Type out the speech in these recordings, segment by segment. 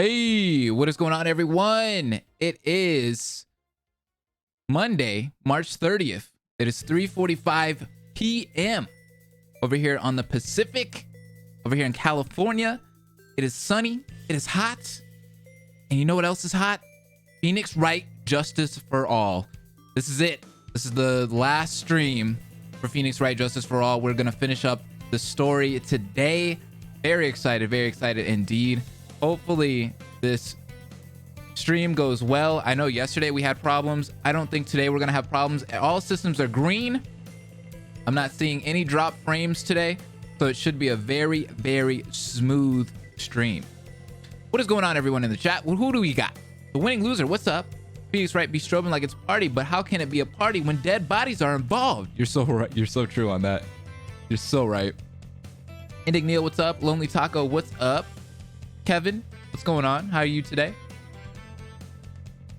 Hey, what is going on, everyone? It is Monday, March 30th. It is 3:45 p.m. over here on the Pacific, over here in California. It is sunny, it is hot, and you know what else is hot? Phoenix Wright, Justice for All. This is it. This is the last stream for Phoenix Wright, Justice for All. We're gonna finish up the story today. Very excited indeed. Hopefully this stream goes well. I know yesterday we had problems. I don't think today we're gonna have problems. All systems are green. I'm not seeing any drop frames today, so it should be a very, very smooth stream. What is going on, everyone in the chat? Well, who do we got? The winning loser, what's up? Phoenix Wright be strobing like it's a party, but how can it be a party when dead bodies are involved? You're so right. You're so true on that. You're so right. Indig Neil, what's up? Lonely Taco, what's up? Kevin, what's going on? How are you today?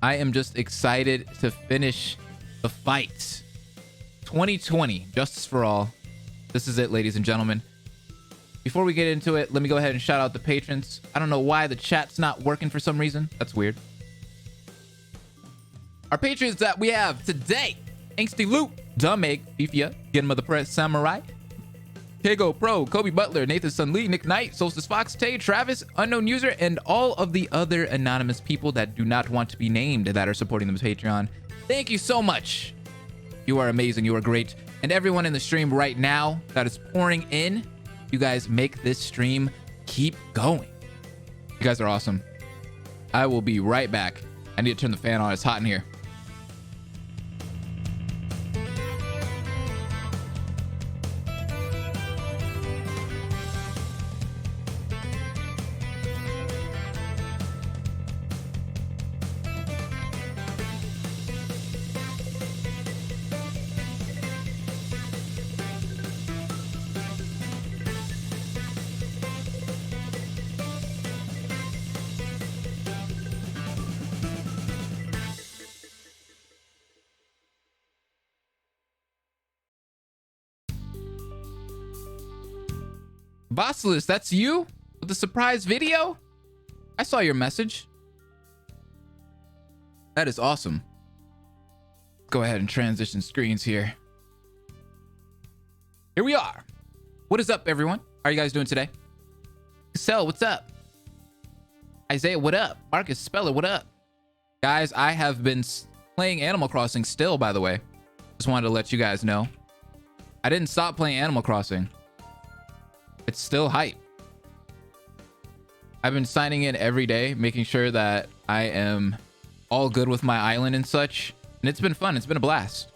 I am just excited to finish the fight. 2020, Justice for All. This is it, ladies and gentlemen. Before we get into it, let me go ahead and shout out the patrons. I don't know why the chat's not working for some reason. That's weird. Our patrons that we have today: Angsty Loot, Dumb Egg, Fifia, Get Him of the Press, Samurai, Kago Pro, Kobe Butler, Nathan Sun Lee, Nick Knight, Solstice Fox, Tay, Travis, Unknown User, and all of the other anonymous people that do not want to be named that are supporting them with Patreon. Thank you so much. You are amazing. You are great. And everyone in the stream right now that is pouring in, you guys make this stream keep going. You guys are awesome. I will be right back. I need to turn the fan on. It's hot in here. Bossless, that's you with the surprise video? I saw your message. That is awesome. Go ahead and transition screens here. Here we are. What is up, everyone? How are you guys doing today? Shsl, what's up? Isaiah, what up? Marcus Speller, what up? Guys, I have been playing Animal Crossing still, by the way. Just wanted to let you guys know. I didn't stop playing Animal Crossing. It's still hype. I've been signing in every day, making sure that I am all good with my island and such. And it's been fun. It's been a blast.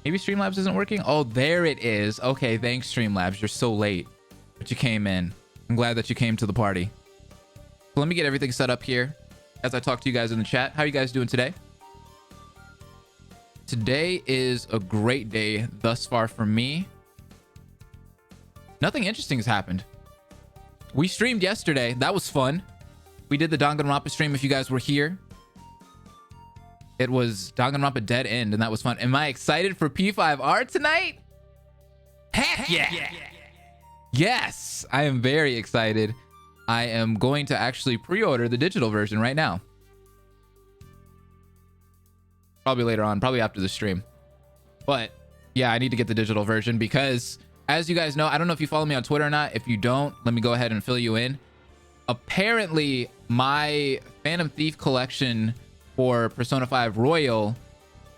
Maybe Streamlabs isn't working? Oh, there it is. Okay, thanks, Streamlabs. You're so late, but you came in. I'm glad that you came to the party. So let me get everything set up here as I talk to you guys in the chat. How are you guys doing today? Today is a great day thus far for me. Nothing interesting has happened. We streamed yesterday. That was fun. We did the Danganronpa stream if you guys were here. It was Danganronpa Dead End, and that was fun. Am I excited for P5R tonight? Heck yeah! Yes, I am very excited. I am going to actually pre-order the digital version right now. Probably later on, probably after the stream. But yeah, I need to get the digital version because, as you guys know, I don't know if you follow me on Twitter or not. If you don't, let me go ahead and fill you in. Apparently, my Phantom Thief collection for Persona 5 Royal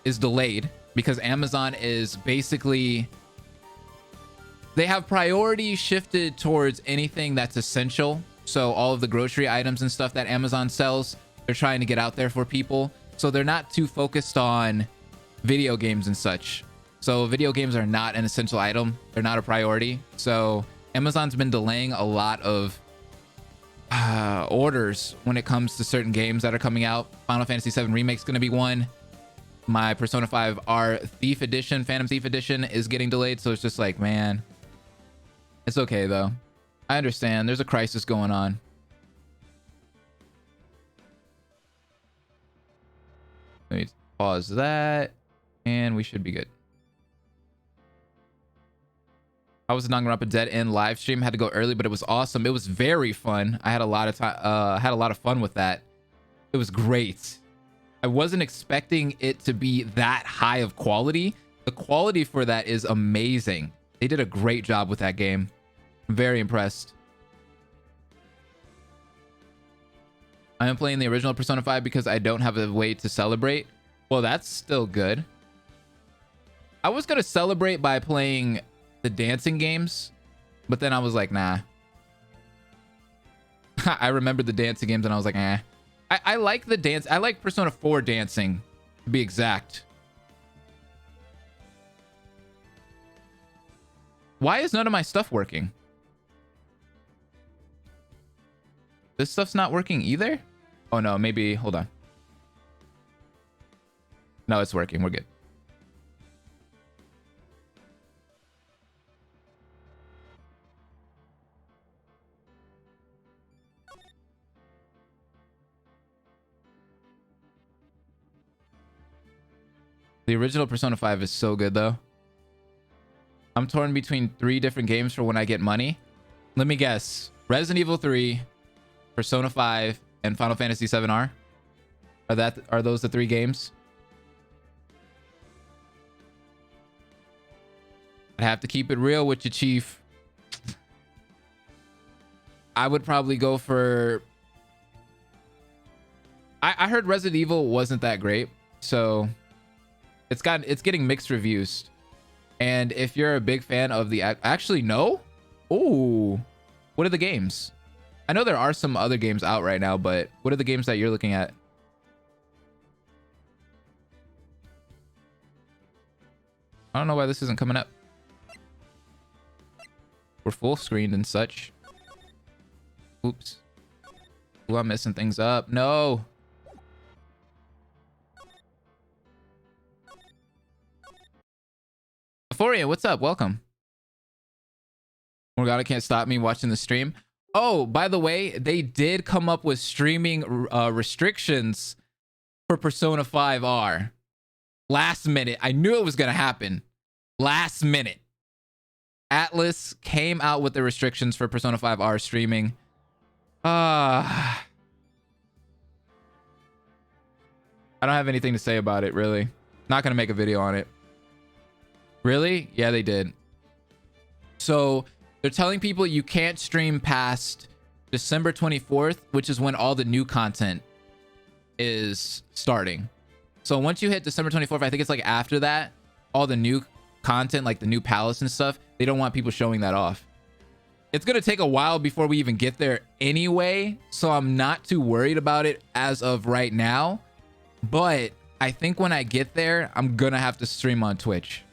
is delayed because Amazon is basically... They have priority shifted towards anything that's essential. So all of the grocery items and stuff that Amazon sells, they're trying to get out there for people. So they're not too focused on video games and such. So video games are not an essential item. They're not a priority. So Amazon's been delaying a lot of orders when it comes to certain games that are coming out. Final Fantasy VII Remake's going to be one. My Persona 5 R Thief Edition, Phantom Thief Edition is getting delayed. So it's just like, man, it's okay though. I understand. There's a crisis going on. Let me pause that and we should be good. I was Danganronpa Dead End live stream. Had to go early, but it was awesome. It was very fun. I had a lot of time. Had a lot of fun with that. It was great. I wasn't expecting it to be that high of quality. The quality for that is amazing. They did a great job with that game. I'm very impressed. I am playing the original Persona 5 because I don't have a way to celebrate. Well, that's still good. I was going to celebrate by playing the dancing games, but then I was like, nah. I remembered the dancing games and I was like, eh. I like the dance. I like Persona 4 dancing, to be exact. Why is none of my stuff working? This stuff's not working either? Oh no, maybe, hold on. No, it's working. We're good. The original Persona 5 is so good though. I'm torn between 3 different games for when I get money. Let me guess. Resident Evil 3, Persona 5, and Final Fantasy 7R. Are those the 3 games? I'd have to keep it real with you, Chief. I would probably go for... I heard Resident Evil wasn't that great, so it's getting mixed reviews. And if you're a big fan of the... Actually, no? Ooh. What are the games? I know there are some other games out right now, but what are the games that you're looking at? I don't know why this isn't coming up. We're full screened and such. Oops. Ooh, I'm messing things up. No. Euphoria, what's up? Welcome. Morgana can't stop me watching the stream. Oh, by the way, they did come up with streaming restrictions for Persona 5R. Last minute. I knew it was going to happen. Last minute. Atlas came out with the restrictions for Persona 5R streaming. I don't have anything to say about it, really. Not going to make a video on it. Really? Yeah, they did. So they're telling people you can't stream past December 24th, which is when all the new content is starting. So once you hit December 24th, I think it's like after that, all the new content, like the new palace and stuff, they don't want people showing that off. It's going to take a while before we even get there anyway, so I'm not too worried about it as of right now. But I think when I get there, I'm going to have to stream on Twitch.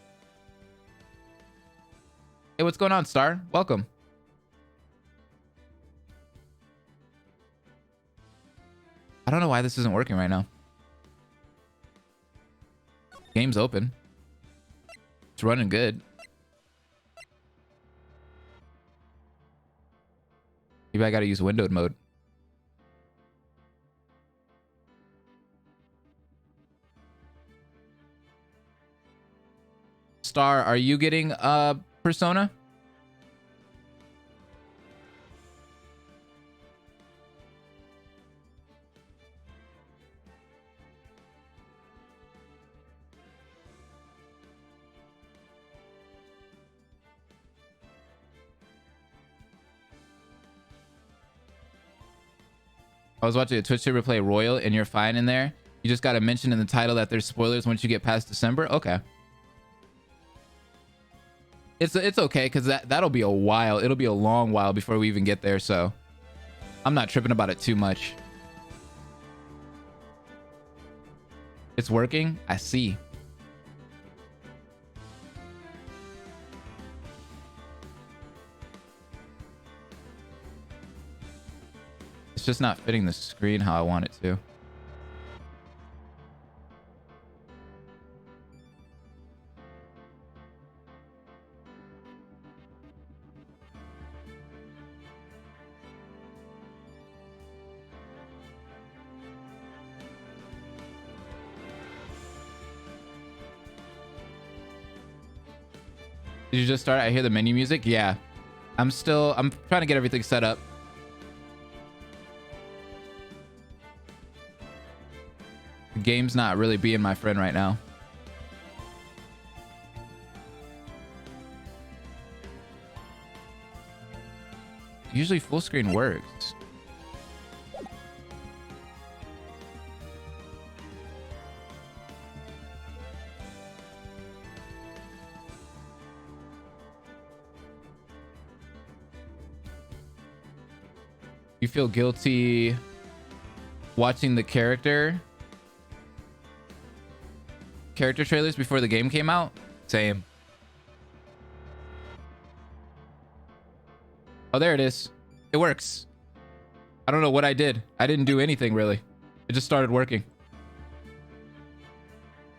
Hey, what's going on, Star? Welcome. I don't know why this isn't working right now. Game's open. It's running good. Maybe I gotta use windowed mode. Star, are you getting Persona? I was watching a Twitch streamer play Royal and you're fine in there. You just got to mention in the title that there's spoilers once you get past December. Okay. It's okay because that'll be a while. It'll be a long while before we even get there. So I'm not tripping about it too much. It's working. I see. It's just not fitting the screen how I want it to. Did you just start? I hear the menu music. Yeah. I'm trying to get everything set up. The game's not really being my friend right now. Usually full screen works. You feel guilty watching the character trailers before the game came out? Same. Oh, there it is. It works. I don't know what I did. I didn't do anything really. It just started working.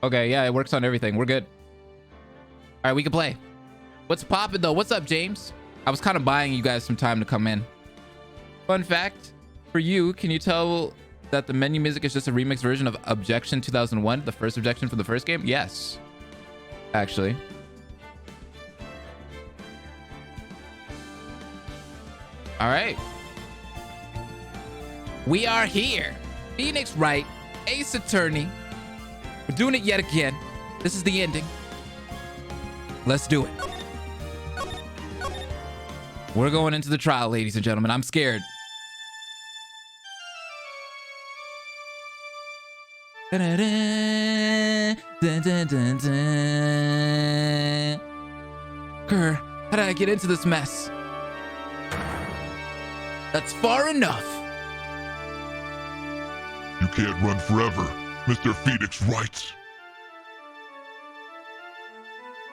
Okay, yeah, it works on everything. We're good. All right, we can play. What's poppin' though? What's up, James? I was kind of buying you guys some time to come in. Fun fact for you, can you tell that the menu music is just a remix version of Objection 2001, the first Objection from the first game? Yes, actually. All right. We are here. Phoenix Wright, Ace Attorney. We're doing it yet again. This is the ending. Let's do it. We're going into the trial, ladies and gentlemen. I'm scared. Dun, dun, dun, dun. Grr, how did I get into this mess? That's far enough. You can't run forever, Mr. Phoenix Wright.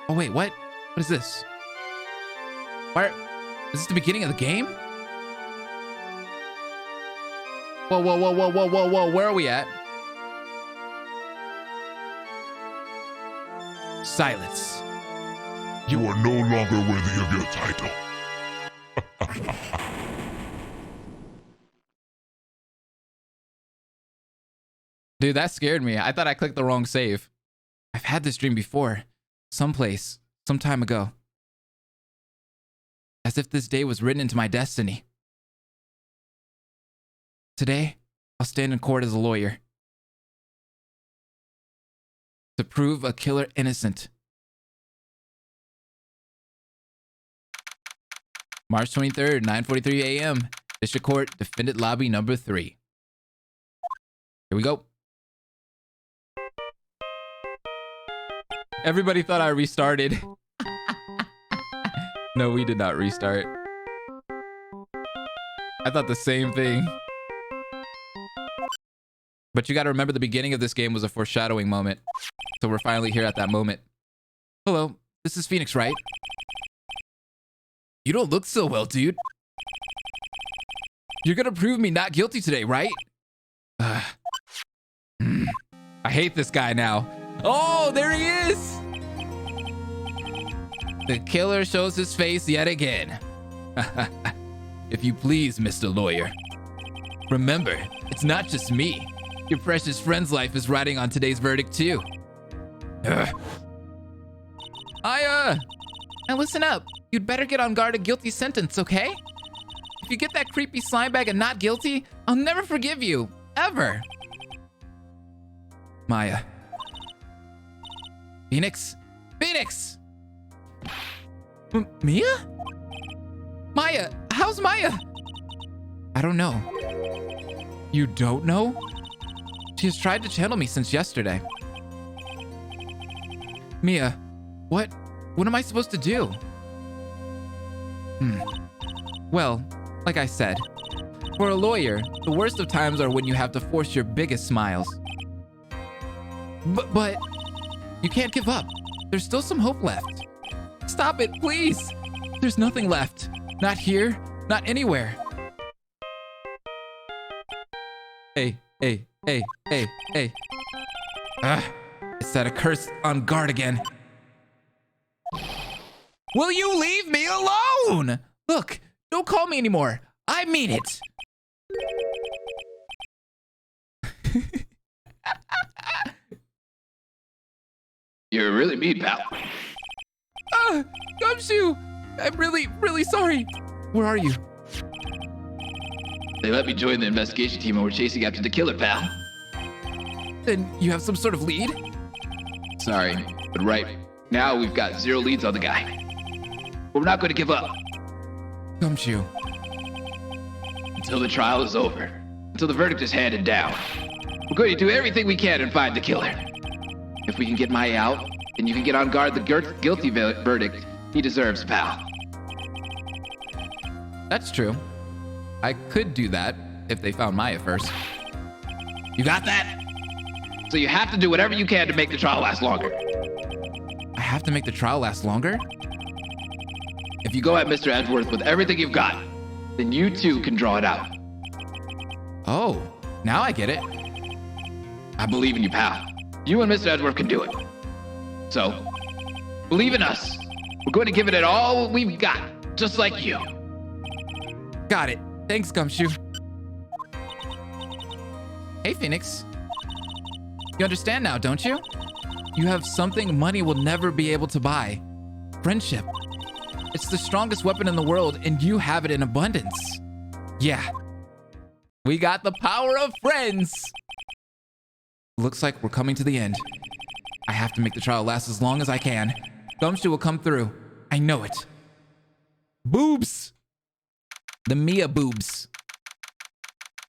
Oh wait, what? What is this? Where? Is this the beginning of the game? Whoa, whoa, whoa, whoa, whoa, whoa, whoa. Where are we at? Silence. You are no longer worthy of your title. Dude, that scared me. I thought I clicked the wrong save. I've had this dream before. Someplace, some time ago. As if this day was written into my destiny. Today, I'll stand in court as a lawyer. To prove a killer innocent. March 23rd, 9:43 a.m. District Court, Defendant Lobby number 3. Here we go. Everybody thought I restarted. No, we did not restart. I thought the same thing. But you got to remember the beginning of this game was a foreshadowing moment. So we're finally here at that moment. Hello, this is Phoenix Wright. You don't look so well, dude. You're gonna prove me not guilty today, right? I hate this guy now. Oh, there he is! The killer shows his face yet again. If you please, Mr. Lawyer. Remember, it's not just me. Your precious friend's life is riding on today's verdict, too. Now listen up. You'd better get on guard a guilty sentence, okay? If you get that creepy slime bag and not guilty, I'll never forgive you. Ever. Maya. Phoenix? Phoenix! Mia? Maya, how's Maya? I don't know. You don't know? She has tried to channel me since yesterday. Mia, what am I supposed to do? Well, like I said, for a lawyer, the worst of times are when you have to force your biggest smiles. But you can't give up. There's still some hope left. Stop it, please. There's nothing left. Not here, not anywhere. Hey. It's that accursed Engarde again. Will you leave me alone? Look, don't call me anymore. I mean it. You're really mean, pal. Gumshoe! I'm really, really sorry. Where are you? They let me join the investigation team and we're chasing after the killer, pal. Then you have some sort of lead? Sorry, but right now we've got 0 leads on the guy. But we're not going to give up Gumshoe. until the trial is over, until the verdict is handed down. We're going to do everything we can and find the killer. If we can get Maya out, then you can get Engarde the guilty verdict he deserves, pal. That's true. I could do that if they found Maya first. You got that? So you have to do whatever you can to make the trial last longer. I have to make the trial last longer? If you go at Mr. Edgeworth with everything you've got, then you too can draw it out. Oh, now I get it. I believe in you, pal. You and Mr. Edgeworth can do it. So, believe in us. We're going to give it all we've got, just like you. Got it. Thanks, Gumshoe. Hey, Phoenix. You understand now, don't you? You have something money will never be able to buy. Friendship. It's the strongest weapon in the world, and you have it in abundance. Yeah. We got the power of friends. Looks like we're coming to the end. I have to make the trial last as long as I can. Gumshoe will come through. I know it. Boobs. The Mia boobs.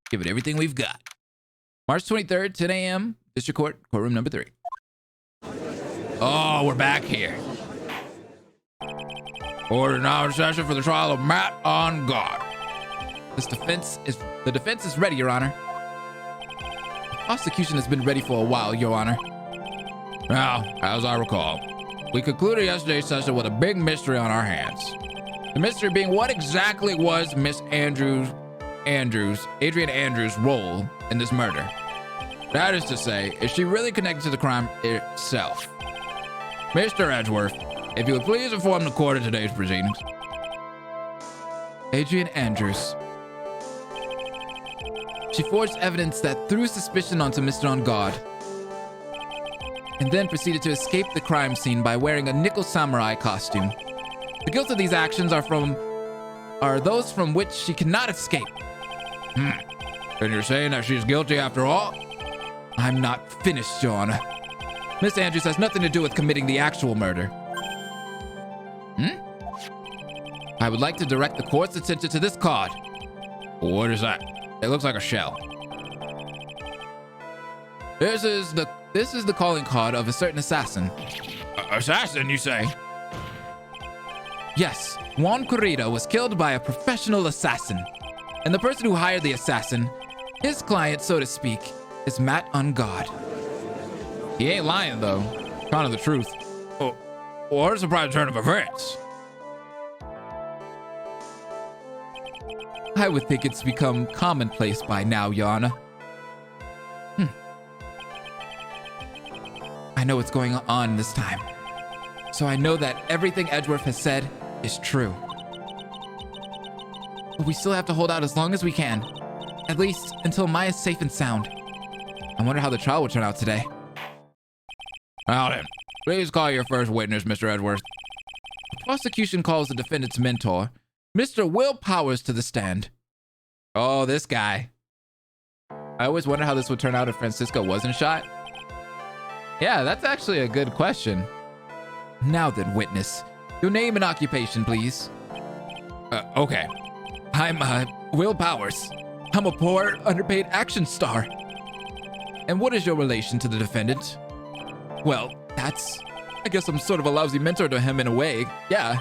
Give it everything we've got. March 23rd, 10 a.m. District Court, courtroom number 3. Oh, we're back here. Order now in session for the trial of Matt Engarde. The defense is ready, Your Honor. The prosecution has been ready for a while, Your Honor. Now, as I recall, we concluded yesterday's session with a big mystery on our hands. The mystery being what exactly was Miss Adrian Andrews' role in this murder. That is to say, is she really connected to the crime itself? Mr. Edgeworth, if you would please inform the court of today's proceedings. Adrian Andrews. She forged evidence that threw suspicion onto Mr. Engarde, and then proceeded to escape the crime scene by wearing a nickel samurai costume. The guilt of these actions are those from which she cannot escape. Then you're saying that she's guilty after all? I'm not finished, Your Honor. Miss Andrews has nothing to do with committing the actual murder. I would like to direct the court's attention to this card. What is that? It looks like a shell. This is the calling card of a certain assassin. Assassin, you say? Yes, Juan Corrida was killed by a professional assassin. And the person who hired the assassin, his client, so to speak, is Matt Engarde. He ain't lying, though. Kind of the truth. Oh, what a surprise turn of events. I would think it's become commonplace by now, Your Honor. I know what's going on this time. So I know that everything Edgeworth has said is true. But we still have to hold out as long as we can. At least until Maya's safe and sound. I wonder how the trial will turn out today. Now then, please call your first witness, Mr. Edgeworth. The prosecution calls the defendant's mentor, Mr. Will Powers, to the stand. Oh, this guy. I always wonder how this would turn out if Francisco wasn't shot. Yeah, that's actually a good question. Now then, witness. Your name and occupation, please. Okay. I'm, Will Powers. I'm a poor, underpaid action star. And what is your relation to the defendant? Well, I guess I'm sort of a lousy mentor to him in a way. Yeah.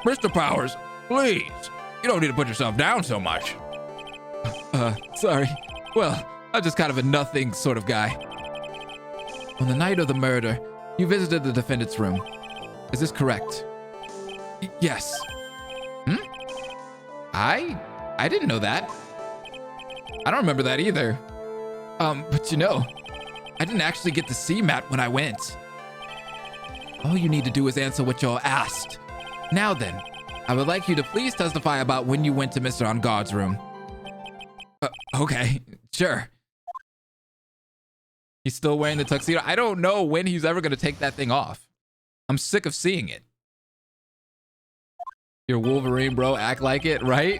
Mr. Powers, please. You don't need to put yourself down so much. Sorry. Well, I'm just kind of a nothing sort of guy. On the night of the murder, you visited the defendant's room. Is this correct? Yes. I didn't know that. I don't remember that either. But you know, I didn't actually get to see Matt when I went. All you need to do is answer what you're asked. Now then, I would like you to please testify about when you went to Mr. Engarde's room. Okay, sure. He's still wearing the tuxedo. I don't know when he's ever going to take that thing off. I'm sick of seeing it. Your Wolverine, bro. Act like it, right?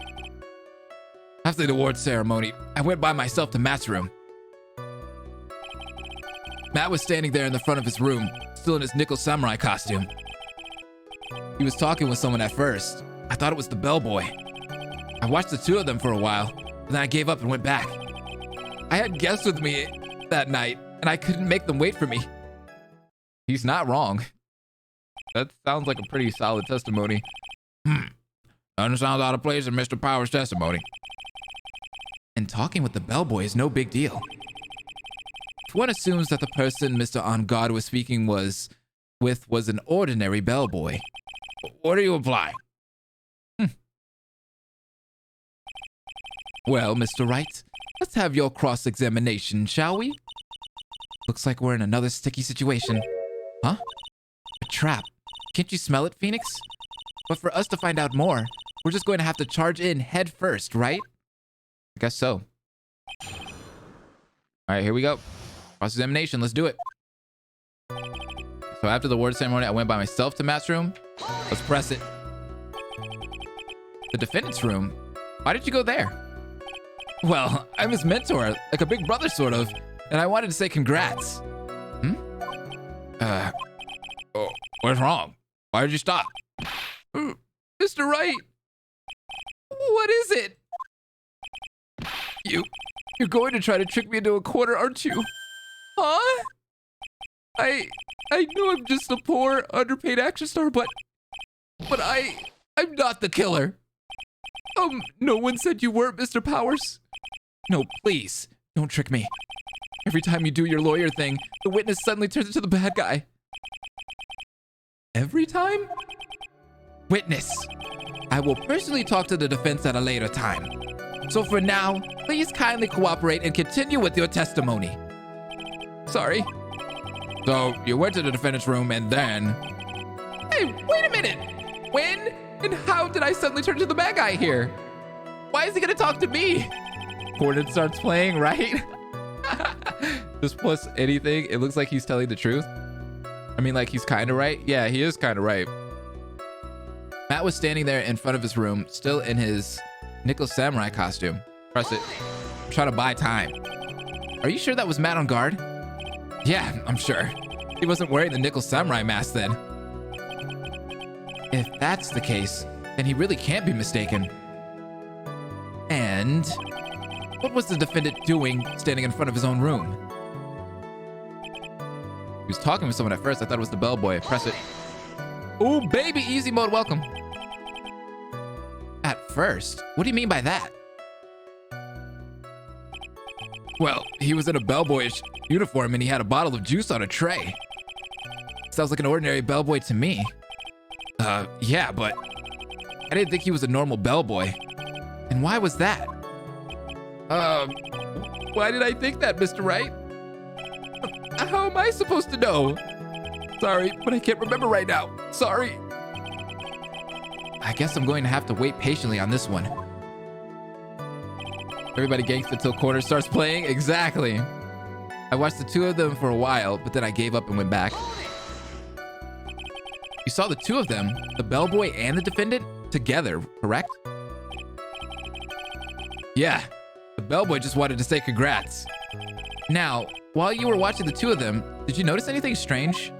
After the award ceremony, I went by myself to Matt's room. Matt was standing there in the front of his room, still in his nickel samurai costume. He was talking with someone at first. I thought it was the bellboy. I watched the two of them for a while, and then I gave up and went back. I had guests with me that night, and I couldn't make them wait for me. He's not wrong. That sounds like a pretty solid testimony. Doesn't sound out of place in Mr. Power's testimony. And talking with the bellboy is no big deal. If one assumes that the person Mr. Engarde was speaking with was an ordinary bellboy, what do you imply? Well, Mr. Wright, let's have your cross-examination, shall we? Looks like we're in another sticky situation. Huh? A trap. Can't you smell it, Phoenix? But for us to find out more, we're just going to have to charge in head first, right? I guess so. All right, here we go. Cross-examination, let's do it. So after the award ceremony, I went by myself to Matt's room. Let's press it. The defendant's room? Why did you go there? Well, I'm his mentor, like a big brother sort of, and I wanted to say congrats. Oh, what's wrong? Why did you stop? Mr. Wright, what is it? You're going to try to trick me into a corner, aren't you? Huh? I know I'm just a poor, underpaid action star, but I'm not the killer. No one said you weren't, Mr. Powers. No, please, don't trick me. Every time you do your lawyer thing, the witness suddenly turns into the bad guy. Every time? Witness, I will personally talk to the defense at a later time. So for now, please kindly cooperate and continue with your testimony. Sorry. So you went to the defendant's room and then... Hey, wait a minute! When and how did I suddenly turn to the bad guy here? Why is he gonna talk to me? Gordon starts playing, right? Just plus anything, it looks like he's telling the truth. I mean, like, he's kind of right. Yeah, he is kind of right. Matt was standing there in front of his room, still in his nickel samurai costume. Press it. I'm trying to buy time. Are you sure that was Matt Engarde? Yeah, I'm sure. He wasn't wearing the nickel samurai mask then. If that's the case, then he really can't be mistaken. And what was the defendant doing standing in front of his own room? He was talking with someone at first. I thought it was the bellboy. Press it. Ooh, baby, easy mode, welcome. At first? What do you mean by that? Well, he was in a bellboyish uniform and he had a bottle of juice on a tray. Sounds like an ordinary bellboy to me. Yeah, but I didn't think he was a normal bellboy. And why was that? Why did I think that, Mr. Wright? How am I supposed to know? Sorry, but I can't remember right now. Sorry. I guess I'm going to have to wait patiently on this one. Everybody gangsta till quarter starts playing? Exactly. I watched the two of them for a while, but then I gave up and went back. You saw the two of them, the bellboy and the defendant, together, correct? Yeah, the bellboy just wanted to say congrats. Now, while you were watching the two of them, did you notice anything strange?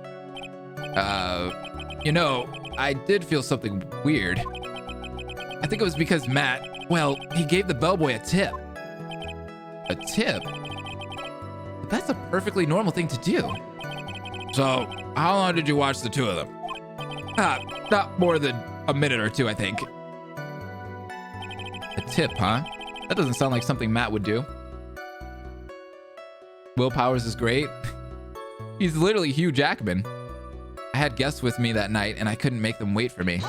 You know, I did feel something weird. I think it was because Matt, well, he gave the bellboy a tip. A tip? But that's a perfectly normal thing to do. So, how long did you watch the two of them? Not more than a minute or two, I think. A tip, huh? That doesn't sound like something Matt would do. Will Powers is great. He's literally Hugh Jackman. I had guests with me that night and I couldn't make them wait for me.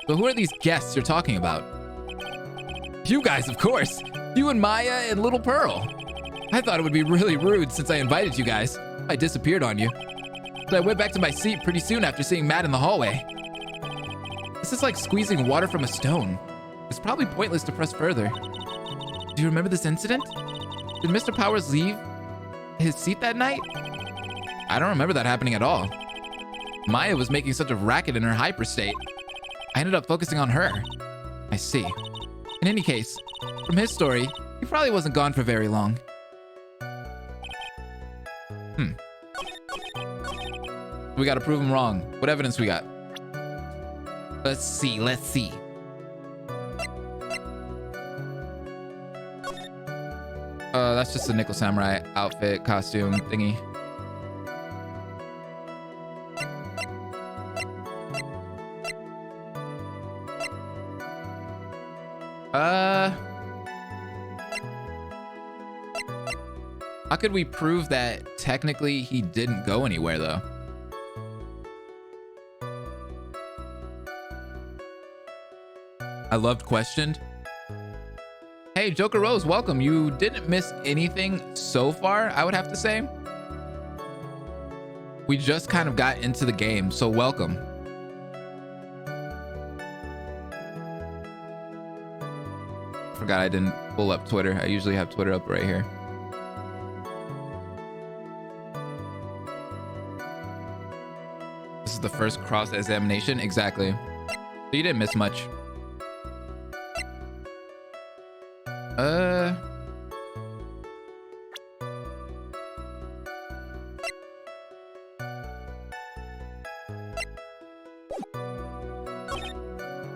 So who are these guests you're talking about? You guys, of course. You and Maya and Little Pearl. I thought it would be really rude since I invited you guys. I disappeared on you. So I went back to my seat pretty soon after seeing Matt in the hallway. This is like squeezing water from a stone. It's probably pointless to press further. Do you remember this incident? Did Mr. Powers leave his seat that night? I don't remember that happening at all. Maya was making such a racket in her hyper state. I ended up focusing on her. I see. In any case, from his story, he probably wasn't gone for very long. We gotta prove him wrong. What evidence we got? Let's see. That's just a Nickel Samurai outfit, costume thingy. How could we prove that technically he didn't go anywhere though? I loved questioned. Hey, Joker Rose, welcome. You didn't miss anything so far, I would have to say. We just kind of got into the game, so welcome. Forgot I didn't pull up Twitter. I usually have Twitter up right here. This is the first cross-examination? Exactly. So you didn't miss much.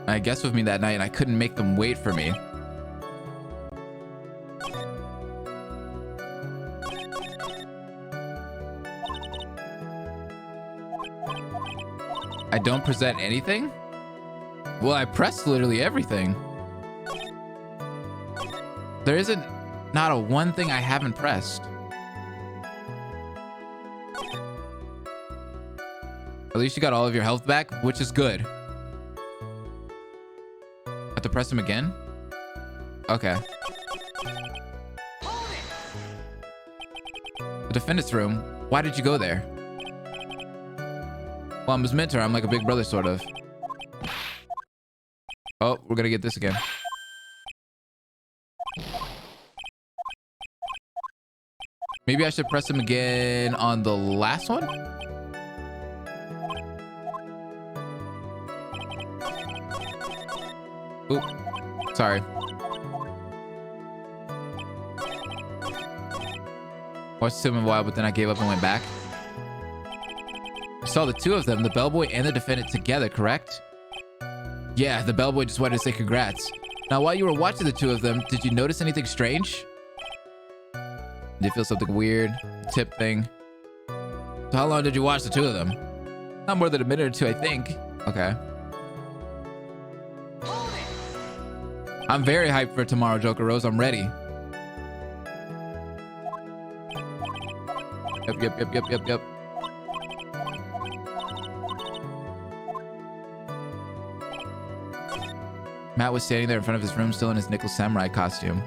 I guess with me that night and I couldn't make them wait for me. I don't present anything? Well, I pressed literally everything. There isn't not a one thing I haven't pressed. At least you got all of your health back, which is good. Have to press him again? Okay. The defendant's room. Why did you go there? Well, I'm his mentor. I'm like a big brother, sort of. Oh, we're gonna get this again. Maybe I should press him again on the last one? Oop. Sorry. Watched him a while, but then I gave up and went back. I saw the two of them, the bellboy and the defendant together, correct? Yeah, the bellboy just wanted to say congrats. Now, while you were watching the two of them, did you notice anything strange? Did you feel something weird? Tip thing? So how long did you watch the two of them? Not more than a minute or two, I think. Okay. I'm very hyped for tomorrow, Joker Rose. I'm ready. Yep. Matt was standing there in front of his room, still in his Nickel Samurai costume.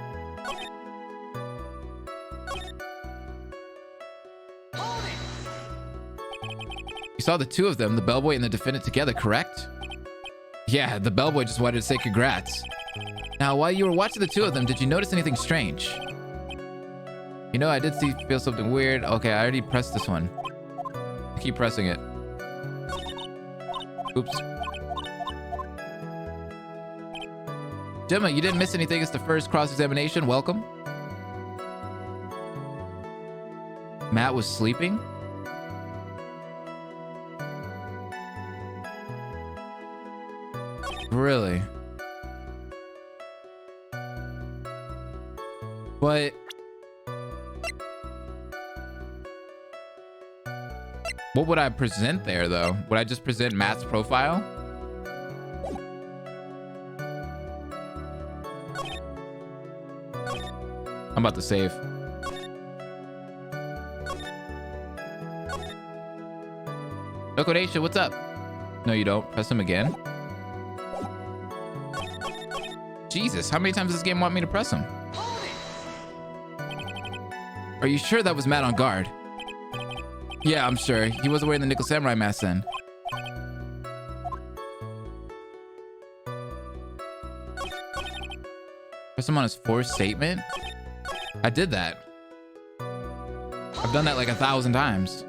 You saw the two of them, the bellboy and the defendant together, correct? Yeah, the bellboy just wanted to say congrats. Now, while you were watching the two of them, did you notice anything strange? You know, I did feel something weird. Okay, I already pressed this one. Keep pressing it. Oops. Gemma, you didn't miss anything. It's the first cross-examination. Welcome. Matt was sleeping? Really? But what would I present there, though? Would I just present Matt's profile? I'm about to save. Liquidation, what's up? No, you don't. Press him again. Jesus, how many times does this game want me to press him? Are you sure that was Matt on guard? Yeah, I'm sure. He wasn't wearing the Nickel Samurai mask then. Press him on his fourth statement? I did that. I've done that like 1,000 times.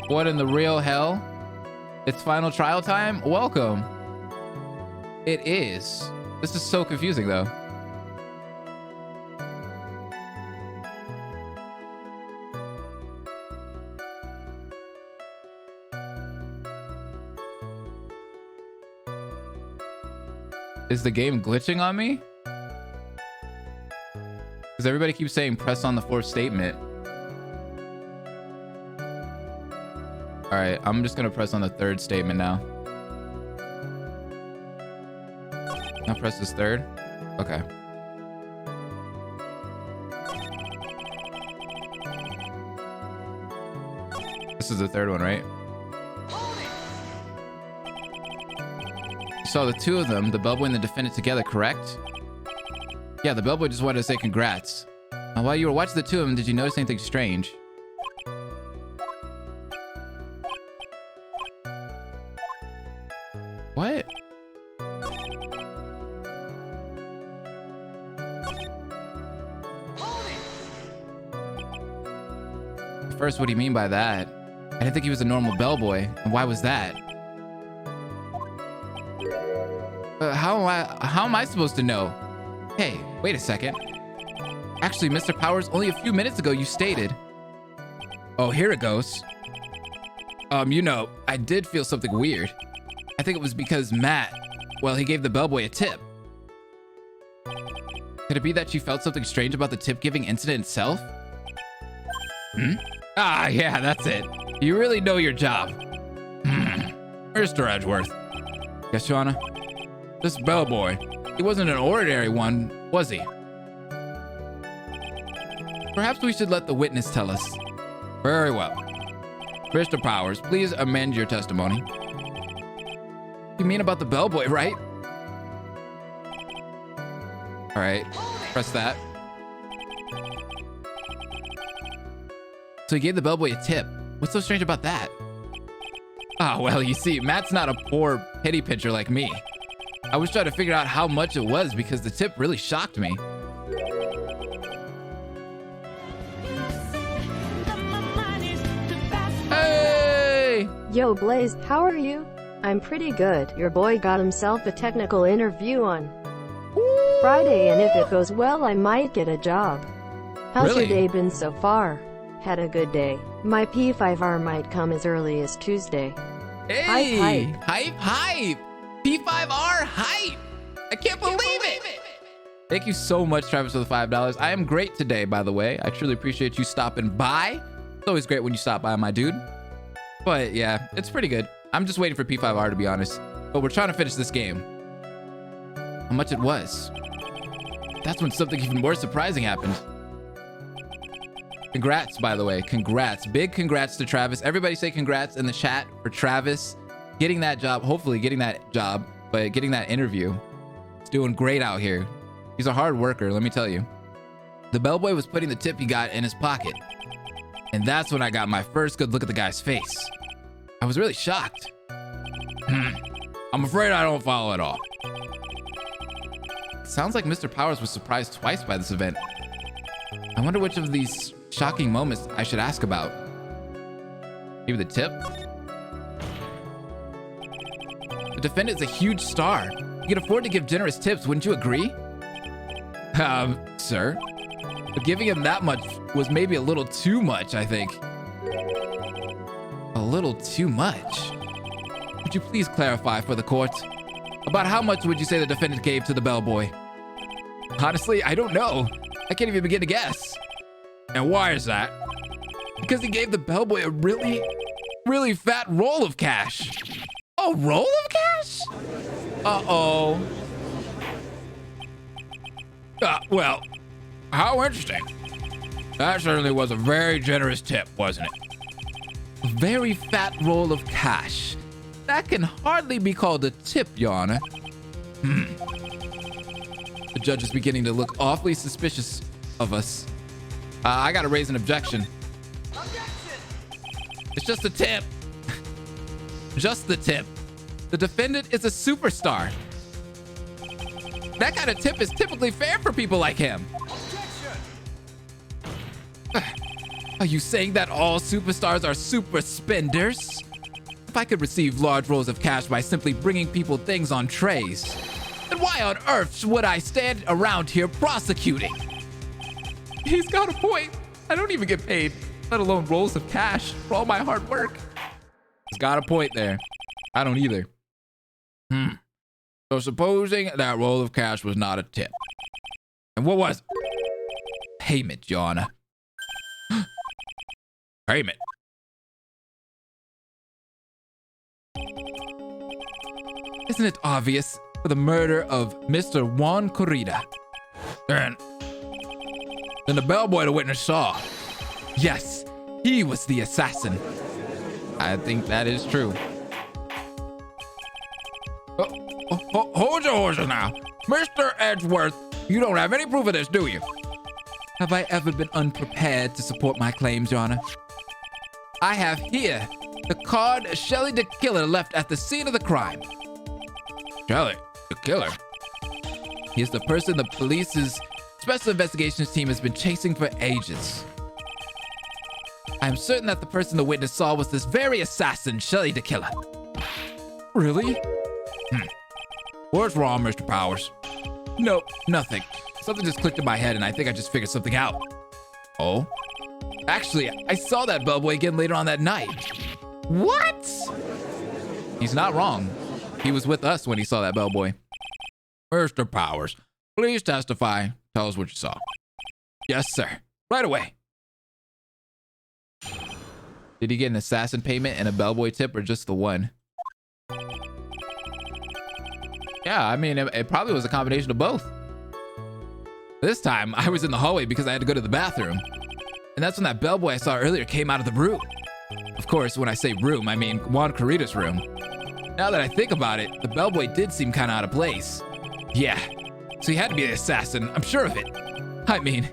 What in the real hell? It's final trial time? Welcome. It is. This is so confusing though. Is the game glitching on me? Because everybody keeps saying press on the fourth statement. All right, I'm just gonna press on the third statement now. Now press this third. Okay. This is the third one, right? You saw the two of them, the bellboy and the defendant together, correct? Yeah, the bellboy just wanted to say congrats. Now, while you were watching the two of them, did you notice anything strange? What? First, what do you mean by that? I didn't think he was a normal bellboy. And why was that? How am I supposed to know? Hey, wait a second. Actually, Mr. Powers, only a few minutes ago you stated. Oh, here it goes. You know, I did feel something weird. I think it was because Matt, well, he gave the bellboy a tip. Could it be that you felt something strange about the tip giving incident itself? Hmm? Ah, yeah, that's it. You really know your job. Mr. Edgeworth. Yes, Shauna? This bellboy, he wasn't an ordinary one, was he? Perhaps we should let the witness tell us. Very well. Mr. Powers, please amend your testimony. You mean about the bellboy, right? All right, press that. So he gave the bellboy a tip. What's so strange about that? Ah, well, you see, Matt's not a poor pity pitcher like me. I was trying to figure out how much it was because the tip really shocked me. Hey! Yo, Blaze, how are you? I'm pretty good. Your boy got himself a technical interview on Friday, and if it goes well, I might get a job. How's Really? your day been so far? Had a good day. My P5R might come as early as Tuesday. Hey! Hype, Hype, hype! P5R hype! I can't believe it! Thank you so much, Travis, for the $5. I am great today, by the way. I truly appreciate you stopping by. It's always great when you stop by, my dude. But yeah, it's pretty good. I'm just waiting for P5R, to be honest. But we're trying to finish this game. How much it was. That's when something even more surprising happened. Congrats, by the way. Congrats. Big congrats to Travis. Everybody say congrats in the chat for Travis getting that job. Hopefully getting that job, but getting that interview. He's doing great out here. He's a hard worker, let me tell you. The bellboy was putting the tip he got in his pocket. And that's when I got my first good look at the guy's face. I was really shocked. I'm afraid I don't follow at all. Sounds like Mr. Powers was surprised twice by this event. I wonder which of these shocking moments I should ask about. Maybe the tip? The defendant's a huge star. You can afford to give generous tips, wouldn't you agree? Sir? But giving him that much was maybe a little too much, I think. A little too much? Would you please clarify for the court? About how much would you say the defendant gave to the bellboy? Honestly, I don't know. I can't even begin to guess. And why is that? Because he gave the bellboy a really fat roll of cash. A roll of cash? Uh-oh. Well, how interesting. That certainly was a very generous tip, wasn't it? A very fat roll of cash. That can hardly be called a tip, Your Honor. The judge is beginning to look awfully suspicious of us. I gotta raise an objection. It's just a tip. Just the tip. The defendant is a superstar. That kind of tip is typically fair for people like him. Are you saying that all superstars are super spenders? If I could receive large rolls of cash by simply bringing people things on trays, then why on earth would I stand around here prosecuting? He's got a point. I don't even get paid, let alone rolls of cash for all my hard work. He's got a point there. I don't either. So supposing that roll of cash was not a tip. And what was it? Payment, Your Honor. Payment. Isn't it obvious for the murder of Mr. Juan Corrida? Then the bellboy the witness saw. Yes, he was the assassin. I think that is true. Hold your horses now. Mr. Edgeworth, you don't have any proof of this, do you? Have I ever been unprepared to support my claims, Your Honor? I have here the card Shsl the killer left at the scene of the crime. Shsl, the killer? He is the person the police's special investigations team has been chasing for ages. I am certain that the person the witness saw was this very assassin, Shsl the killer. Really? What's wrong, Mr. Powers? No, nothing. Something just clicked in my head and I think I just figured something out. Oh? Actually, I saw that bellboy again later on that night. What? He's not wrong. He was with us when he saw that bellboy. Mr. Powers, please testify. Tell us what you saw. Yes, sir. Right away. Did he get an assassin payment and a bellboy tip or just the one? Yeah, I mean, it probably was a combination of both. This time, I was in the hallway because I had to go to the bathroom. And that's when that bellboy I saw earlier came out of the room. Of course, when I say room, I mean Juan Corrida's room. Now that I think about it, the bellboy did seem kind of out of place. Yeah, so he had to be the assassin, I'm sure of it. I mean...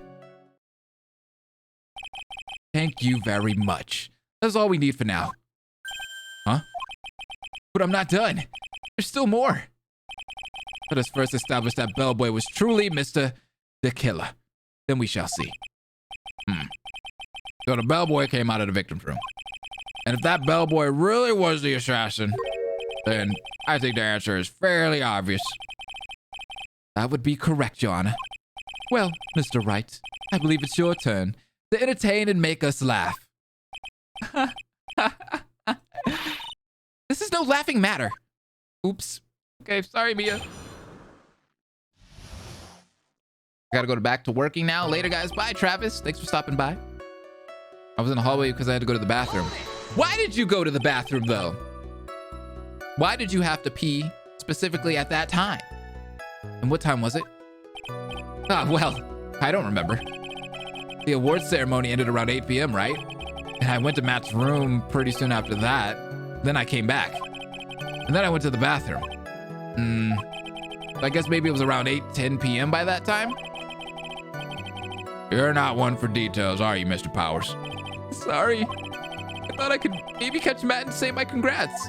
Thank you very much. That's all we need for now. Huh? But I'm not done. There's still more. Let us first establish that bellboy was truly Mr. the Killer. Then we shall see. So the bellboy came out of the victim's room. And if that bellboy really was the assassin, then I think the answer is fairly obvious. That would be correct, Your Honor. Well, Mr. Wright, I believe it's your turn to entertain and make us laugh. This is no laughing matter. Oops. Okay, sorry, Mia. Gotta go back to working now. Later, guys. Bye, Travis. Thanks for stopping by. I was in the hallway because I had to go to the bathroom. Why did you go to the bathroom, though? Why did you have to pee specifically at that time? And what time was it? Ah, well, I don't remember. The awards ceremony ended around 8 p.m., right? And I went to Matt's room pretty soon after that. Then I came back. And then I went to the bathroom. I guess maybe it was around 8:10 p.m. by that time? You're not one for details, are you, Mr. Powers? Sorry. I thought I could maybe catch Matt and say my congrats.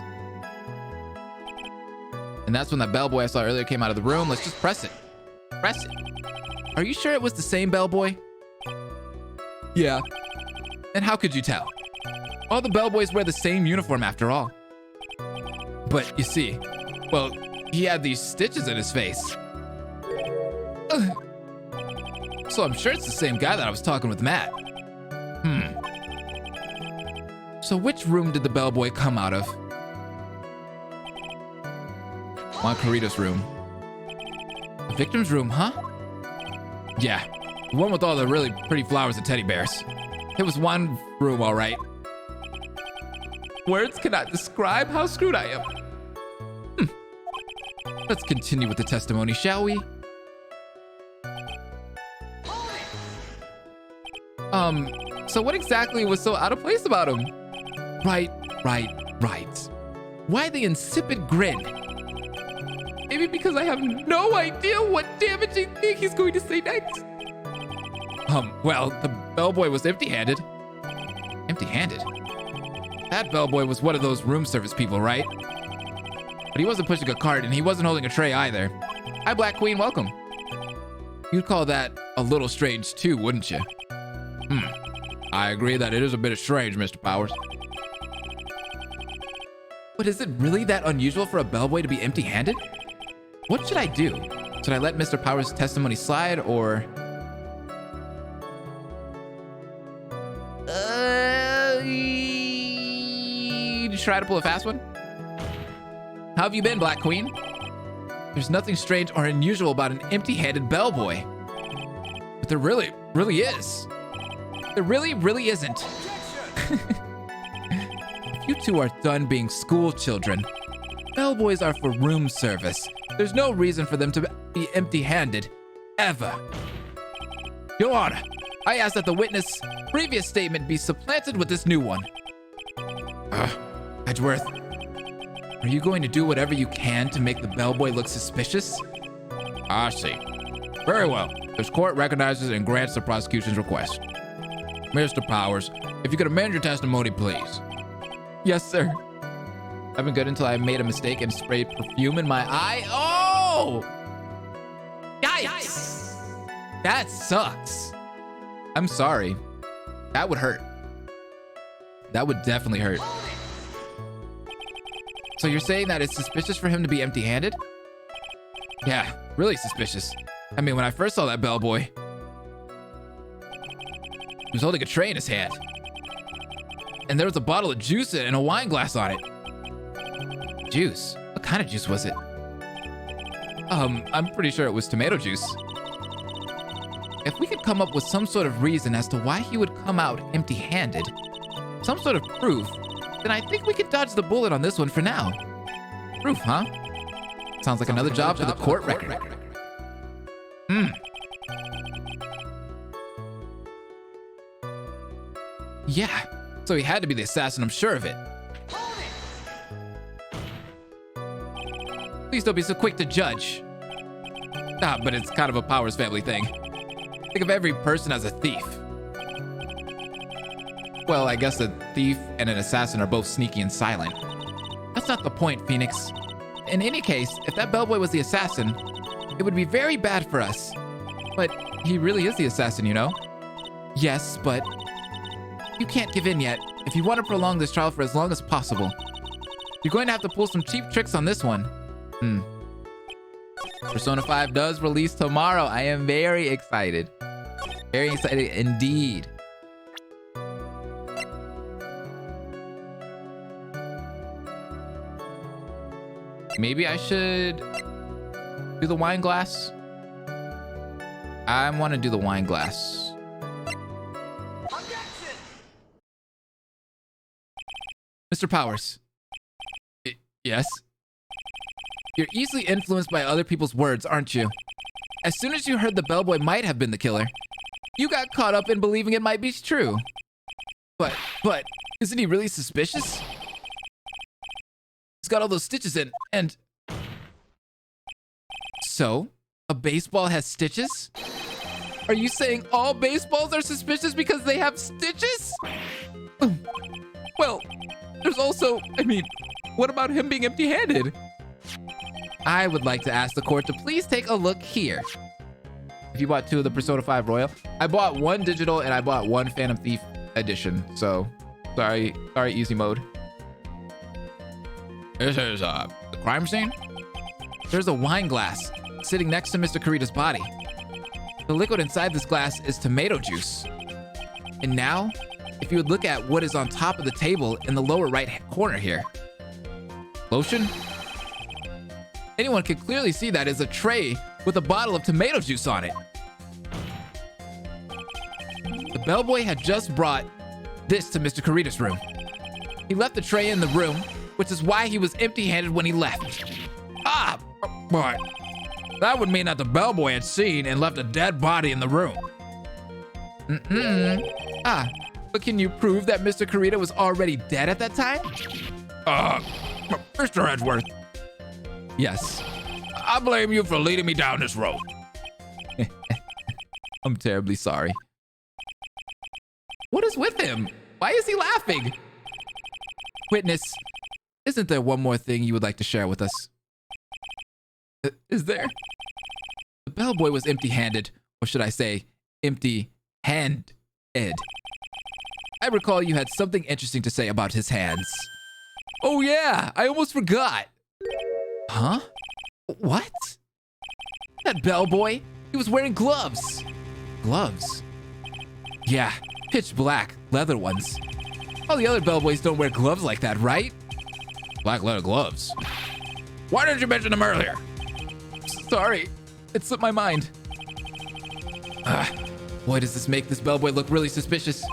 And that's when that bellboy I saw earlier came out of the room. Let's just press it. Press it. Are you sure it was the same bellboy? Yeah. And how could you tell? All the bellboys wear the same uniform after all. But you see, well, he had these stitches in his face. Ugh. So I'm sure it's the same guy that I was talking with Matt. So which room did the bellboy come out of? Juan Corrida's room. The victim's room, huh? Yeah, the one with all the really pretty flowers and teddy bears. It was one room, all right. Words cannot describe how screwed I am. Let's continue with the testimony, shall we? So what exactly was so out of place about him? Right. Why the insipid grin? Maybe because I have no idea what damaging thing he's going to say next. Well, the bellboy was empty-handed. Empty-handed? That bellboy was one of those room service people, right? But he wasn't pushing a cart and he wasn't holding a tray either. Hi, Black Queen, welcome. You'd call that a little strange too, wouldn't you? I agree that it is a bit strange, Mr. Powers. But is it really that unusual for a bellboy to be empty-handed? What should I do? Should I let Mr. Powers' testimony slide, or... try to pull a fast one? How have you been, Black Queen? There's nothing strange or unusual about an empty-handed bellboy. But there really is. There really isn't. If you two are done being school children, bellboys are for room service. There's no reason for them to be empty-handed, ever. Your Honor, I ask that the witness' previous statement be supplanted with this new one. Edgeworth, are you going to do whatever you can to make the bellboy look suspicious? I see. Very well. This court recognizes and grants the prosecution's request. Mr. Powers, if you could amend your testimony, please. Yes, sir. I've been good until I made a mistake and sprayed perfume in my eye. Oh! Yikes! That sucks. I'm sorry. That would hurt. That would definitely hurt. So you're saying that it's suspicious for him to be empty-handed? Yeah, really suspicious. I mean, when I first saw that bellboy, he was holding a tray in his hand. And there was a bottle of juice and a wine glass on it. Juice? What kind of juice was it? I'm pretty sure it was tomato juice. If we could come up with some sort of reason as to why he would come out empty-handed, some sort of proof, then I think we could dodge the bullet on this one for now. Proof, huh? Sounds like another job for the court record. Yeah, so he had to be the assassin, I'm sure of it. Please don't be so quick to judge. But it's kind of a Powers family thing. Think of every person as a thief. Well, I guess a thief and an assassin are both sneaky and silent. That's not the point, Phoenix. In any case, if that bellboy was the assassin, it would be very bad for us. But he really is the assassin, you know? Yes, but you can't give in yet. If you want to prolong this trial for as long as possible, you're going to have to pull some cheap tricks on this one. Persona 5 does release tomorrow. I am very excited. Very excited indeed. Maybe I should do the wine glass. I want to do the wine glass. Mr. Powers. Yes? You're easily influenced by other people's words, aren't you? As soon as you heard the bellboy might have been the killer, you got caught up in believing it might be true. But, isn't he really suspicious? He's got all those stitches in, and... So, a baseball has stitches? Are you saying all baseballs are suspicious because they have stitches? Well, there's also, what about him being empty-handed? I would like to ask the court to please take a look here. If you bought 2 of the Persona 5 Royal, I bought 1 digital and I bought 1 Phantom Thief edition. So, sorry, easy mode. This is the crime scene. There's a wine glass sitting next to Mr. Kurita's body. The liquid inside this glass is tomato juice. And now, if you would look at what is on top of the table in the lower right corner here. Lotion? Anyone can clearly see that is a tray with a bottle of tomato juice on it. The bellboy had just brought this to Mr. Kurita's room. He left the tray in the room, which is why he was empty-handed when he left. But that would mean that the bellboy had seen and left a dead body in the room. But can you prove that Mr. Kurita was already dead at that time? Mr. Edgeworth. Yes. I blame you for leading me down this road. I'm terribly sorry. What is with him? Why is he laughing? Witness, isn't there one more thing you would like to share with us? Is there? The bellboy was empty-handed, or should I say, empty-handed. I recall you had something interesting to say about his hands. Oh yeah, I almost forgot. Huh? What? That bellboy? He was wearing gloves. Gloves? Yeah, pitch black, leather ones. All the other bellboys don't wear gloves like that, right? Black leather gloves? Why didn't you mention them earlier? Sorry, it slipped my mind. Boy, does this make this bellboy look really suspicious.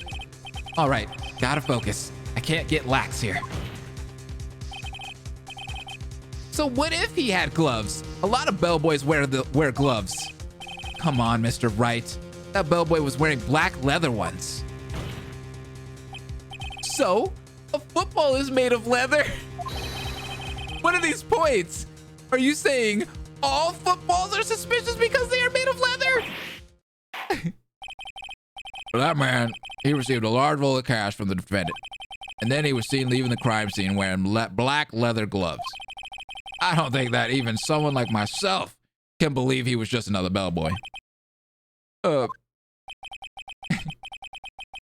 All right, gotta focus. I can't get lax here. So what if he had gloves? A lot of bellboys wear gloves. Come on, Mr. Wright. That bellboy was wearing black leather ones. So, a football is made of leather? What are these points? Are you saying all footballs are suspicious because they are made of leather? That man, he received a large roll of cash from the defendant. And then he was seen leaving the crime scene wearing black leather gloves. I don't think that even someone like myself can believe he was just another bellboy.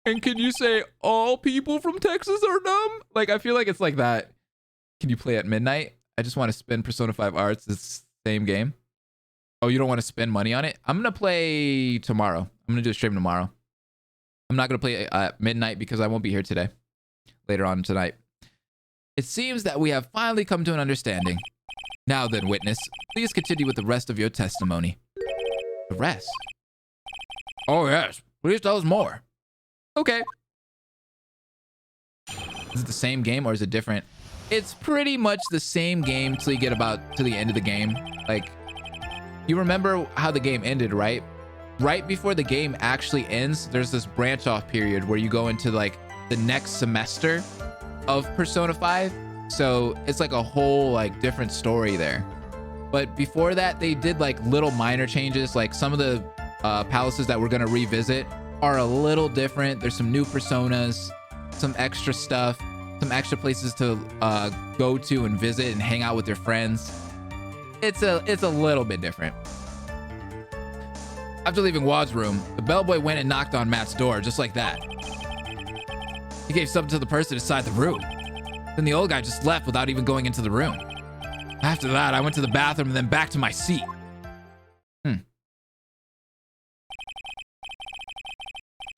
And can you say all people from Texas are dumb? Like, I feel like it's like that. Can you play at midnight? I just want to spend Persona 5 Arts, this same game. Oh, you don't want to spend money on it? I'm going to play tomorrow. I'm going to do a stream tomorrow. I'm not going to play at midnight because I won't be here today. Later on tonight. It seems that we have finally come to an understanding. Now then, witness, please continue with the rest of your testimony. The rest? Oh, yes. Please tell us more. Okay. Is it the same game or is it different? It's pretty much the same game till you get about to the end of the game. Like, you remember how the game ended, right? Right before the game actually ends, there's this branch off period where you go into like the next semester of Persona 5. So it's like a whole like different story there. But before that, they did like little minor changes. Like some of the palaces that we're going to revisit are a little different. There's some new personas, some extra stuff, some extra places to go to and visit and hang out with your friends. It's a little bit different. After leaving Wad's room, the bellboy went and knocked on Matt's door just like that. He gave something to the person inside the room. Then the old guy just left without even going into the room. After that, I went to the bathroom and then back to my seat.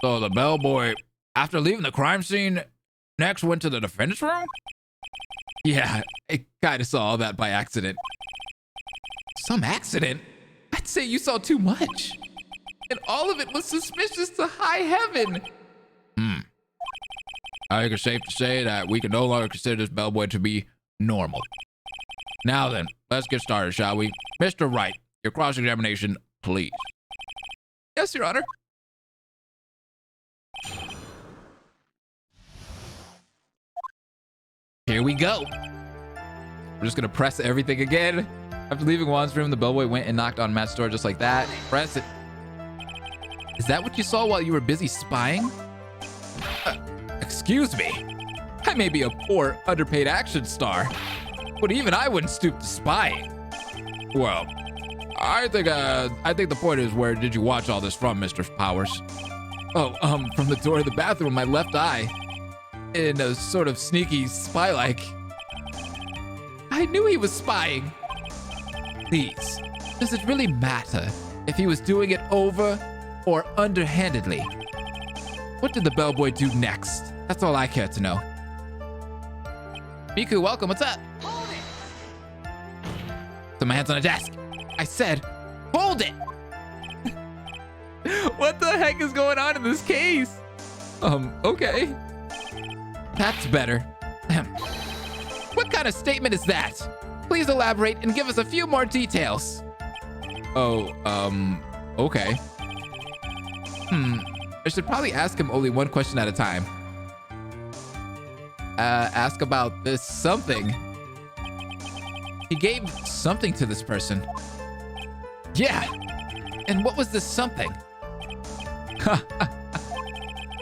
So the bellboy, after leaving the crime scene, next went to the defendant's room? Yeah, I kind of saw all that by accident. Some accident? I'd say you saw too much. And all of it was suspicious to high heaven. I think it's safe to say that we can no longer consider this bellboy to be normal. Now then, let's get started, shall we? Mr. Wright, your cross-examination, please. Yes, Your Honor. Here we go. We're just gonna press everything again. After leaving Juan's room, the bellboy went and knocked on Matt's door just like that. Press it. Is that what you saw while you were busy spying? Excuse me. I may be a poor, underpaid action star, but even I wouldn't stoop to spying. Well, I think the point is, where did you watch all this from, Mr. Powers? Oh, from the door of the bathroom, my left eye. In a sort of sneaky spy-like. I knew he was spying. Please, does it really matter if he was doing it over or underhandedly? What did the bellboy do next? That's all I care to know. Miku, welcome. What's up? Hold it. Put my hands on the desk. I said, hold it. What the heck is going on in this case? Okay. That's better. What kind of statement is that? Please elaborate and give us a few more details. Oh, okay. I should probably ask him only one question at a time. Ask about this something. He gave something to this person. Yeah. And what was this something?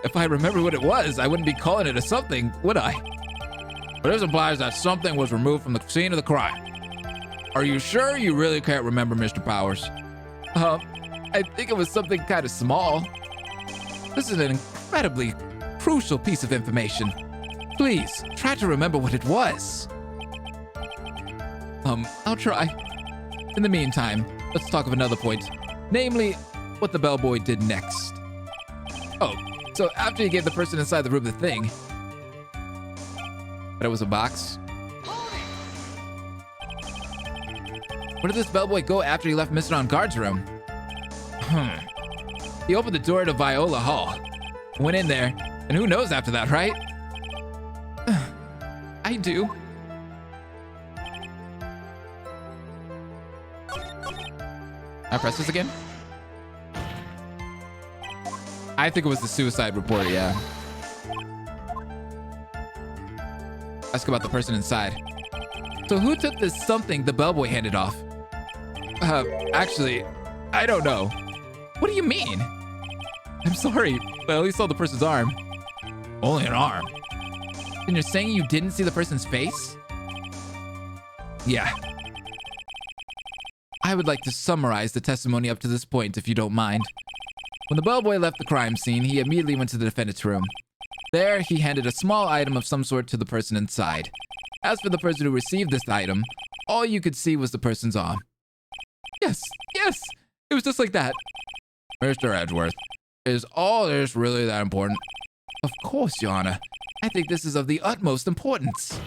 If I remember what it was, I wouldn't be calling it a something, would I? But this implies that something was removed from the scene of the crime. Are you sure you really can't remember, Mr. Powers? I think it was something kind of small. This is an incredibly crucial piece of information. Please, try to remember what it was. I'll try. In the meantime, let's talk of another point. Namely, what the bellboy did next. Oh, so after he gave the person inside the room the thing... But it was a box? Where did this bellboy go after he left Mr. Engarde's room? He opened the door to Viola Hall. Went in there, and who knows after that, right? I do. I press this again? I think it was the suicide report, yeah. Ask about the person inside. So who took this something the bellboy handed off? Actually, I don't know. What do you mean? I'm sorry, but I only saw the person's arm. Only an arm? And you're saying you didn't see the person's face? Yeah. I would like to summarize the testimony up to this point, if you don't mind. When the bellboy left the crime scene, he immediately went to the defendant's room. There, he handed a small item of some sort to the person inside. As for the person who received this item, all you could see was the person's arm. Yes, it was just like that. Mr. Edgeworth, is all this really that important? Of course, Your Honor. I think this is of the utmost importance.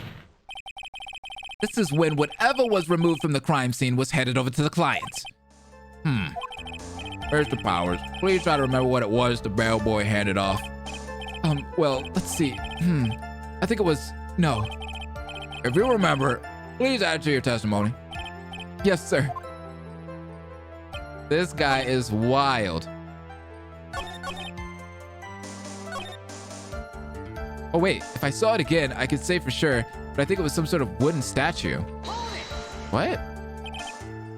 This is when whatever was removed from the crime scene was handed over to the client. Mr. Powers, please try to remember what it was the bellboy handed off. Well, let's see. I think it was... No. If you remember, please add to your testimony. Yes, sir. This guy is wild. Oh, wait. If I saw it again, I could say for sure, but I think it was some sort of wooden statue. What?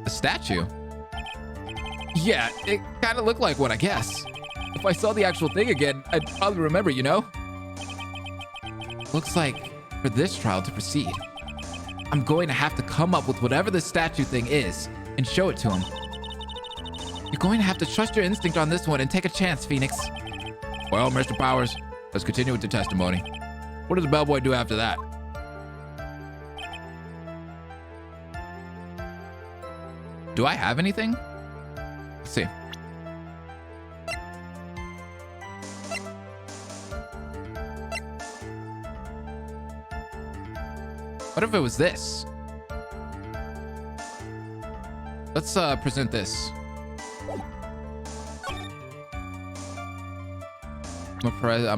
A statue? Yeah, it kind of looked like one, I guess. If I saw the actual thing again, I'd probably remember, you know? Looks like for this trial to proceed, I'm going to have to come up with whatever the statue thing is and show it to him. You're going to have to trust your instinct on this one and take a chance, Phoenix. Well, Mr. Powers, let's continue with the testimony. What does the bellboy do after that? Do I have anything? Let's see. What if it was this? Let's present this. I'm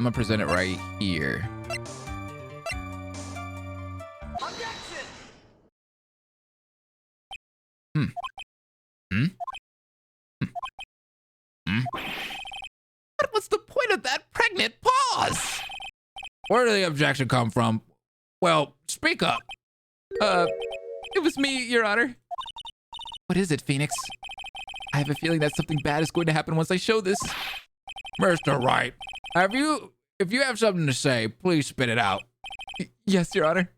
gonna present it right here. What was the point of that pregnant pause? Where did the objection come from? Well, speak up. It was me, Your Honor. What is it, Phoenix? I have a feeling that something bad is going to happen once I show this. Mr. Wright, if you have something to say, please spit it out. Yes, Your Honor.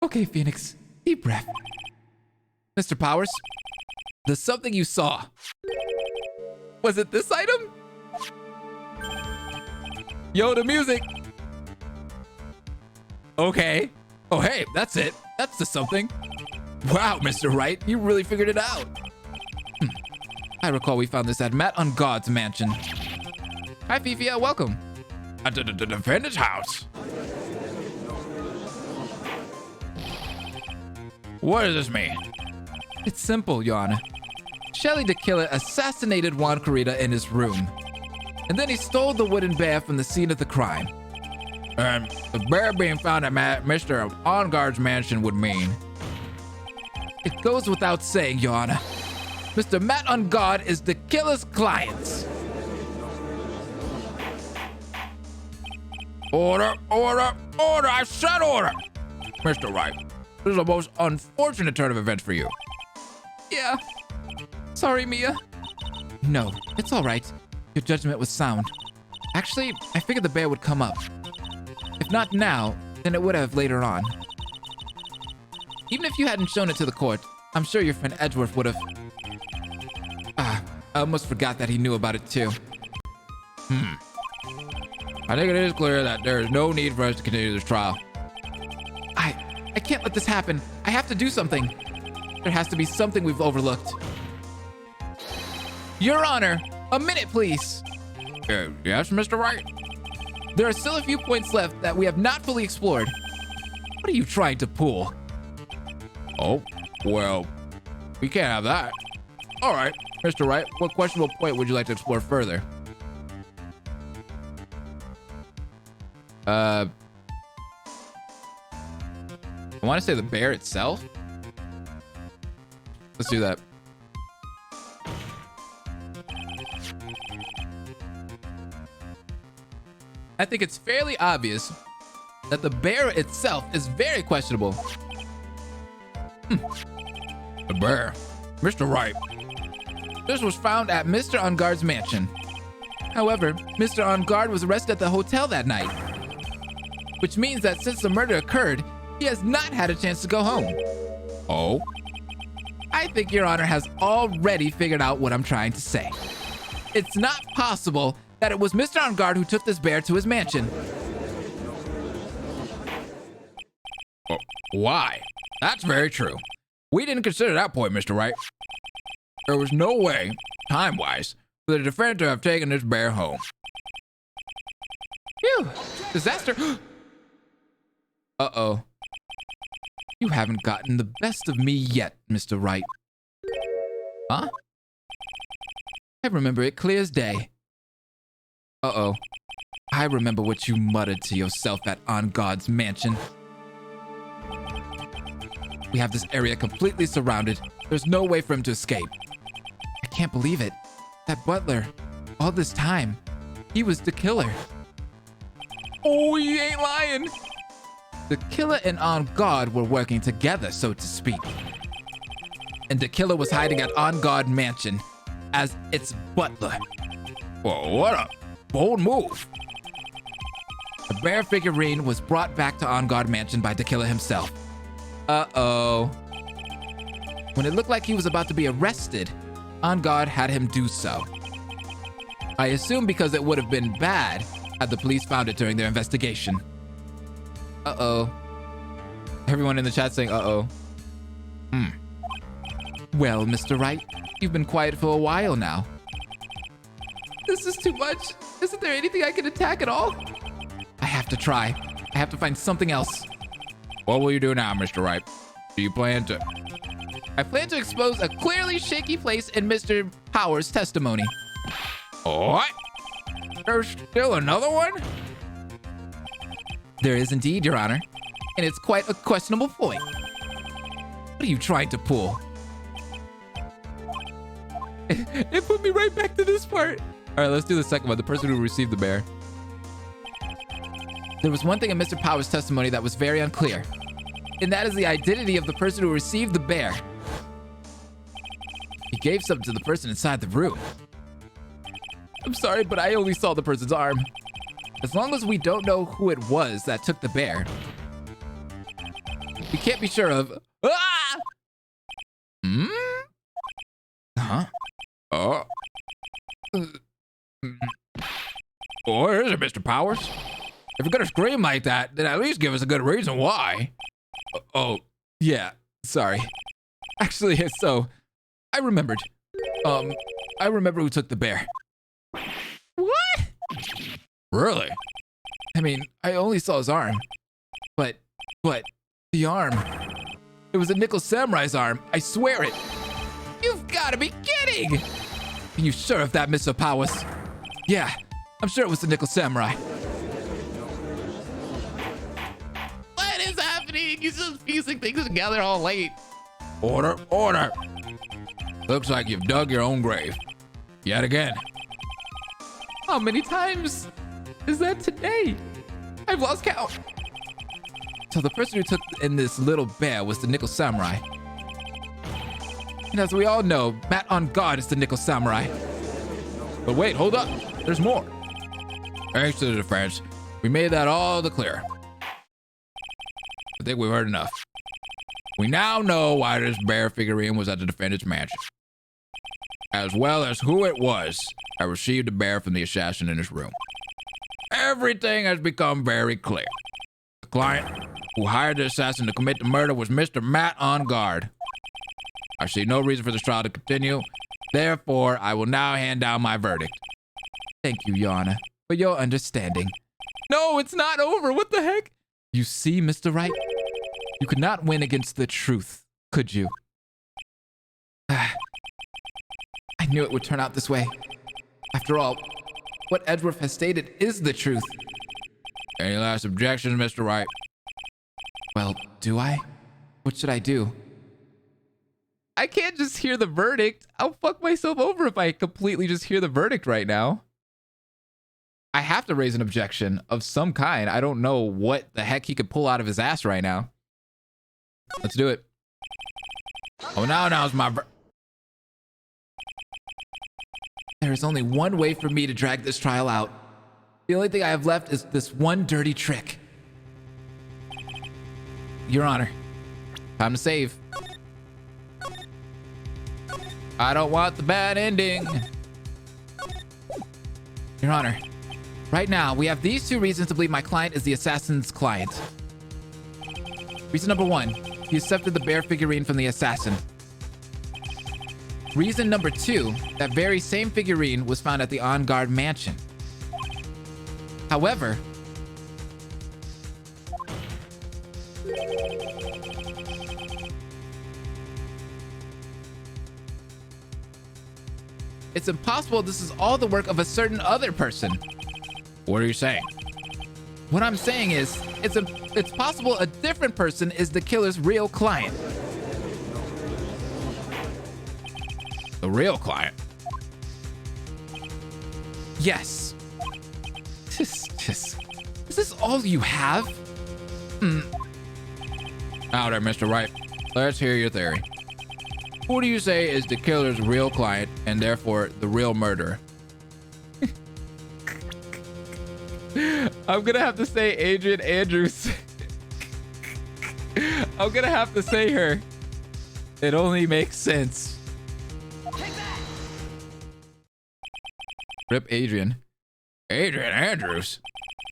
Okay, Phoenix, deep breath. Mr. Powers, the something you saw, was it this item? Yo, the music. Okay. Oh, hey, that's it. That's the something. Wow, Mr. Wright, you really figured it out. I recall we found this at Matt Engarde's mansion. Hi, Fifi, welcome. At the defendant's house. What does this mean? It's simple, Your Honor. Shsl the killer assassinated Juan Corrida in his room. And then he stole the wooden bear from the scene of the crime. And the bear being found at Mr. Engarde's mansion would mean... It goes without saying, Your Honor. Mr. Matt Engarde is the killer's client. Order, order, order! I said order! Mr. Wright, this is the most unfortunate turn of events for you. Yeah. Sorry, Mia. No, it's all right. Your judgment was sound. Actually, I figured the bear would come up. If not now, then it would have later on. Even if you hadn't shown it to the court, I'm sure your friend Edgeworth would have... I almost forgot that he knew about it too. I think it is clear that there is no need for us to continue this trial. I can't let this happen. I have to do something. There has to be something we've overlooked. Your Honor, a minute, please. Yes, Mr. Wright? There are still a few points left that we have not fully explored. What are you trying to pull? Oh, well, we can't have that. All right, Mr. Wright, what questionable point would you like to explore further? I want to say the bear itself. Let's do that. I think it's fairly obvious that the bear itself is very questionable. The bear. Mr. Wright. This was found at Mr. Engarde's mansion. However, Mr. Engarde was arrested at the hotel that night, which means that since the murder occurred, he has not had a chance to go home. Oh? I think Your Honor has already figured out what I'm trying to say. It's not possible that it was Mr. Engarde who took this bear to his mansion. Why? That's very true. We didn't consider that point, Mr. Wright. There was no way, time-wise, for the defendant to have taken this bear home. Phew! Disaster! Uh-oh. You haven't gotten the best of me yet, Mr. Wright. Huh? I remember it clear as day. Uh-oh. I remember what you muttered to yourself at Engarde's mansion. We have this area completely surrounded. There's no way for him to escape. I can't believe it. That butler, all this time, he was the killer. Oh, you ain't lying. The killer and Engarde were working together, so to speak. And the killer was hiding at Engarde mansion as its butler. Whoa, what a bold move. The bear figurine was brought back to Engarde mansion by the killer himself. Uh-oh. When it looked like he was about to be arrested, Engarde had him do so. I assume because it would have been bad had the police found it during their investigation. Uh-oh. Everyone in the chat saying uh-oh. Well, Mr. Wright, you've been quiet for a while now. This is too much. Isn't there anything I can attack at all? I have to try. I have to find something else. What will you do now, Mr. Wright? Do you plan to? I plan to expose a clearly shaky place in Mr. Power's testimony. What? There's still another one? There is indeed, Your Honor. And it's quite a questionable point. What are you trying to pull? It put me right back to this part. All right, let's do the second one. The person who received the bear. There was one thing in Mr. Power's testimony that was very unclear, and that is the identity of the person who received the bear. He gave something to the person inside the room. I'm sorry, but I only saw the person's arm. As long as we don't know who it was that took the bear, we can't be sure of... Ah! Huh? Oh. Or is it, Mr. Powers? If you're gonna scream like that, then at least give us a good reason why. Oh, yeah, sorry. Actually, so, I remembered. I remember who took the bear. What? Really? I mean, I only saw his arm. But, the arm. It was a Nickel Samurai's arm, I swear it. You've gotta be kidding! Are you sure of that, Mr. Powers? Yeah, I'm sure it was the Nickel Samurai. What is happening? You're just piecing things together all late. Order, order. Looks like you've dug your own grave. Yet again. How many times is that today? I've lost count. So the person who took in this little bear was the Nickel Samurai. And as we all know, Matt Engarde is the Nickel Samurai. But wait, hold up. There's more. Thanks to the defense, we made that all the clear. I think we've heard enough. We now know why this bear figurine was at the defendant's mansion, as well as who it was that received the bear from the assassin in his room. everything has become very clear. The client who hired the assassin to commit the murder was Mr. Matt Engarde. I see no reason for this trial to continue. Therefore, I will now hand down my verdict. Thank you, Your Honor, for your understanding. No, it's not over. What the heck? You see, Mr. Wright? You could not win against the truth, could you? I knew it would turn out this way. After all, what Edgeworth has stated is the truth. Any last objections, Mr. Wright? Well, do I? What should I do? I can't just hear the verdict. I'll fuck myself over if I completely just hear the verdict right now. I have to raise an objection of some kind. I don't know what the heck he could pull out of his ass right now. Let's do it. Oh, now's my... There is only one way for me to drag this trial out. The only thing I have left is this one dirty trick. Your Honor, time to save. I don't want the bad ending. Your Honor, right now we have these two reasons to believe my client is the assassin's client. Reason number one, he accepted the bear figurine from the assassin. Reason number two, that very same figurine was found at the Engarde mansion. However, it's impossible this is all the work of a certain other person. What are you saying? What I'm saying is, it's possible a different person is the killer's real client. The real client? Yes. Is this all you have? Now there, Mr. Wright. Let's hear your theory. Who do you say is the killer's real client and therefore the real murderer? I'm gonna have to say Adrian Andrews. I'm gonna have to say her. It only makes sense. Rip Adrian. Adrian Andrews?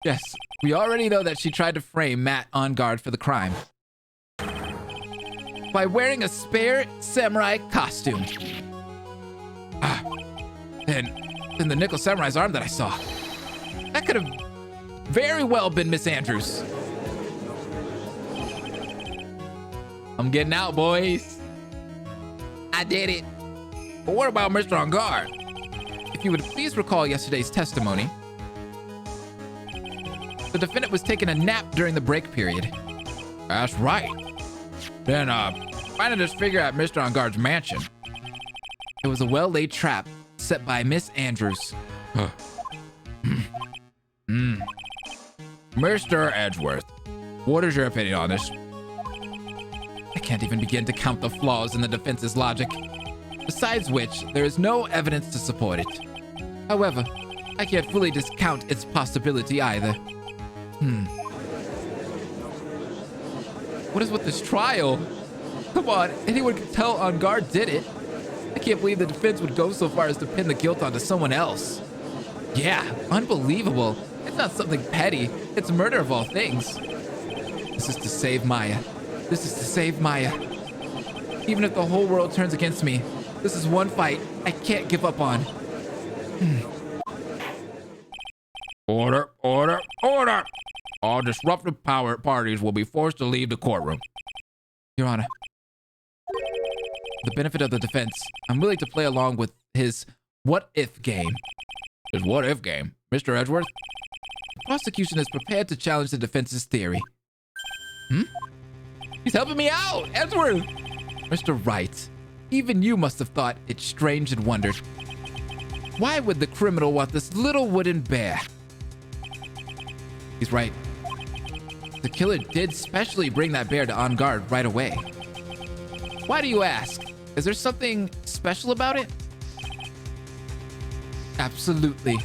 Yes, we already know that she tried to frame Matt Engarde for the crime by wearing a spare samurai costume. Then the nickel samurai's arm that I saw. That could have very well been Miss Andrews. I'm getting out, boys. I did it. But what about Mr. Engarde? If you would please recall yesterday's testimony, the defendant was taking a nap during the break period. That's right. Then, finding this figure at Mr. Engarde's mansion. It was a well-laid trap set by Miss Andrews. Mr. Edgeworth, what is your opinion on this? I can't even begin to count the flaws in the defense's logic. Besides which, there is no evidence to support it. However, I can't fully discount its possibility either. What is with this trial? Come on, anyone can tell Engarde did it. I can't believe the defense would go so far as to pin the guilt onto someone else. Yeah, unbelievable. It's not something petty. It's murder of all things. This is to save Maya. This is to save Maya. Even if the whole world turns against me, this is one fight I can't give up on. Order, order, order! All disruptive power parties will be forced to leave the courtroom. Your Honor, for the benefit of the defense, I'm willing to play along with his what-if game. His what-if game? Mr. Edgeworth? The prosecution is prepared to challenge the defense's theory. He's helping me out! Edgeworth! Mr. Wright, even you must have thought it strange and wondered. Why would the criminal want this little wooden bear? He's right. The killer did specially bring that bear to Engarde right away. Why do you ask? Is there something special about it? Absolutely.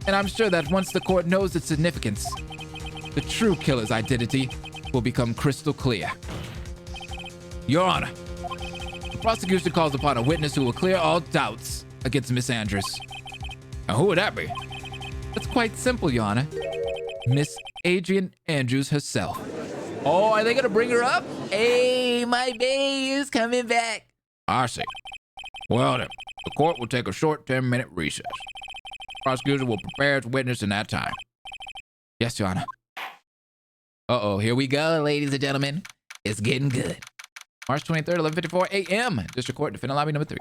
And I'm sure that once the court knows its significance, the true killer's identity will become crystal clear. Your Honor, the prosecution calls upon a witness who will clear all doubts against Miss Andrews. And who would that be? It's quite simple, Your Honor. Miss Adrian Andrews herself. Oh, are they gonna bring her up? Hey, my bae is coming back. I see. Well then, the court will take a short 10-minute recess. Prosecutor will prepare its witness in that time. Yes, Your Honor. Uh-oh, here we go, ladies and gentlemen. It's getting good. March 23rd, 11:54 a.m. District Court, defendant lobby number 3.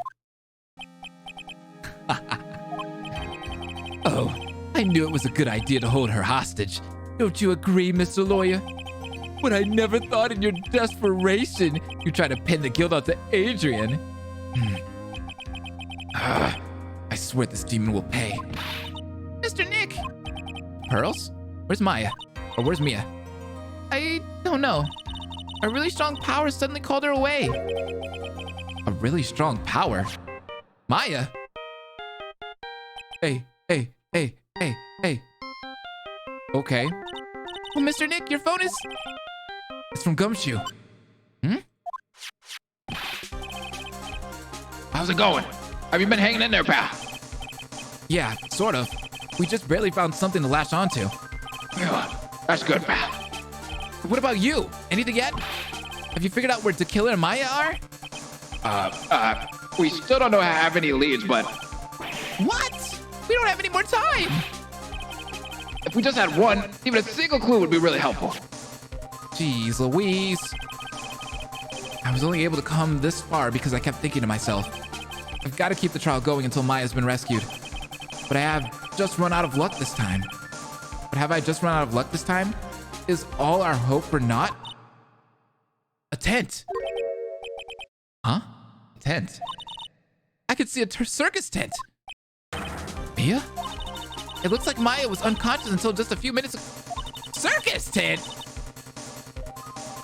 Oh, I knew it was a good idea to hold her hostage. Don't you agree, Mr. Lawyer? But I never thought in your desperation you tried to pin the guilt onto Adrian. I swear this demon will pay. Mr. Nick! Pearls? Where's Maya? Or where's Mia? I don't know. A really strong power suddenly called her away. A really strong power? Maya? Hey. Okay. Well, Mr. Nick, your phone is... It's from Gumshoe. How's it going? Have you been hanging in there, pal? Yeah, sort of. We just barely found something to latch onto. Yeah, that's good, pal. What about you? Anything yet? Have you figured out where Tequila and Maya are? We still don't have any leads, but... What? We don't have any more time! If we just had one, even a single clue would be really helpful. Jeez Louise. I was only able to come this far because I kept thinking to myself, I've got to keep the trial going until Maya's been rescued. But I have just run out of luck this time. But have I just run out of luck this time? Is all our hope for naught? A tent. Huh? A tent. I could see a circus tent. Mia? It looks like Maya was unconscious until just a few minutes ago. Circus tent?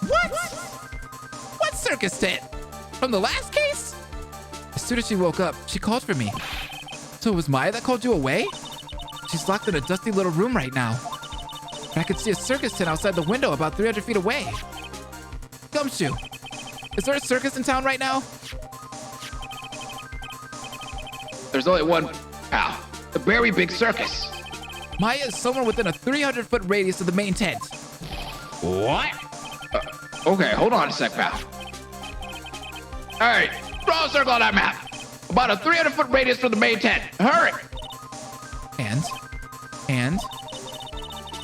What? What circus tent? From the last case? As soon as she woke up, she called for me. So it was Maya that called you away? She's locked in a dusty little room right now. But I could see a circus tent outside the window about 300 feet away. Gumshoe, is there a circus in town right now? There's only one, pal. The very big circus. Maya is somewhere within a 300-foot radius of the main tent. What? Okay, hold on a sec, pal. All right, draw a circle on that map. About a 300-foot radius from the main tent. Hurry! And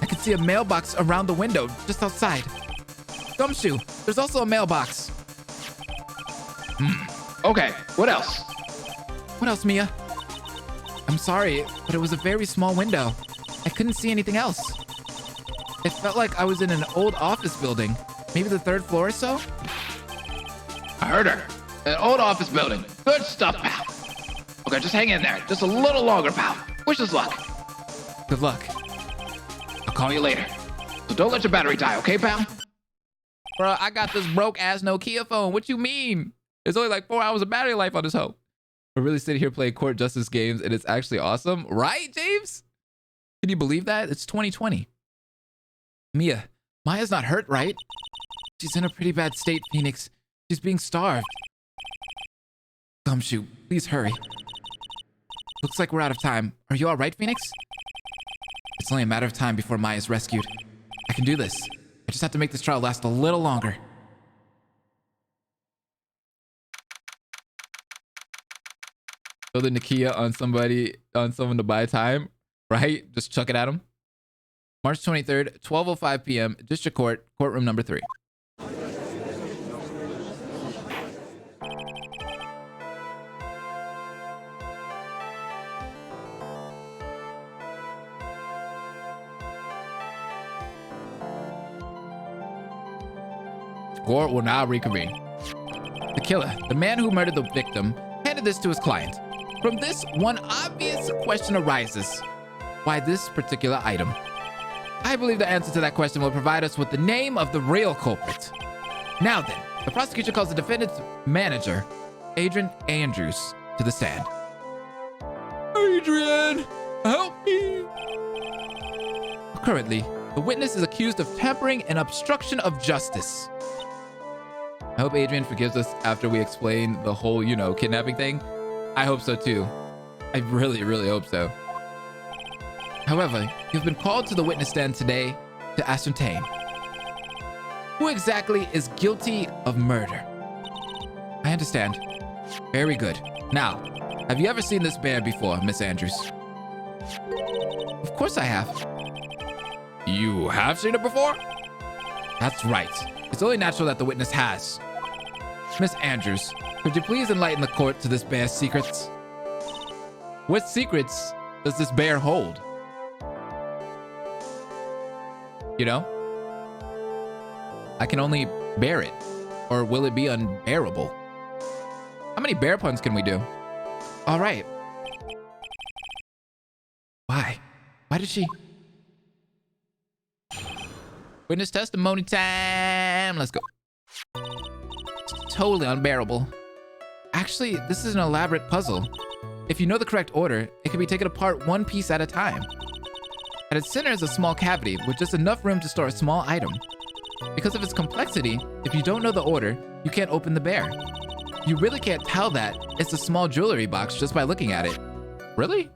I could see a mailbox around the window, just outside. Gumshoe, there's also a mailbox. Okay, what else? What else, Mia? I'm sorry, but it was a very small window. I couldn't see anything else. It felt like I was in an old office building. Maybe the 3rd floor or so? I heard her. An old office building. Good stuff, pal. Okay, just hang in there. Just a little longer, pal. Wish us luck. Good luck. I'll call you later. So don't let your battery die, okay, pal? Bro, I got this broke-ass Nokia phone. What you mean? There's only like 4 hours of battery life on this hoe. We're really sitting here playing court justice games, and it's actually awesome. Right, James? Can you believe that? It's 2020. Mia, Maya's not hurt, right? She's in a pretty bad state, Phoenix. She's being starved. Gumshoe, please hurry. Looks like we're out of time. Are you all right, Phoenix? It's only a matter of time before Maya's rescued. I can do this. I just have to make this trial last a little longer. Throw the Nokia on someone to buy time, right? Just chuck it at them. March 23rd, 12:05 p.m., District Court, courtroom number 3. Court will now reconvene. The killer, the man who murdered the victim, handed this to his client. From this, one obvious question arises. Why this particular item? I believe the answer to that question will provide us with the name of the real culprit. Now then, the prosecution calls the defendant's manager, Adrian Andrews, to the stand. Adrian, help me! Currently, the witness is accused of tampering and obstruction of justice. I hope Adrian forgives us after we explain the whole, kidnapping thing. I hope so too. I really, really hope so. However, you've been called to the witness stand today to ascertain who exactly is guilty of murder. I understand. Very good. Now, have you ever seen this bear before, Miss Andrews? Of course I have. You have seen it before? That's right. It's only natural that the witness has. Miss Andrews, could you please enlighten the court to this bear's secrets? What secrets does this bear hold? You know? I can only bear it. Or will it be unbearable? How many bear puns can we do? All right. Why? Why did she? Witness testimony time. Let's go. It's totally unbearable. Actually, this is an elaborate puzzle. If you know the correct order, it can be taken apart one piece at a time. At its center is a small cavity with just enough room to store a small item. Because of its complexity, if you don't know the order, you can't open the bear. You really can't tell that it's a small jewelry box just by looking at it. Really?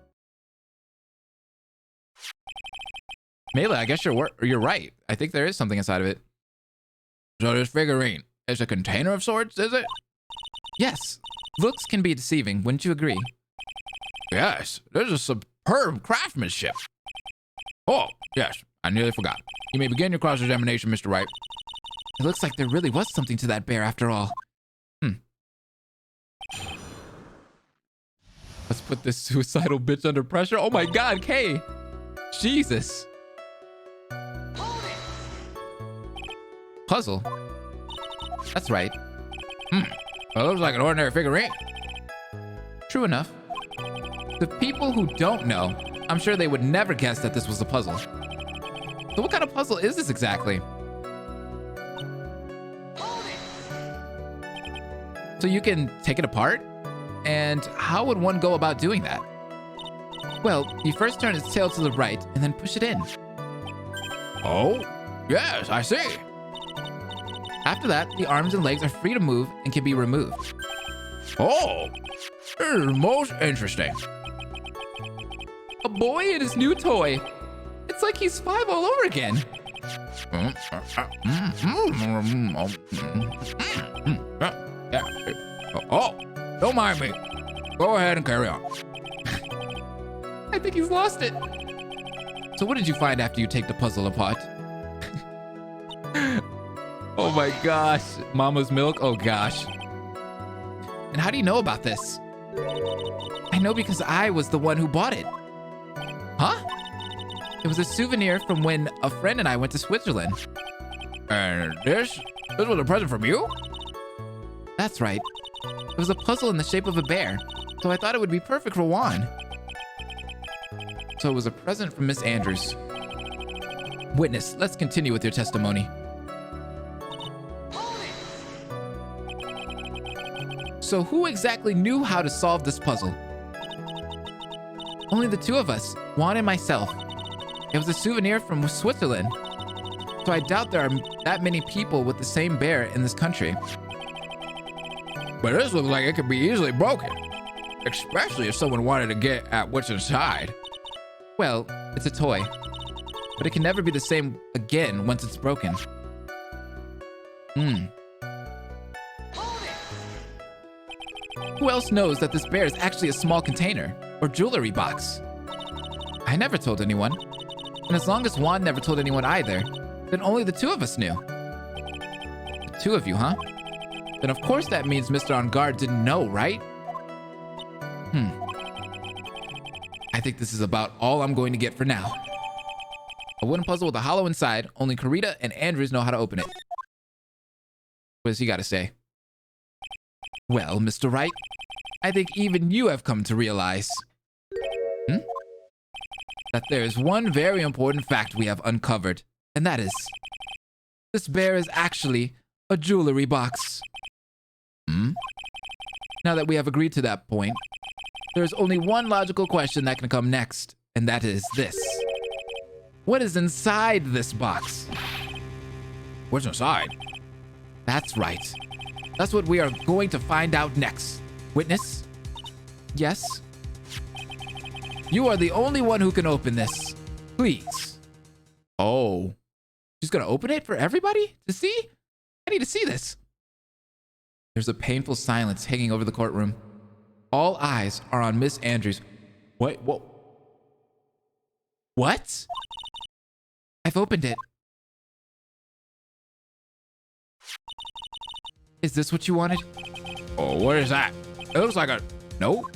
Mela, I guess you're right. I think there is something inside of it. So this figurine is a container of sorts, is it? Yes. Looks can be deceiving, wouldn't you agree? Yes, this is superb craftsmanship. Oh, yes, I nearly forgot. You may begin your cross-examination, Mr. Wright. It looks like there really was something to that bear after all. Let's put this suicidal bitch under pressure. Oh my god, Kay! Jesus. Puzzle? That's right. Well, it looks like an ordinary figurine. True enough. The people who don't know, I'm sure they would never guess that this was a puzzle. So what kind of puzzle is this exactly? So you can take it apart? And how would one go about doing that? Well, you first turn its tail to the right and then push it in. Oh, yes, I see. After that, the arms and legs are free to move and can be removed. Oh, this is most interesting. A boy and his new toy. It's like he's 5 all over again. Oh, don't mind me. Go ahead and carry on. I think he's lost it. So what did you find after you take the puzzle apart? Oh my gosh. Mama's milk? Oh gosh. And how do you know about this? I know because I was the one who bought it. Huh? It was a souvenir from when a friend and I went to Switzerland. And this was a present from you? That's right. It was a puzzle in the shape of a bear, so I thought it would be perfect for Juan. So it was a present from Miss Andrews. Witness, let's continue with your testimony. So who exactly knew how to solve this puzzle? Only the two of us, Juan and myself. It was a souvenir from Switzerland. So I doubt there are that many people with the same bear in this country. But this looks like it could be easily broken. Especially if someone wanted to get at what's inside. Well, it's a toy. But it can never be the same again once it's broken. Who else knows that this bear is actually a small container or jewelry box? I never told anyone. And as long as Juan never told anyone either, then only the two of us knew. The two of you, huh? Then of course that means Mr. Engarde didn't know, right? I think this is about all I'm going to get for now. A wooden puzzle with a hollow inside. Only Karita and Andrews know how to open it. What does he got to say? Well, Mr. Wright, I think even you have come to realize that there is one very important fact we have uncovered, and that is this bear is actually a jewelry box. Now that we have agreed to that point, there is only one logical question that can come next, and that is this. What is inside this box? What's inside? That's right. That's what we are going to find out next. Witness? Yes? You are the only one who can open this. Please. Oh. She's gonna open it for everybody to see? I need to see this. There's a painful silence hanging over the courtroom. All eyes are on Miss Andrews. What? What? I've opened it. Is this what you wanted? Oh, what is that? It looks like a note.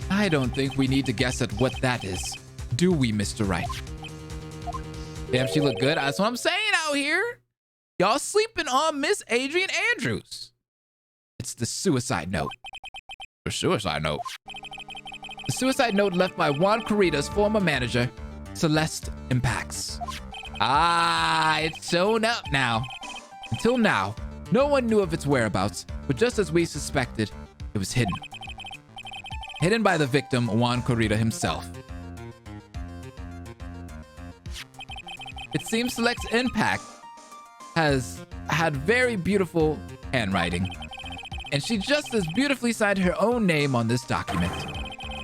I don't think we need to guess at what that is. Do we, Mr. Wright? Damn, she look good. That's what I'm saying out here. Y'all sleeping on Miss Adrian Andrews. It's the suicide note. The suicide note? The suicide note left by Juan Corrida's former manager, Celeste Impacts. Ah, it's shown up now. Until now, no one knew of its whereabouts, but just as we suspected, it was hidden. Hidden by the victim, Juan Corrida himself. It seems Celeste Impact has had very beautiful handwriting, and she just as beautifully signed her own name on this document.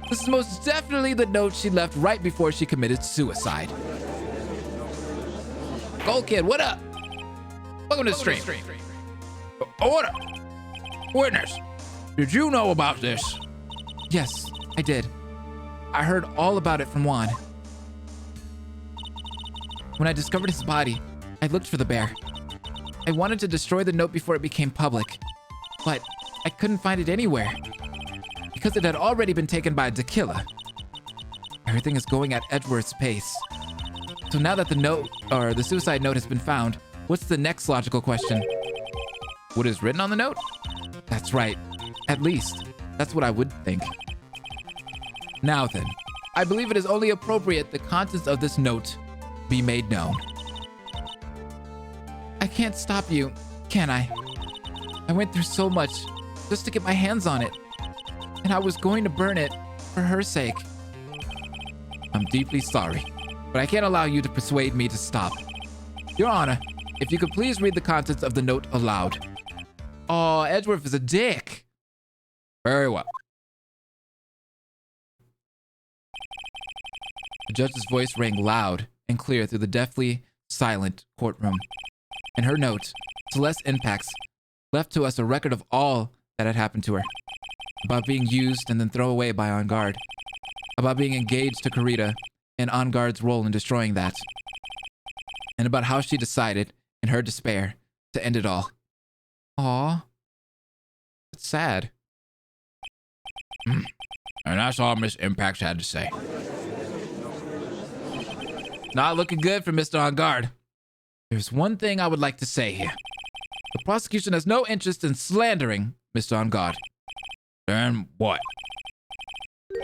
This is most definitely the note she left right before she committed suicide. Gold Kid, what up? Welcome to the stream. Order! Witness, did you know about this? Yes, I did. I heard all about it from Juan. When I discovered his body, I looked for the bear. I wanted to destroy the note before it became public, but I couldn't find it anywhere because it had already been taken by the killer. Everything is going at Edward's pace. So now that the note, or the suicide note, has been found, what's the next logical question? What is written on the note? That's right. At least, that's what I would think. Now then, I believe it is only appropriate the contents of this note be made known. I can't stop you, can I? I went through so much just to get my hands on it, and I was going to burn it for her sake. I'm deeply sorry, but I can't allow you to persuade me to stop. Your Honor, if you could please read the contents of the note aloud. Oh, Edgeworth is a dick. Very well. The judge's voice rang loud and clear through the deathly silent courtroom. In her note, Celeste Impacts left to us a record of all that had happened to her. About being used and then thrown away by Engarde. About being engaged to Corrida and Engarde's role in destroying that. And about how she decided, in her despair, to end it all. Aww. It's sad. And that's all Miss Impacts had to say. Not looking good for Mr. Engarde. There's one thing I would like to say here. The prosecution has no interest in slandering Mr. Engarde. And what?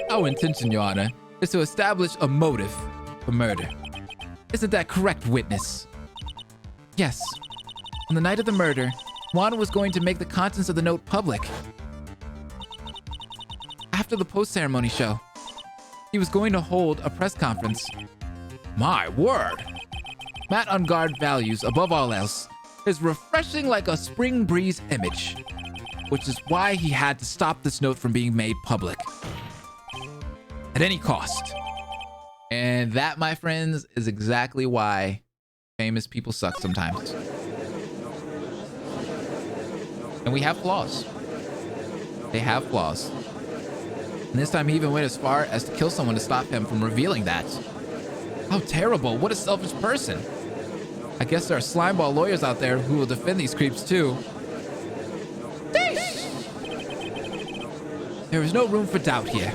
Our intention, Your Honor, is to establish a motive for murder. Isn't that correct, witness? Yes. On the night of the murder, Juan was going to make the contents of the note public. After the post-ceremony show, he was going to hold a press conference. My word! Matt Engarde values, above all else, is refreshing like a spring breeze image, which is why he had to stop this note from being made public. At any cost. And that, my friends, is exactly why famous people suck sometimes. And we have flaws. They have flaws. And this time he even went as far as to kill someone to stop him from revealing that. How terrible. What a selfish person. I guess there are slimeball lawyers out there who will defend these creeps too. There is no room for doubt here.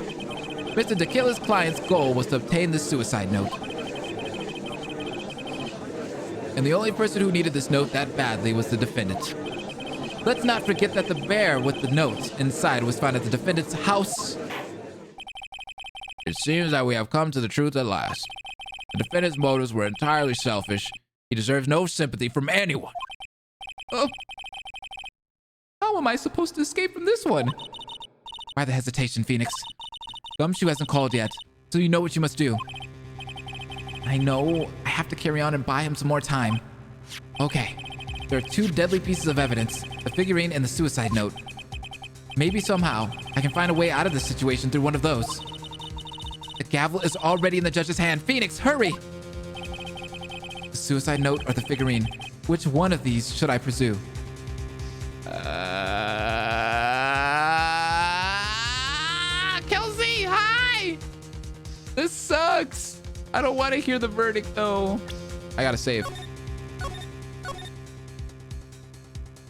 Mr. DeKiller's client's goal was to obtain this suicide note. And the only person who needed this note that badly was the defendant. Let's not forget that the bear with the note inside was found at the defendant's house. It seems that we have come to the truth at last. The defendant's motives were entirely selfish. He deserves no sympathy from anyone. Oh. How am I supposed to escape from this one? Why the hesitation, Phoenix? Gumshoe hasn't called yet, so you know what you must do. I know. I have to carry on and buy him some more time. Okay. There are two deadly pieces of evidence, the figurine and the suicide note. Maybe somehow I can find a way out of this situation through one of those. The gavel is already in the judge's hand. Phoenix, hurry! The suicide note or the figurine? Which one of these should I pursue? Kelsey, hi! This sucks. I don't want to hear the verdict though. I gotta save.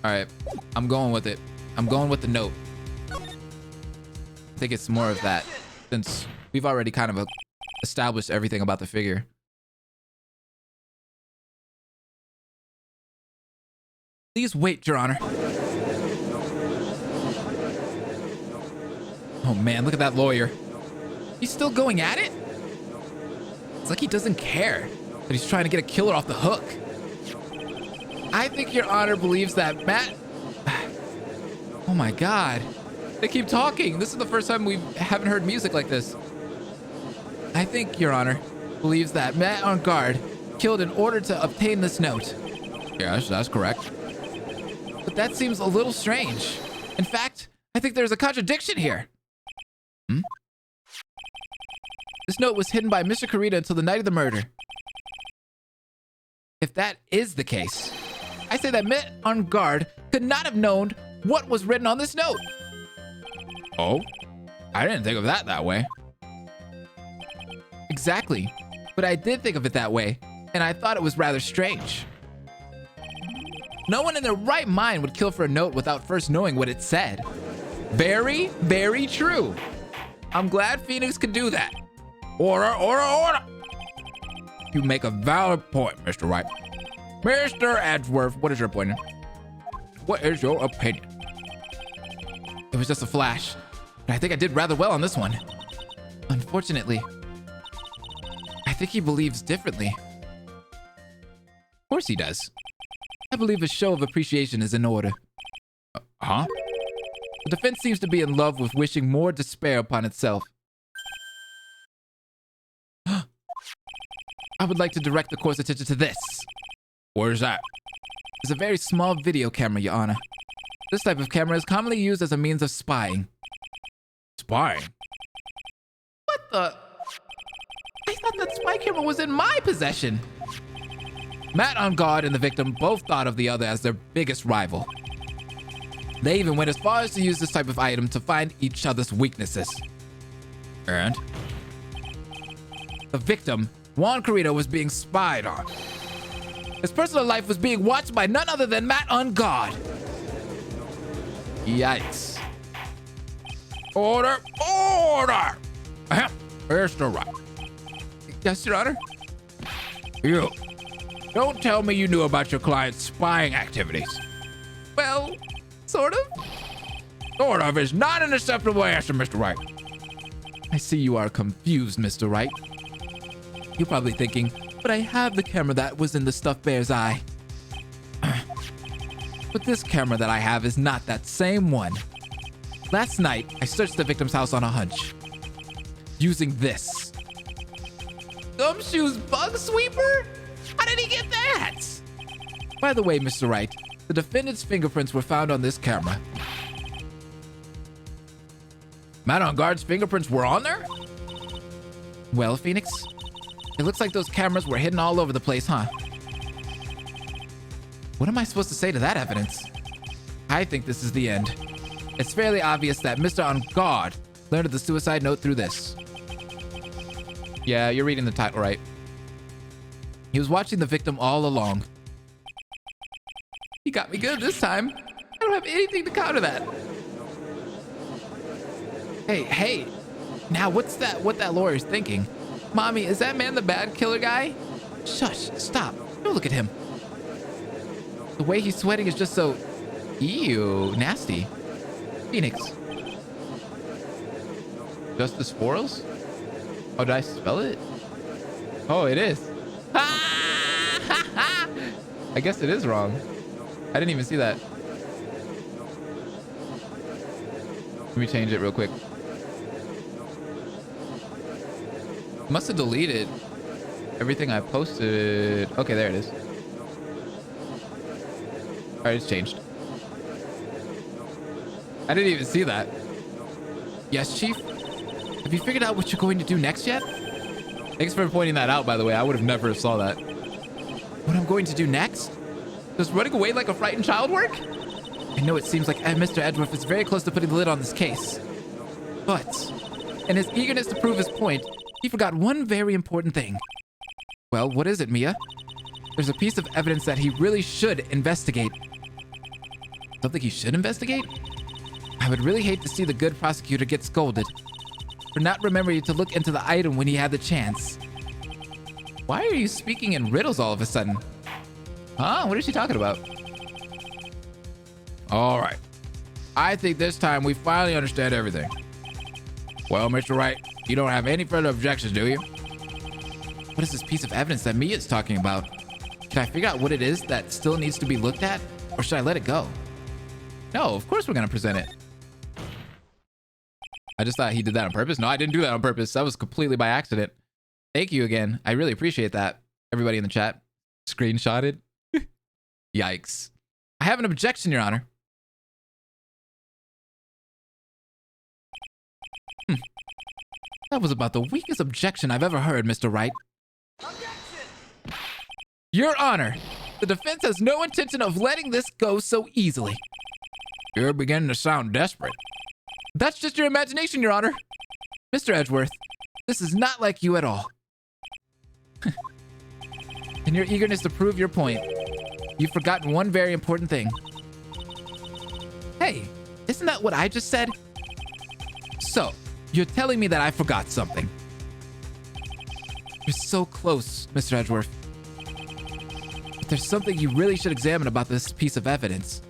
All right, I'm going with it. I'm going with the note. I think it's more of that since we've already kind of established everything about the figure. Please wait, Your Honor. Oh man, look at that lawyer. He's still going at it? It's like he doesn't care that he's trying to get a killer off the hook. I think Your Honor believes that Matt... Oh my God. They keep talking. This is the first time we haven't heard music like this. I think Your Honor believes that Matt Engarde killed in order to obtain this note. Yes, that's correct. But that seems a little strange. In fact, I think there's a contradiction here. This note was hidden by Mr. Carita until the night of the murder. If that is the case, I say that Matt Engarde could not have known what was written on this note. Oh, I didn't think of that way. Exactly, but I did think of it that way, and I thought it was rather strange. No one in their right mind would kill for a note without first knowing what it said. Very, very true. I'm glad Phoenix could do that. Order, order, order. You make a valid point, Mr. Wright. Mr. Edgeworth, what is your opinion? What is your opinion? It was just a flash, but I think I did rather well on this one. Unfortunately, I think he believes differently. Of course he does. I believe a show of appreciation is in order. Huh? The defense seems to be in love with wishing more despair upon itself. I would like to direct the court's attention to this. What is that? It's a very small video camera, Your Honor. This type of camera is commonly used as a means of spying. Spying? What the? I thought that spy camera was in my possession. Matt Engarde and the victim both thought of the other as their biggest rival. They even went as far as to use this type of item to find each other's weaknesses. And? The victim, Juan Carito, was being spied on. His personal life was being watched by none other than Matt Engarde. Yikes. Order! Order! Mr. Wright. Yes, Your Honor? You. Don't tell me you knew about your client's spying activities. Well, sort of. Sort of is not an acceptable answer, Mr. Wright. I see you are confused, Mr. Wright. You're probably thinking, but I have the camera that was in the stuffed bear's eye. But this camera that I have is not that same one. Last night, I searched the victim's house on a hunch. Using this. Gumshoe's bug sweeper? How did he get that? By the way, Mr. Wright, the defendant's fingerprints were found on this camera. Matt Engarde's fingerprints were on there? Well, Phoenix, it looks like those cameras were hidden all over the place, huh? What am I supposed to say to that evidence? I think this is the end. It's fairly obvious that Mr. Engarde learned of the suicide note through this. Yeah, you're reading the title right. He was watching the victim all along. He got me good this time. I don't have anything to counter that. Hey. Now what that lawyer's thinking? Mommy, is that man the bad killer guy? Shush, stop. Don't look at him. The way he's sweating is just so... Ew, nasty. Phoenix. Justice Forels? Oh, did I spell it? Oh, it is. I guess it is wrong. I didn't even see that. Let me change it real quick. Must have deleted everything I posted. Okay, there it is. All right, it's changed. I didn't even see that. Yes, Chief? Have you figured out what you're going to do next yet? Thanks for pointing that out, by the way. I would have never saw that. What I'm going to do next? Does running away like a frightened child work? I know it seems like Mr. Edgeworth is very close to putting the lid on this case. But, in his eagerness to prove his point, he forgot one very important thing. Well, what is it, Mia? There's a piece of evidence that he really should investigate. Something he should investigate? I would really hate to see the good prosecutor get scolded for not remembering to look into the item when he had the chance. Why are you speaking in riddles all of a sudden? Huh? What is she talking about? All right. I think this time we finally understand everything. Well, Mr. Wright, you don't have any further objections, do you? What is this piece of evidence that Mia's talking about? Can I figure out what it is that still needs to be looked at? Or should I let it go? No, of course we're going to present it. I just thought he did that on purpose. No, I didn't do that on purpose. That was completely by accident. Thank you again. I really appreciate that. Everybody in the chat. Screenshotted. Yikes. I have an objection, Your Honor. That was about the weakest objection I've ever heard, Mr. Wright. Objection! Your Honor, the defense has no intention of letting this go so easily. You're beginning to sound desperate. That's just your imagination, Your Honor. Mr. Edgeworth, this is not like you at all. In your eagerness to prove your point, you've forgotten one very important thing. Hey, isn't that what I just said? So, you're telling me that I forgot something. You're so close, Mr. Edgeworth. But there's something you really should examine about this piece of evidence.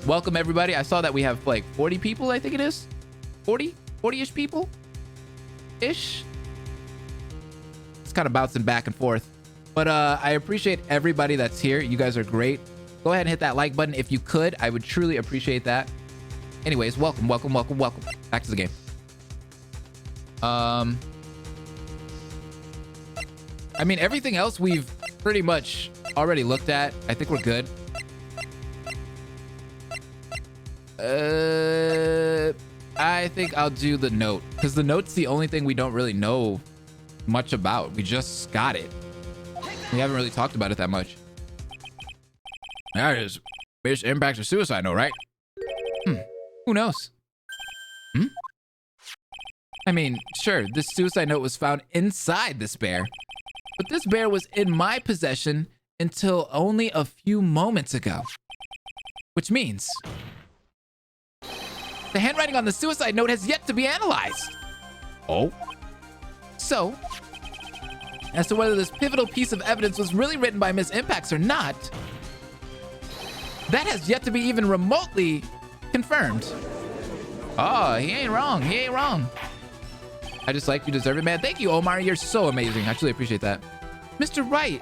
Welcome, everybody. I saw that we have like 40 people, I think it is. 40-ish people? Ish? It's kind of bouncing back and forth. But I appreciate everybody that's here. You guys are great. Go ahead and hit that like button if you could. I would truly appreciate that. Anyways, welcome. Back to the game. I mean, everything else we've pretty much already looked at. I think we're good. I think I'll do the note, because the note's the only thing we don't really know much about. We just got it. We haven't really talked about it that much. That is Miss Impact's a suicide note, right? Who knows? I mean, sure, this suicide note was found inside this bear, but this bear was in my possession until only a few moments ago. Which means the handwriting on the suicide note has yet to be analyzed. Oh? So, as to whether this pivotal piece of evidence was really written by Miss Impacts or not, that has yet to be even remotely confirmed. Oh, he ain't wrong. He ain't wrong. I just like you deserve it, man. Thank you, Omar. You're so amazing. I actually appreciate that. Mr. Wright,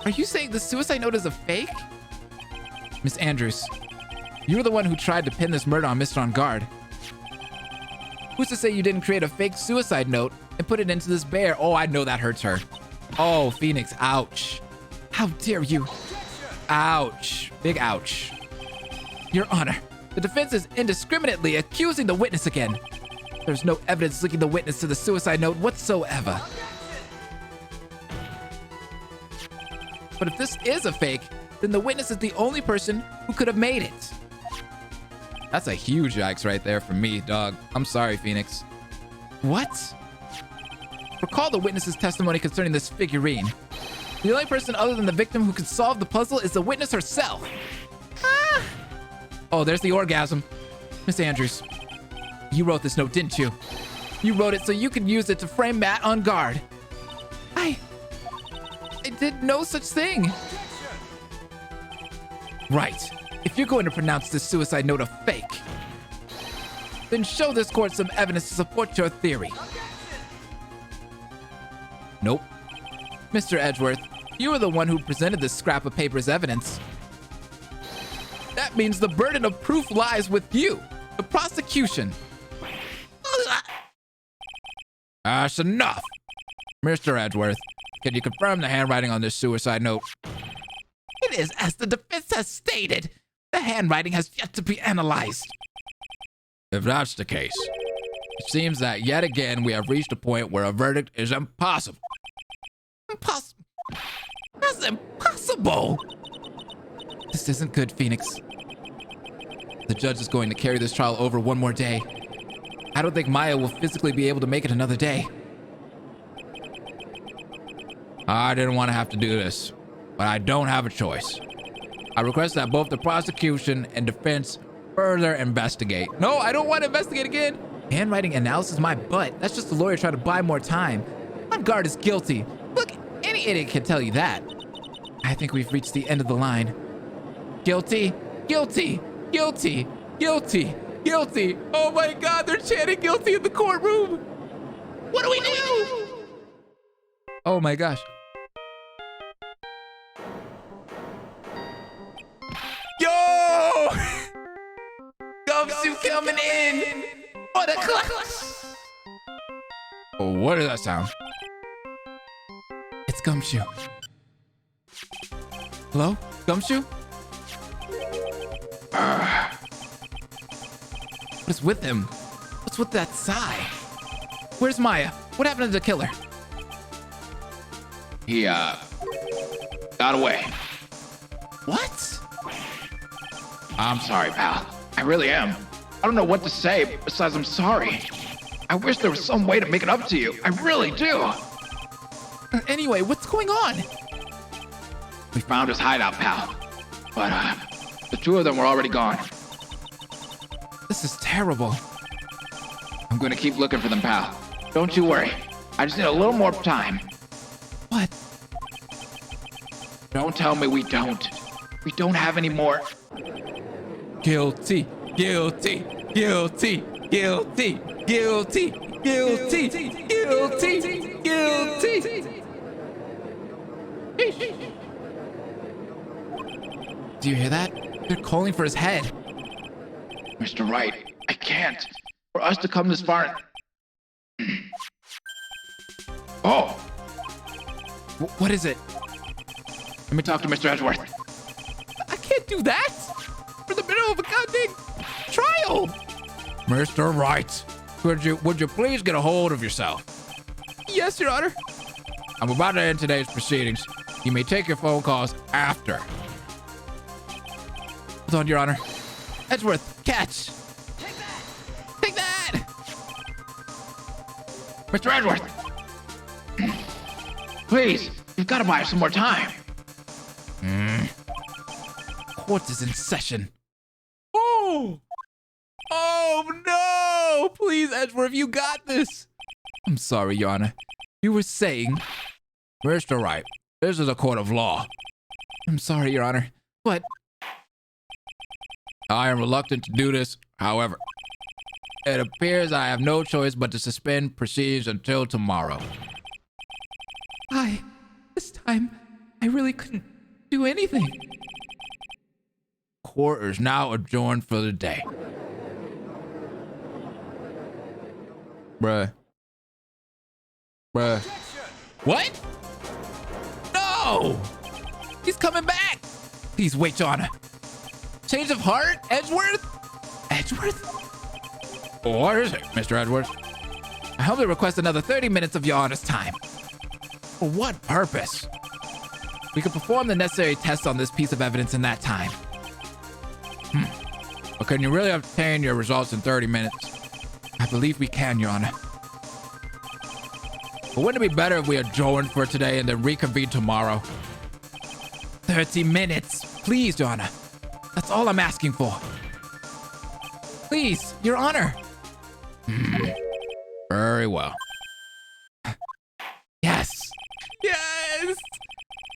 are you saying the suicide note is a fake? Miss Andrews, you were the one who tried to pin this murder on Mr. Engarde. Who's to say you didn't create a fake suicide note and put it into this bear? Oh, I know that hurts her. Oh, Phoenix, ouch. How dare you? Ouch. Big ouch. Your Honor, the defense is indiscriminately accusing the witness again. There's no evidence linking the witness to the suicide note whatsoever. But if this is a fake, then the witness is the only person who could have made it. That's a huge yikes right there for me, dog. I'm sorry, Phoenix. What? Recall the witness's testimony concerning this figurine. The only person other than the victim who could solve the puzzle is the witness herself. Ah! Oh, there's the orgasm. Miss Andrews, you wrote this note, didn't you? You wrote it so you could use it to frame Matt Engarde. I did no such thing. Right. If you're going to pronounce this suicide note a fake, then show this court some evidence to support your theory. Nope. Mr. Edgeworth, you were the one who presented this scrap of paper as evidence. That means the burden of proof lies with you, the prosecution. That's enough. Mr. Edgeworth, can you confirm the handwriting on this suicide note? It is as the defense has stated. The handwriting has yet to be analyzed. If that's the case, it seems that yet again we have reached a point where a verdict is impossible. Impossible? That's impossible! This isn't good, Phoenix. The judge is going to carry this trial over one more day. I don't think Maya will physically be able to make it another day. I didn't want to have to do this, but I don't have a choice. I request that both the prosecution and defense further investigate. No, I don't want to investigate again. Handwriting analysis, my butt. That's just the lawyer trying to buy more time. Engarde is guilty. Look, any idiot can tell you that. I think we've reached the end of the line. Guilty, guilty, guilty, guilty, guilty. Oh my God, they're chanting guilty in the courtroom. What do we do? Oh my gosh. Yo! Gumshoe coming in! What a class! Oh, what does that sound? It's Gumshoe. Hello? Gumshoe? What is with him? What's with that sigh? Where's Maya? What happened to the killer? He, got away. What? I'm sorry, pal. I really am. I don't know what to say besides I'm sorry. I wish there was some way to make it up to you. I really do. Anyway, what's going on? We found his hideout, pal. But, the two of them were already gone. This is terrible. I'm gonna keep looking for them, pal. Don't you worry. I just need a little more time. What? Don't tell me we don't. We don't have any more. Guilty, guilty, guilty, guilty, guilty, guilty, guilty, guilty. Do you hear that? They're calling for his head. Mr. Wright, I can't. For us to come this far. Oh, What is it? let me talk to Mr. Edgeworth. I can't do that. We're in the middle of a goddamn trial. Mr. Wright, would you please get a hold of yourself? Yes, Your Honor. I'm about to end today's proceedings. You may take your phone calls after. Hold on, Your Honor. Edgeworth, catch. Take that. Take that. Mr. Edgeworth! Please, you've got to buy us some more time. Court is in session. Oh! Oh no! Please, Edgeworth, you got this. I'm sorry, Your Honor. You were saying... Mr. Wright, this is a court of law. I'm sorry, Your Honor, but... I am reluctant to do this, however. It appears I have no choice but to suspend proceedings until tomorrow. This time, I really couldn't do anything. Court is now adjourned for the day. Bruh. What? No! He's coming back! Please wait, Your Honor. Change of heart? Edgeworth? Edgeworth? What is it, Mr. Edgeworth? I humbly request another 30 minutes of Your Honor's time. For what purpose? We could perform the necessary tests on this piece of evidence in that time. But can you really obtain your results in 30 minutes? I believe we can, Your Honor. But wouldn't it be better if we adjourned for today and then reconvene tomorrow? 30 minutes, please, Your Honor. That's all I'm asking for. Please, Your Honor. Very well. Yes. Yes.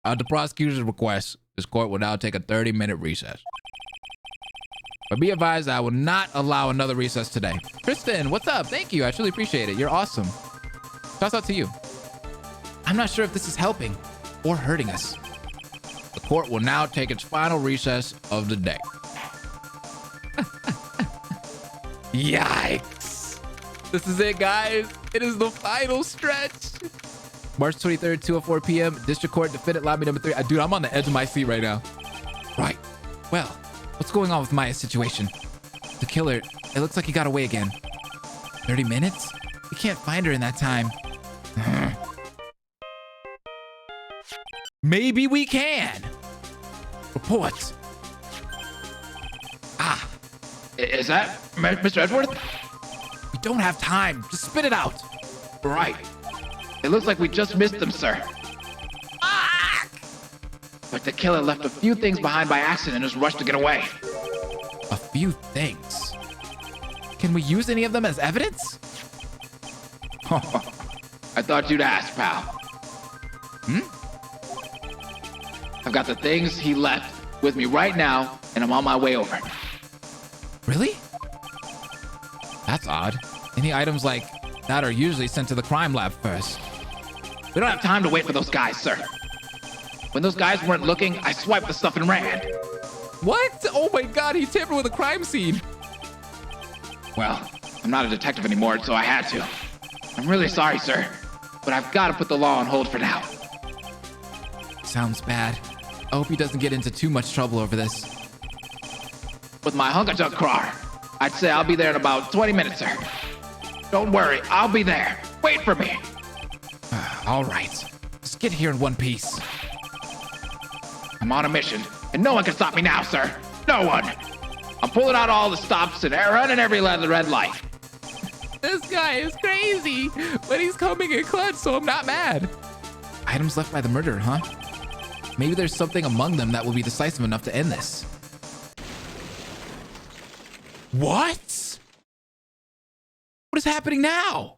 At the prosecutor's request, this court will now take a 30-minute recess. But be advised that I will not allow another recess today. Kristen, what's up? Thank you. I truly appreciate it. You're awesome. Shouts out to you. I'm not sure if this is helping or hurting us. The court will now take its final recess of the day. Yikes. This is it, guys. It is the final stretch. March 23rd, 2:04 p.m. District Court, defendant lobby number 3. Dude, I'm on the edge of my seat right now. Right. Well, what's going on with Maya's situation? The killer, it looks like he got away again. 30 minutes? We can't find her in that time. Maybe we can. Report. Ah, Is that Mr. Edgeworth? we don't have time. Just spit it out. Right. It looks like we just missed them, sir. Ah! But the killer left a few things behind by accident and just rushed to get away. A few things. Can we use any of them as evidence? I thought you'd ask, pal. I've got the things he left with me right now, and I'm on my way over. Really? That's odd. Any items like that are usually sent to the crime lab first. We don't have time to wait for those guys, sir. When those guys weren't looking, I swiped the stuff and ran. What? Oh my god, he tampered with a crime scene. Well, I'm not a detective anymore, so I had to. I'm really sorry, sir, but I've got to put the law on hold for now. Sounds bad. I hope he doesn't get into too much trouble over this. With my hunk-a-junk crar, I'd say I'll be there in about 20 minutes, sir. Don't worry, I'll be there. Wait for me. All right. Just get here in one piece. I'm on a mission, and no one can stop me now, sir. No one. I'm pulling out all the stops and running every red light. This guy is crazy, but he's coming in clutch, so I'm not mad. Items left by the murderer, huh? Maybe there's something among them that will be decisive enough to end this. What? What is happening now?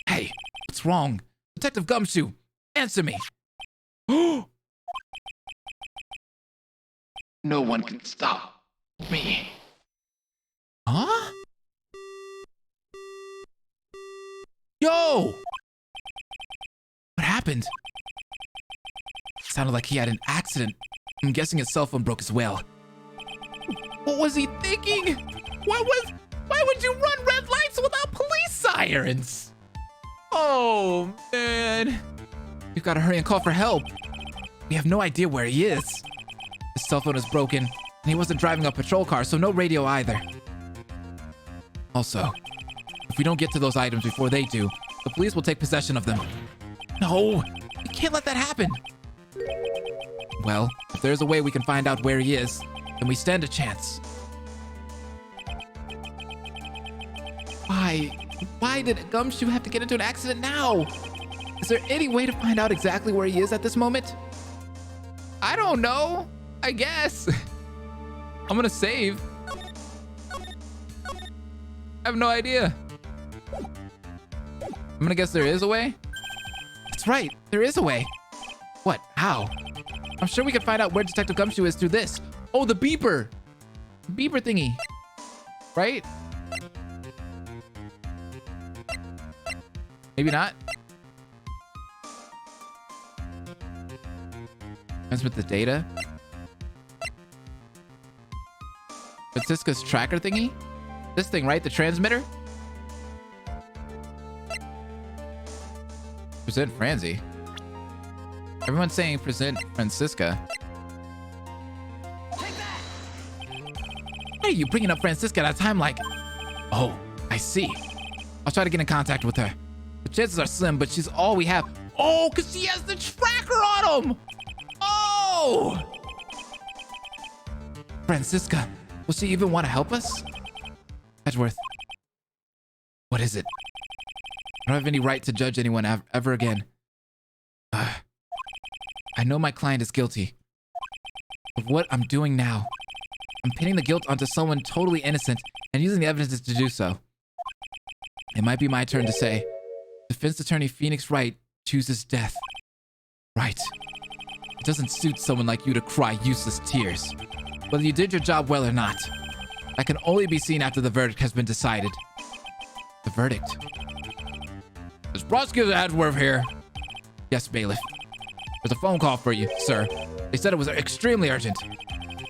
Hey, what's wrong? Detective Gumshoe, answer me. No one can stop me. Huh? Yo! What happened? Sounded like he had an accident. I'm guessing his cell phone broke as well. What was he thinking? Why would you run red lights without police sirens? Oh, man. We've got to hurry and call for help. We have no idea where he is. His cell phone is broken, and he wasn't driving a patrol car, so no radio either. Also, if we don't get to those items before they do, the police will take possession of them. No, we can't let that happen. Well, if there's a way we can find out where he is, then we stand a chance. Why did Gumshoe have to get into an accident now? Is there any way to find out exactly where he is at this moment? I don't know. I guess. I'm gonna save. I have no idea. I'm gonna guess there is a way. That's right, there is a way. What? How? I'm sure we can find out where Detective Gumshoe is through this. Oh, the beeper. Beeper thingy. Right? Maybe not. Transmit the data. Francisca's tracker thingy? This thing, right? The transmitter? Present Franzi. Everyone's saying present Francisca. Why are you bringing up Francisca at a time like... Oh, I see. I'll try to get in contact with her. The chances are slim, but she's all we have. Oh, because she has the tracker on him! Oh! Francisca, will she even want to help us? Edgeworth, what is it? I don't have any right to judge anyone ever again. I know my client is guilty of what I'm doing now. I'm pinning the guilt onto someone totally innocent and using the evidence to do so. It might be my turn to say, defense attorney Phoenix Wright chooses death. Right. It doesn't suit someone like you to cry useless tears. Whether you did your job well or not, that can only be seen after the verdict has been decided. The verdict? Is Prosecutor Edgeworth here? Yes, bailiff. There's a phone call for you, sir. They said it was extremely urgent.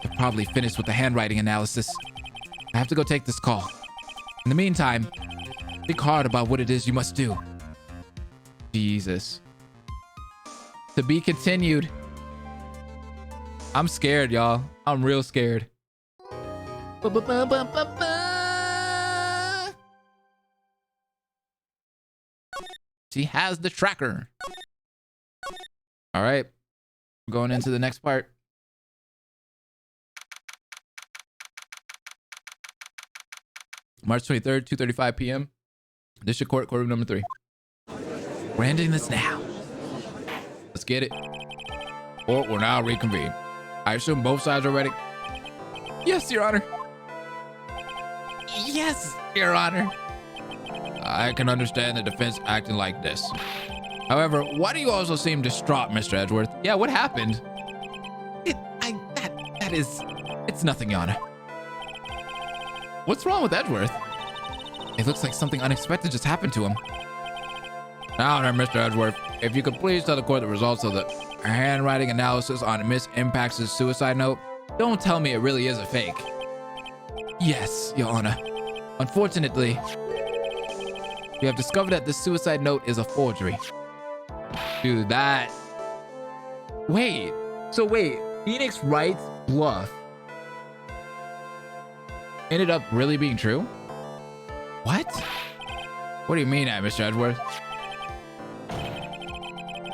They're probably finished with the handwriting analysis. I have to go take this call. In the meantime, think hard about what it is you must do. Jesus. To be continued. I'm scared, y'all. I'm real scared. She has the tracker. All right. Going into the next part. March 23rd, 2:35 p.m. District Court, courtroom number 3. We're ending this now. Let's get it. Court will now reconvene. I assume both sides are ready? Yes, Your Honor. Yes, Your Honor. I can understand the defense acting like this. However, why do you also seem distraught, Mr. Edgeworth? Yeah, what happened? It's nothing, Your Honor. What's wrong with Edgeworth? It looks like something unexpected just happened to him. Now then, Mr. Edgeworth, if you could please tell the court the results of the handwriting analysis on Miss Impact's suicide note. Don't tell me it really is a fake. Yes, Your Honor. Unfortunately, we have discovered that this suicide note is a forgery. Dude, that... Wait. Phoenix Wright's bluff ended up really being true? What? What do you mean, Mr. Edgeworth?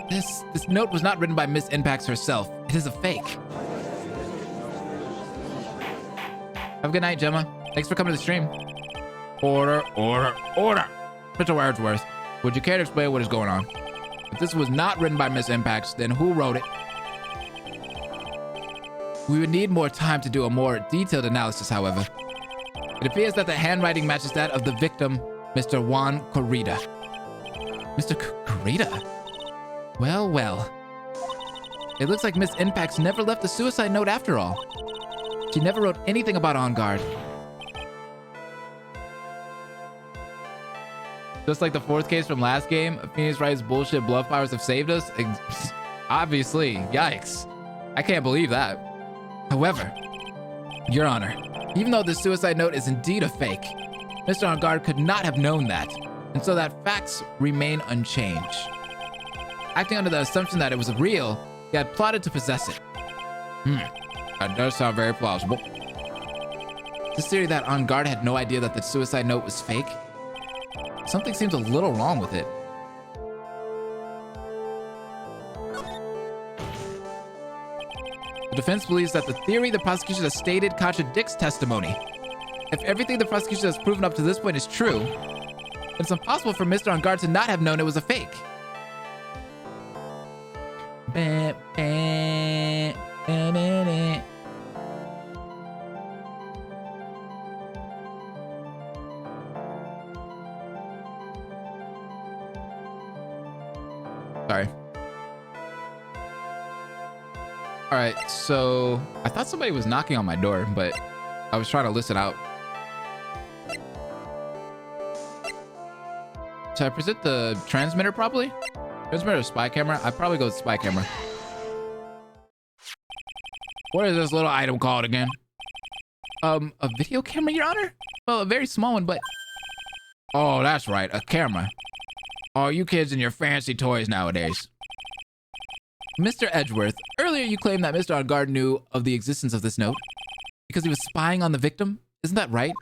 This note was not written by Miss Impacts herself. It is a fake. Have a good night, Gemma. Thanks for coming to the stream. Order. Mr. Wordsworth, would you care to explain what is going on? If this was not written by Miss Impacts, then who wrote it? We would need more time to do a more detailed analysis, however. It appears that the handwriting matches that of the victim, Mr. Juan Corrida. Mr. Corrida? Well. It looks like Miss Impacts never left the suicide note after all. She never wrote anything about Engarde. Just like the 4th case from last game, Phoenix Wright's bullshit bluff powers have saved us? Obviously. Yikes. I can't believe that. However, Your Honor, even though the suicide note is indeed a fake, Mr. Engarde could not have known that, and so that facts remain unchanged. Acting under the assumption that it was real, he had plotted to possess it. That does sound very plausible. This theory that Engarde had no idea that the suicide note was fake? Something seems a little wrong with it. The defense believes that the theory the prosecution has stated contradicts testimony. If everything the prosecution has proven up to this point is true, then it's impossible for Mr. Engarde to not have known it was a fake. Sorry. All right, so I thought somebody was knocking on my door, but I was trying to listen out. Should I present the transmitter probably? Transmitter or spy camera? I'd probably go with spy camera. What is this little item called again? A video camera, Your Honor? Well, a very small one, but... Oh, that's right, a camera. Oh, you kids and your fancy toys nowadays. Mr. Edgeworth, earlier you claimed that Mr. Engarde knew of the existence of this note because he was spying on the victim. Isn't that right?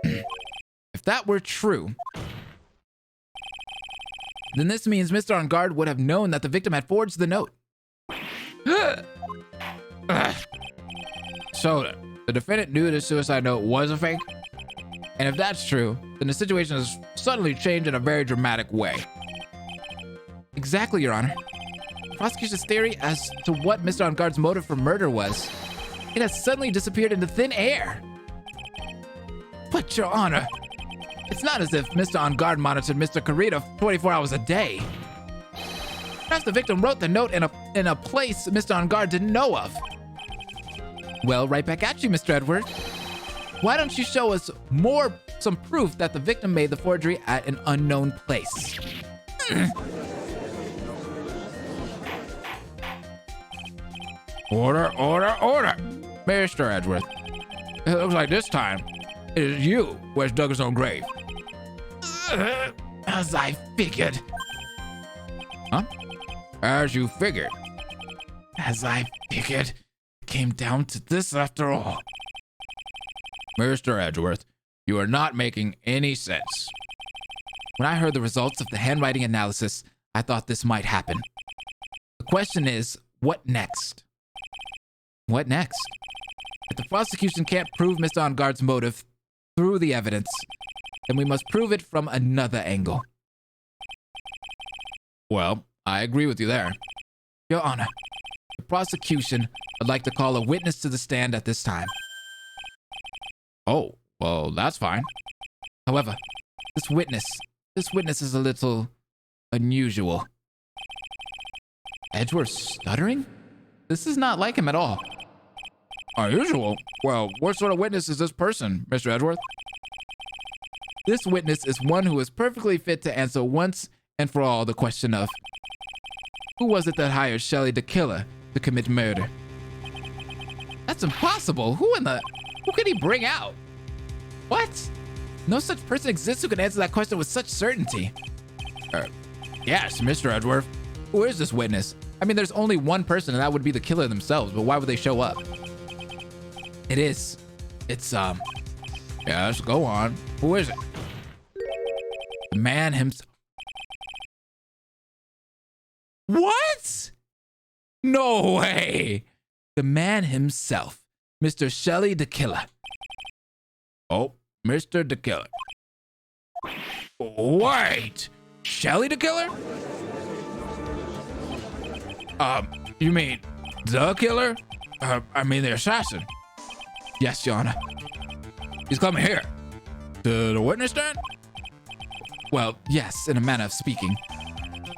If that were true, then this means Mr. Engarde would have known that the victim had forged the note. So, the defendant knew the suicide note was a fake? And if that's true, then the situation has suddenly changed in a very dramatic way. Exactly, Your Honor. The prosecution's theory as to what Mr. Engarde's motive for murder was, it has suddenly disappeared into thin air. But, Your Honor, it's not as if Mr. Engarde monitored Mr. Corrida 24 hours a day. Perhaps the victim wrote the note in a place Mr. Engarde didn't know of. Well, right back at you, Mr. Edward. Why don't you show us some proof that the victim made the forgery at an unknown place? Order. Mr. Edgeworth, it looks like this time it is you who has dug his own grave. As I figured. Huh? As you figured? As I figured. It came down to this after all. Mr. Edgeworth, you are not making any sense. When I heard the results of the handwriting analysis, I thought this might happen. The question is, what next? What next? If the prosecution can't prove Mr. Engarde's motive through the evidence, then we must prove it from another angle. Well, I agree with you there. Your Honor, the prosecution would like to call a witness to the stand at this time. Oh, well, that's fine. However, this witness is a little unusual. Edgeworth stuttering? This is not like him at all. Unusual? Well, what sort of witness is this person, Mr. Edgeworth? This witness is one who is perfectly fit to answer once and for all the question of who was it that hired Shsl the killer to commit murder? That's impossible. Who can he bring out? What? No such person exists who can answer that question with such certainty. Yes, Mr. Edgeworth. Who is this witness? I mean, there's only one person, and that would be the killer themselves, but why would they show up? It's, yes, go on. Who is it? The man himself. What? No way. The man himself, Mr. Shsl the killer. Oh, Mr. the killer. Wait, Shsl the killer? You mean the killer? I mean the assassin. Yes, Your Honor. He's coming here. To the witness stand? Well, yes, in a manner of speaking.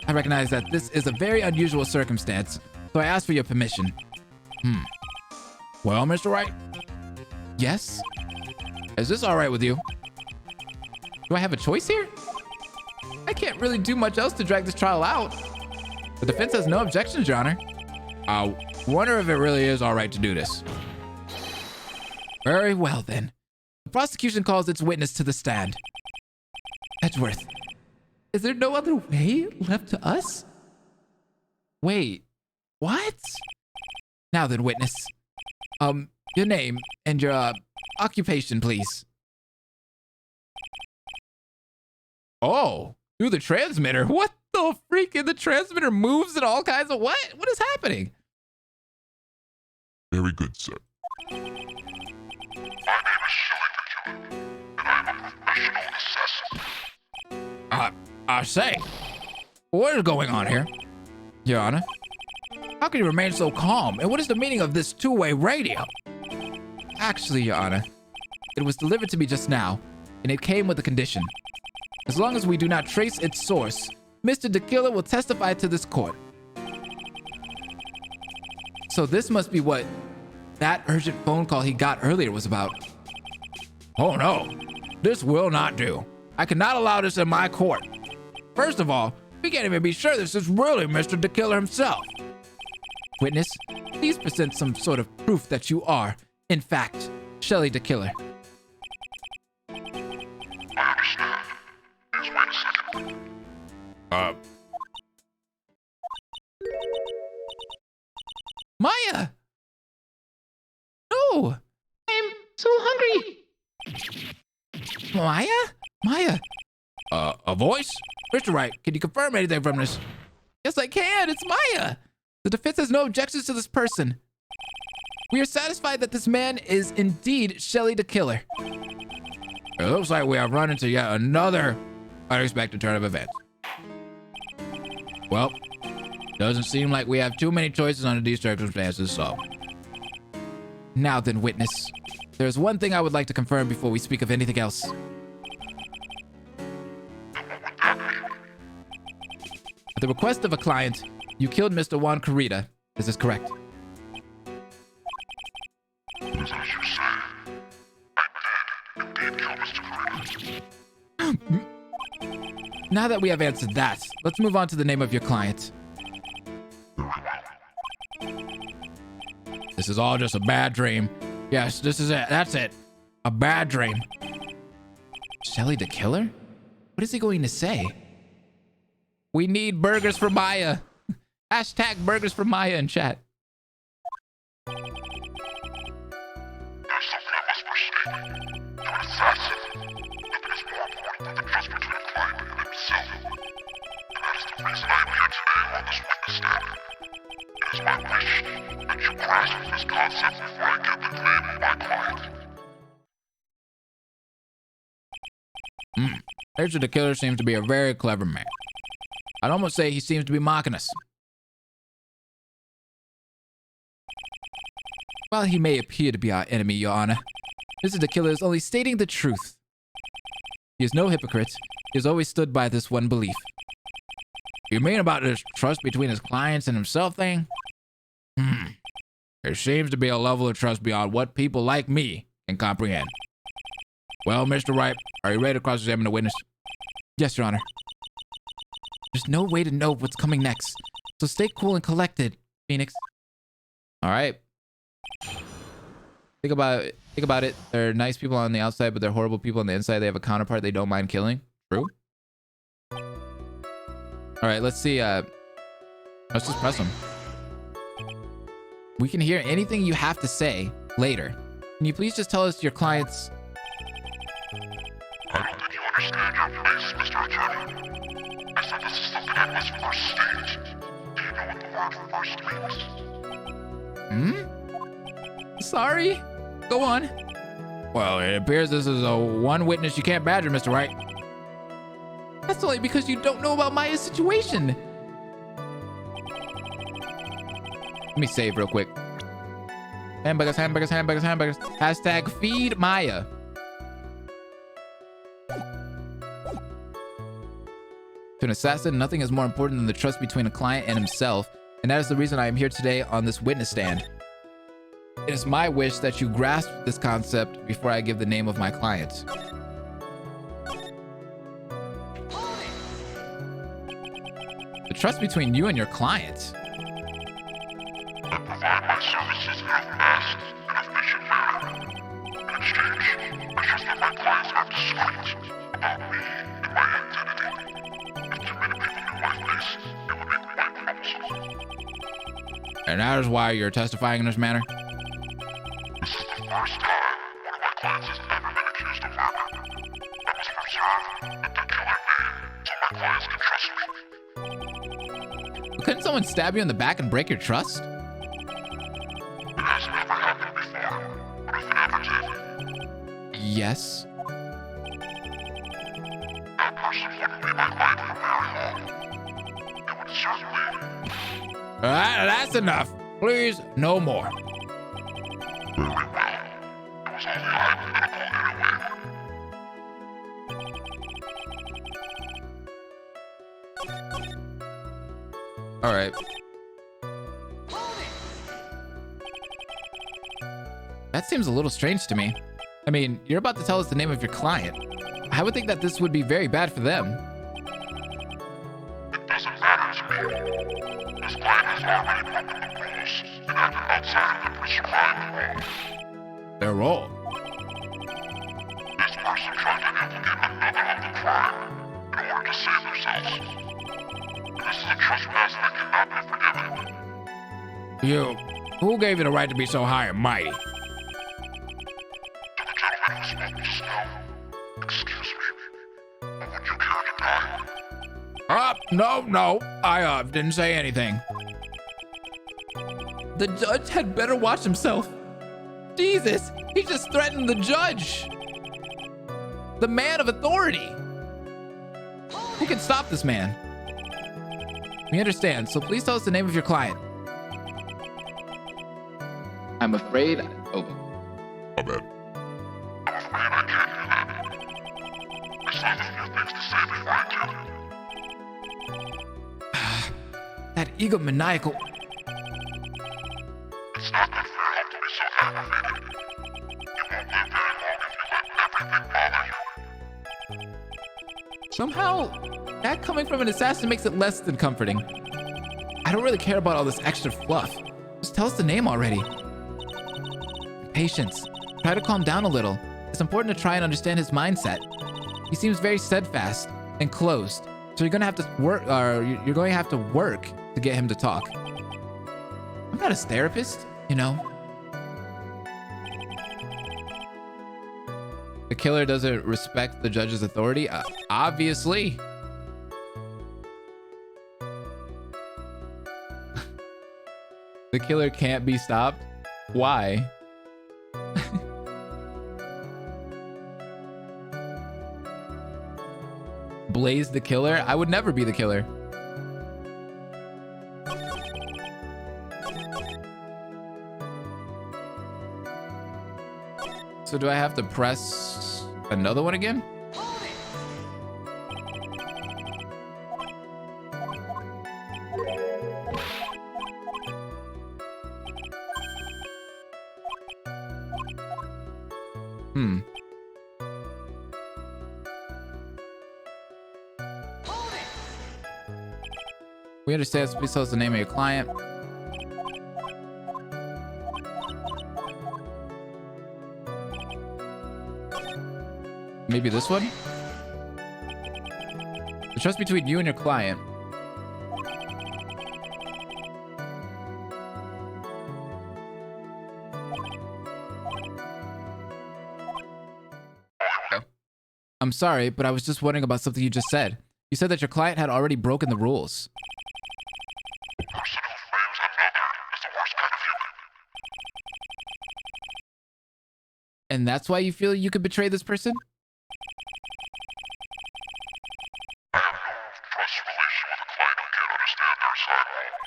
I recognize that this is a very unusual circumstance, so I ask for your permission. Well, Mr. Wright? Yes? Is this all right with you? Do I have a choice here? I can't really do much else to drag this trial out. The defense has no objections, Your Honor. I wonder if it really is all right to do this. Very well, then. The prosecution calls its witness to the stand. Edgeworth, is there no other way left to us? Wait, what? Now then, witness. Your name and your occupation, please. Oh, through the transmitter. What the freak? The transmitter moves and all kinds of what? What is happening? Very good, sir. My name is Shsl, and I'm a professional assassin. I say, what is going on here? Your Honor, how can you remain so calm? And what is the meaning of this two-way radio? Actually, Your Honor, it was delivered to me just now, and it came with a condition. As long as we do not trace its source, Mr. the Killer will testify to this court. So this must be what that urgent phone call he got earlier was about. Oh no, this will not do. I cannot allow this in my court. First of all, we can't even be sure this is really Mr. the Killer himself. Witness, please present some sort of proof that you are, in fact, Shsl the Killer. I understand. Just wait a second. Maya! No! I'm so hungry. Maya? Maya? A voice? Mr. Wright, can you confirm anything from this? Yes, I can. It's Maya. The defense has no objections to this person. We are satisfied that this man is indeed Shsl the Killer. It looks like we have run into yet another unexpected turn of events. Well, doesn't seem like we have too many choices under these circumstances, so. Now then, witness. There's one thing I would like to confirm before we speak of anything else. At the request of a client, you killed Mr. Juan Carita. Is this correct? As you say, I did indeed kill Mr. Carita. Now that we have answered that, let's move on to the name of your client. Very well. This is all just a bad dream. Yes, this is it. That's it. A bad dream. Shsl the Killer? What is he going to say? We need burgers for Maya. Hashtag burgers for Maya in chat. There's something I must proceed. to an assassin if it is more important than the trust between a client and himself. And that is the reason I am here today on this witness stand. It is my wish that you grasp this concept before I get the name of my client. Adrian the Killer seems to be a very clever man. I'd almost say he seems to be mocking us. While he may appear to be our enemy, Your Honor, Mr. the Killer is only stating the truth. He is no hypocrite. He has always stood by this one belief. You mean about this trust between his clients and himself thing? There seems to be a level of trust beyond what people like me can comprehend. Well, Mr. Wright, are you ready to cross-examine the witness? Yes, Your Honor. There's no way to know what's coming next, so stay cool and collected, Phoenix. All right. Think about it. They're nice people on the outside, but they're horrible people on the inside. They have a counterpart they don't mind killing. True. All right, let's see. Let's just press them. We can hear anything you have to say later. Can you please just tell us your client's... I don't think you understand your place, Mr. Attorney. I said this is something at this first stage. Do you know what the word first means? Sorry? Go on. Well, it appears this is a one witness you can't badger, Mr. Wright. That's only because you don't know about Maya's situation. Let me save real quick. Hamburgers. Hashtag feed Maya. To an assassin, nothing is more important than the trust between a client and himself, and that is the reason I am here today on this witness stand. It is my wish that you grasp this concept before I give the name of my client. The trust between you and your client. I provide my services in a fast and efficient manner. In exchange, I trust that my clients are discreet about me and my identity. If too many people knew my face, it would be quite troublesome. And that is why you're testifying in this manner? This is the first time one of my clients has ever been accused of murder. I must preserve the killer name so my clients can trust me. Couldn't someone stab you in the back and break your trust? It has never happened before, but if it ever did, Yes. that person wouldn't be my client for very long. It would certainly... That's enough. Please, no more. Very well. It was only hypothetical anyway. All right. That seems a little strange to me. I mean, you're about to tell us the name of your client. I would think that this would be very bad for them. It doesn't matter to me. This client has already broken the rules and acted outside of the prescribed rule. Their role. This person tried to implicate another of the crime in order to save themselves. This is a trespass that cannot be forgiven. Who gave you the right to be so high and mighty? To the gentleman who spoke with Shsl, excuse me, but would you care to die? No, I didn't say anything. The judge had better watch himself. Jesus, he just threatened the judge. The man of authority. Who can stop this man? We understand, so please tell us the name of your client. I'm afraid. Oh, I'm afraid I can't do that. I still have a few things to say before I do. That egomaniacal. It's not good for your heart to be so aggravated. You won't live very long if you let everything bother you. Somehow, that coming from an assassin makes it less than comforting. I don't really care about all this extra fluff. Just tell us the name already. Patience. Try to calm down a little. It's important to try and understand his mindset. He seems very steadfast and closed. So you're gonna have to work, you're going to have to work to get him to talk. I'm not his therapist, you know. killer doesn't respect the judge's authority? Obviously. The killer can't be stopped? Why? Blaze the killer? I would never be the killer. So do I have to press another one again? We understand. Please tell us the name of your client. Maybe this one? The trust between you and your client. I'm sorry, but I was just wondering about something you just said. You said that your client had already broken the rules. A person who frames another is the worst kind of human. And that's why you feel you could betray this person? I have no trust relation with a client who can't understand their side role.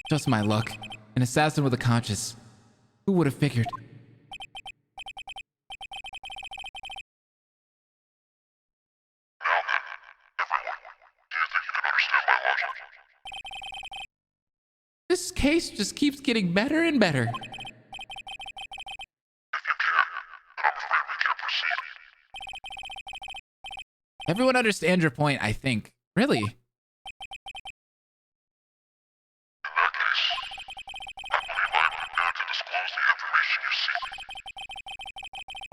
Just my luck. An assassin with a conscience. Who would have figured? Now then, everyone, do you think you can understand my logic? This case just keeps getting better and better. If you can't, then I'm afraid we can't proceed. Everyone understands your point, I think. Really? In that case, I believe I am prepared to disclose the information you seek.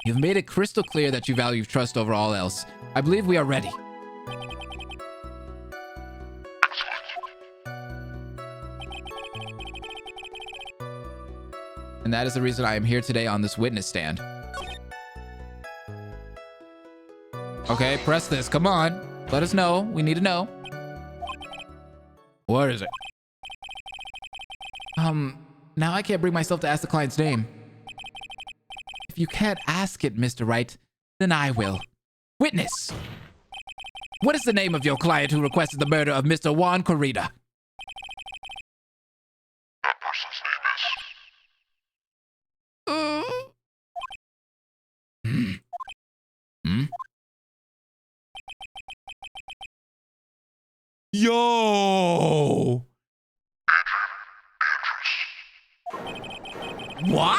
You've made it crystal clear that you value trust over all else. I believe we are ready. Excellent. And that is the reason I am here today on this witness stand. Okay, press this. Come on. Let us know. We need to know. What is it? Now I can't bring myself to ask the client's name. If you can't ask it, Mr. Wright, then I will. Witness! What is the name of your client who requested the murder of Mr. Juan Corrida? That person's name is... Yo! What?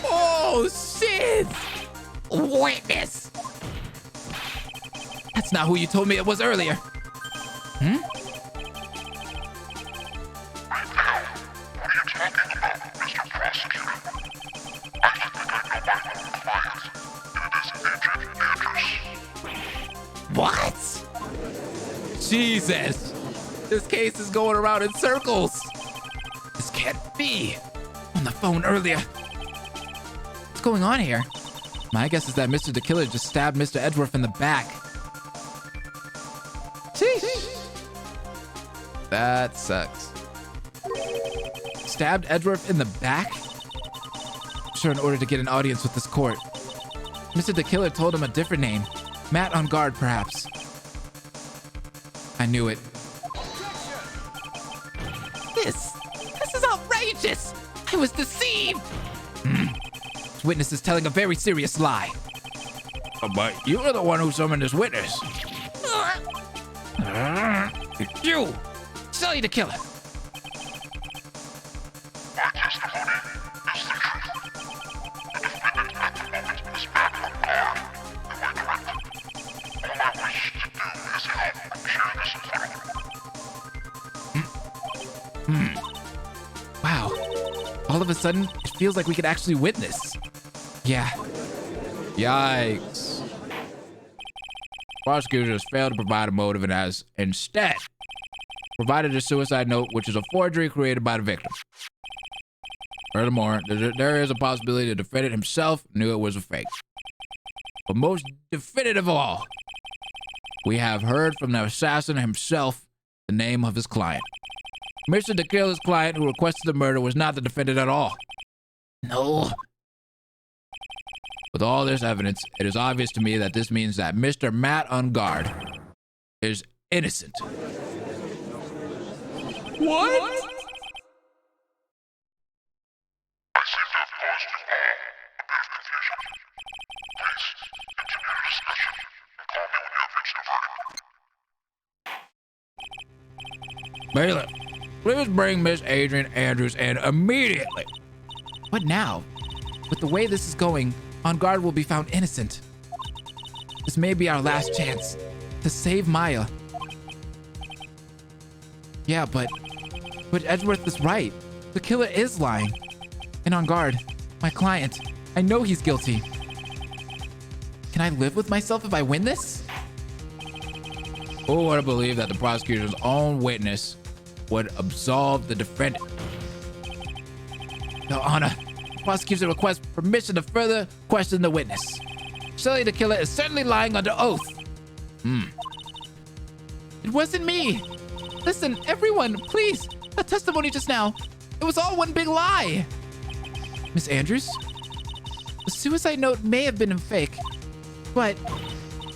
Oh, shit! Witness! That's not who you told me it was earlier. Hmm? Right now, what are you talking about, Mr. Prosecutor? I think I know my own client. It is Adrian Andrews. What? Jesus! This case is going around in circles. This can't be. On the phone earlier. What's going on here? My guess is that Mr. the Killer just stabbed Mr. Edgeworth in the back. Sheesh. That sucks. Stabbed Edgeworth in the back? I'm sure in order to get an audience with this court. Mr. the Killer told him a different name. Matt Engarde, perhaps. I knew it. This is outrageous! I was deceived! This witness is telling a very serious lie. But you are the one who summoned this witness. It's you! Shsl the Killer! My testimony is the truth. The defendant at the moment is Matt Engarde. Am I correct? All I wish to do is help share this authority. Wow. All of a sudden, it feels like we could actually witness. Yeah. Yikes. Prosecutor has failed to provide a motive and has instead provided a suicide note, which is a forgery created by the victim. Furthermore, there is a possibility the defendant himself knew it was a fake. But most definitive of all, we have heard from the assassin himself the name of his client. Mr. Tequila's client who requested the murder was not the defendant at all. No. With all this evidence, it is obvious to me that this means that Mr. Matt Engarde is innocent. What? I seem to have caused you all a bit of confusion. Please, continue your discussion and call me when you have reached a verdict. Bailiff, please bring Miss Adrian Andrews in immediately. What now? With the way this is going, Engarde will be found innocent. This may be our last chance to save Maya. Yeah, but Edgeworth is right. The killer is lying. And Engarde, my client, I know he's guilty. Can I live with myself if I win this? Who would have believed that the prosecutor's own witness would absolve the defendant? Your Honor, the prosecutor requests permission to further question the witness. Surely the killer is certainly lying under oath. It wasn't me. Listen, everyone, please. The testimony just now, it was all one big lie. Miss Andrews? The suicide note may have been a fake, but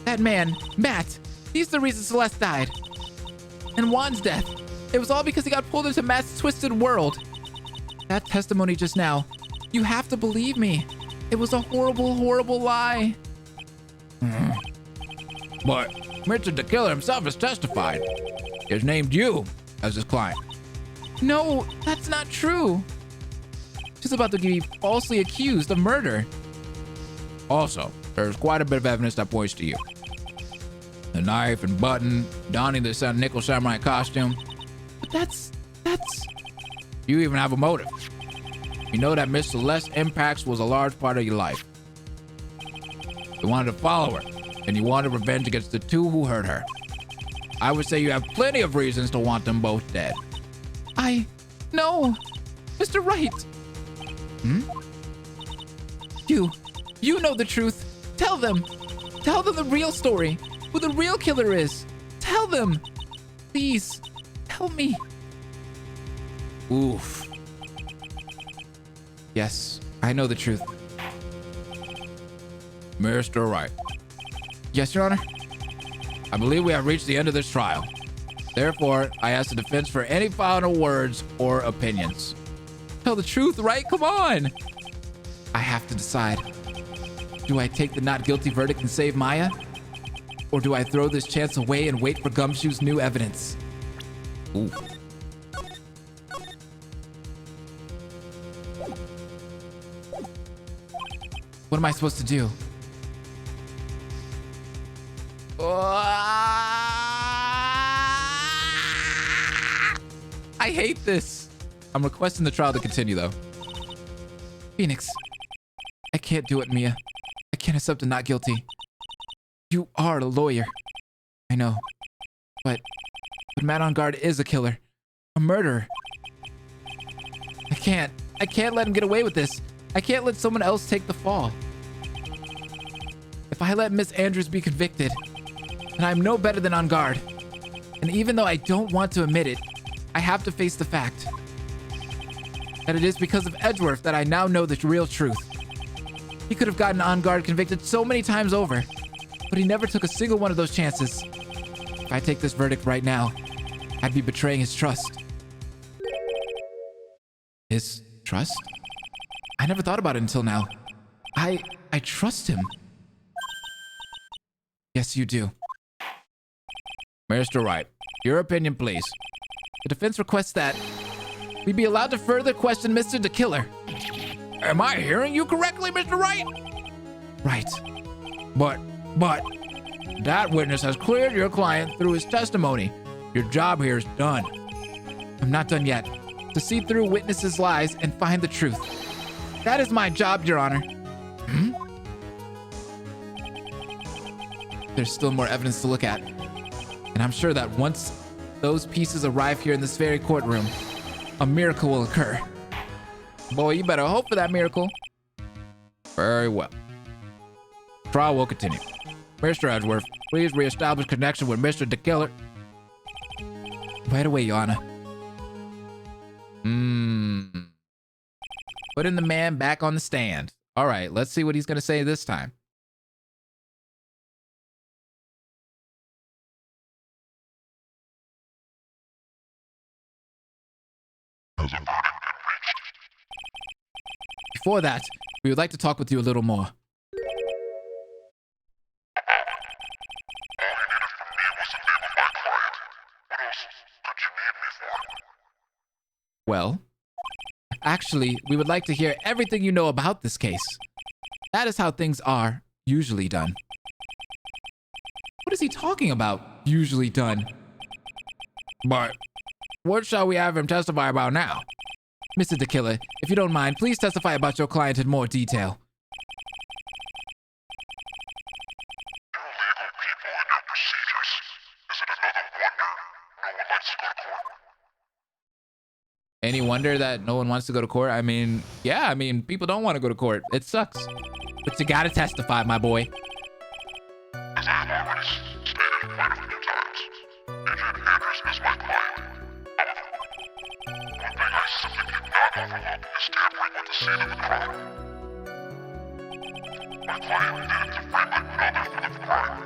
that man, Matt, he's the reason Celeste died. And Juan's death, it was all because he got pulled into Matt's twisted world. That testimony just now, you have to believe me. It was a horrible, horrible lie. But Mr. the Killer himself has testified. He has named you as his client. No, that's not true. She's about to be falsely accused of murder. Also, there's quite a bit of evidence that points to you. The knife and button, donning the nickel samurai costume. But that's... You even have a motive. You know that Miss Celeste's impacts was a large part of your life. You wanted to follow her, and you wanted revenge against the two who hurt her. I would say you have plenty of reasons to want them both dead. No, Mr. Wright. You know the truth. Tell them the real story, who the real killer is. Tell them. Please, help me. Oof. Yes, I know the truth. Mr. Wright. Yes, Your Honor? I believe we have reached the end of this trial. Therefore, I ask the defense for any final words or opinions. Tell the truth, right? Come on. I have to decide. Do I take the not guilty verdict and save Maya? Or do I throw this chance away and wait for Gumshoe's new evidence? Ooh. What am I supposed to do? I hate this. I'm requesting the trial to continue, though. Phoenix. I can't do it, Mia. I can't accept the not guilty. You are a lawyer. I know. But Matt Engarde is a killer. A murderer. I can't let him get away with this. I can't let someone else take the fall. If I let Miss Andrews be convicted, then I'm no better than Engarde. And even though I don't want to admit it, I have to face the fact that it is because of Edgeworth that I now know the real truth. He could have gotten Engarde convicted so many times over, but he never took a single one of those chances. If I take this verdict right now, I'd be betraying his trust. His trust? I never thought about it until now. I trust him. Yes, you do. Mr. Wright, your opinion, please. The defense requests that we be allowed to further question Mr. the Killer. Am I hearing you correctly, Mr. Wright? Right. But that witness has cleared your client through his testimony. Your job here is done. I'm not done yet. To see through witnesses' lies and find the truth. That is my job, Your Honor. There's still more evidence to look at. And I'm sure that once those pieces arrive here in this very courtroom, a miracle will occur. Boy, you better hope for that miracle. Very well. Trial will continue. Mr. Edgeworth, please reestablish connection with Mr. the Killer. Right away, Your Honor. Putting the man back on the stand. All right, let's see what he's going to say this time. Has a verdict been reached? Before that, we would like to talk with you a little more. All he needed from me was the name of my client. What else could you need me for? Well, actually, we would like to hear everything you know about this case. That is how things are usually done. What is he talking about, usually done? But what shall we have him testify about now? Mr. the Killer, if you don't mind, please testify about your client in more detail. You legal people and your procedures. Is it another wonder no one likes to go to court? Any wonder that no one wants to go to court? I mean, yeah, people don't want to go to court. It sucks. But you gotta testify, my boy. As I have already stated quite a few times, Adrian Andrews is my client. However, one thing I simply cannot overlook is tampering with the scene of the crime. My client needed to find my brother for the crime.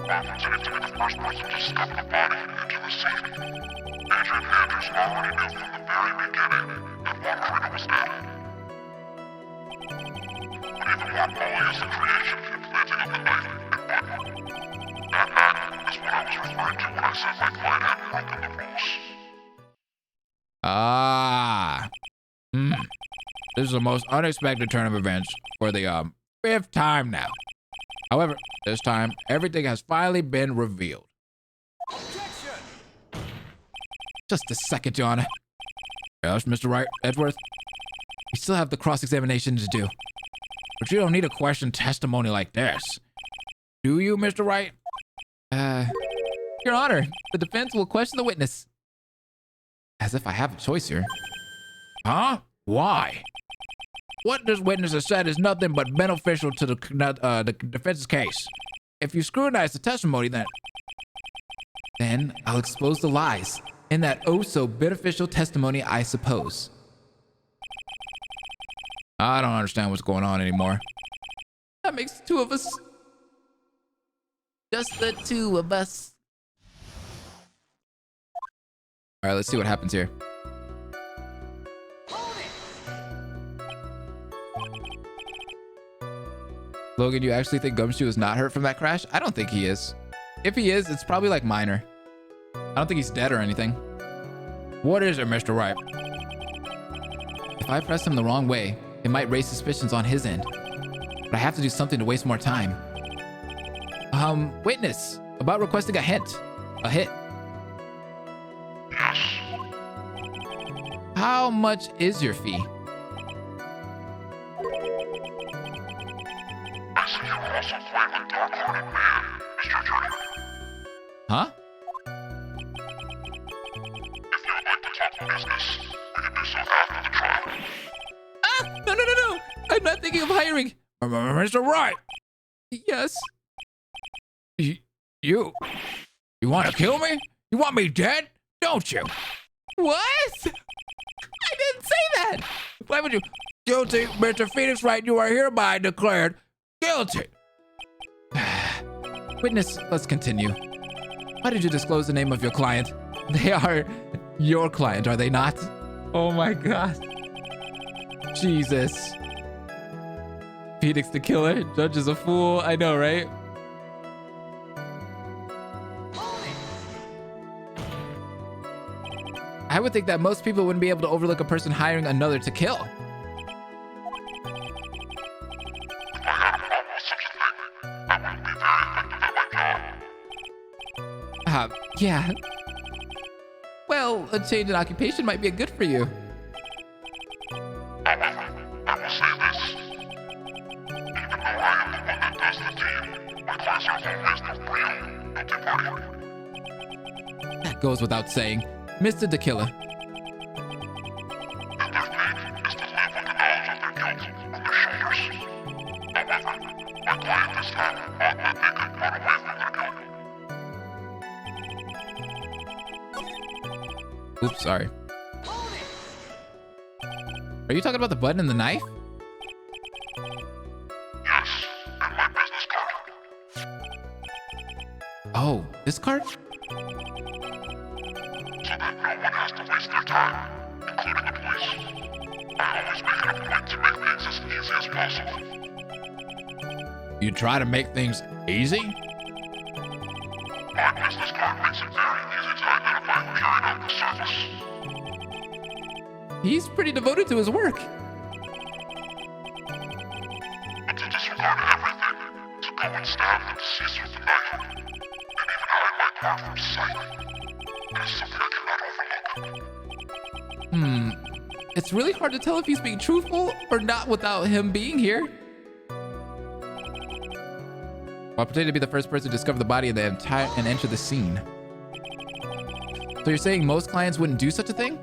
While pretending to be the first person to stuff the body into the scene, Adrian Andrews already knew from the very beginning that Wright was dead. But even more bully is the creation and planting of the knife and button. That act is what I was referring to when I said my client had broken the rules. This is the most unexpected turn of events for the 5th time now. However, this time, everything has finally been revealed. Objection! Just a second, Your Honor. Yes, Mr. Wright, Edgeworth? We still have the cross-examination to do. But you don't need a question testimony like this. Do you, Mr. Wright? Your Honor, the defense will question the witness. As if I have a choice here. Huh? Why? What this witness has said is nothing but beneficial to the defense's case. If you scrutinize the testimony, then I'll expose the lies in that oh-so-beneficial testimony, I suppose. I don't understand what's going on anymore. That makes the two of us. Just the two of us. All right, let's see what happens here. Logan, you actually think Gumshoe is not hurt from that crash? I don't think he is. If he is, it's probably like minor. I don't think he's dead or anything. What is it, Mr. Wright? If I press him the wrong way, it might raise suspicions on his end. But I have to do something to waste more time. Witness, about requesting a hint. A hit. Yes. How much is your fee? I see you also playing with dark-hearted man, Mr. Junior. Huh? If you would like to talk business, we can do so after the trial. Ah! No! I'm not thinking of hiring. Mr. Wright! Yes? You want to kill me? You want me dead? Don't you? What? I didn't say that! Why would you? Guilty, Mr. Phoenix Wright, you are hereby declared guilty. Witness, let's continue. Why did you disclose the name of your client? They are your client, are they not? Oh my God. Jesus. Phoenix the killer, judge is a fool. I know, right? I would think that most people wouldn't be able to overlook a person hiring another to kill. If I had a problem with such a thing, I wouldn't be very effective at my job. Yeah. Well, a change in occupation might be good for you. However, I will say this. Even though I am the one that does the deed, my clients are always the real guilty party. That goes without saying. Mr. the Killer. The death date is the Oops, sorry. Are you talking about the button and the knife? Yes, and my business card. Oh, this card? So that no one has to waste their time, including the police. I always make it a point to make things as easy as possible. You try to make things easy? My business card makes it very easy to identify who carried out the service. He's pretty devoted to his work. But to disregard everything, to go and stab the deceased with the knife, and even hide my card from sight, it is something I cannot overlook. It's really hard to tell if he's being truthful or not without him being here. While pretending to be the first person to discover the body and enter the scene. So you're saying most clients wouldn't do such a thing?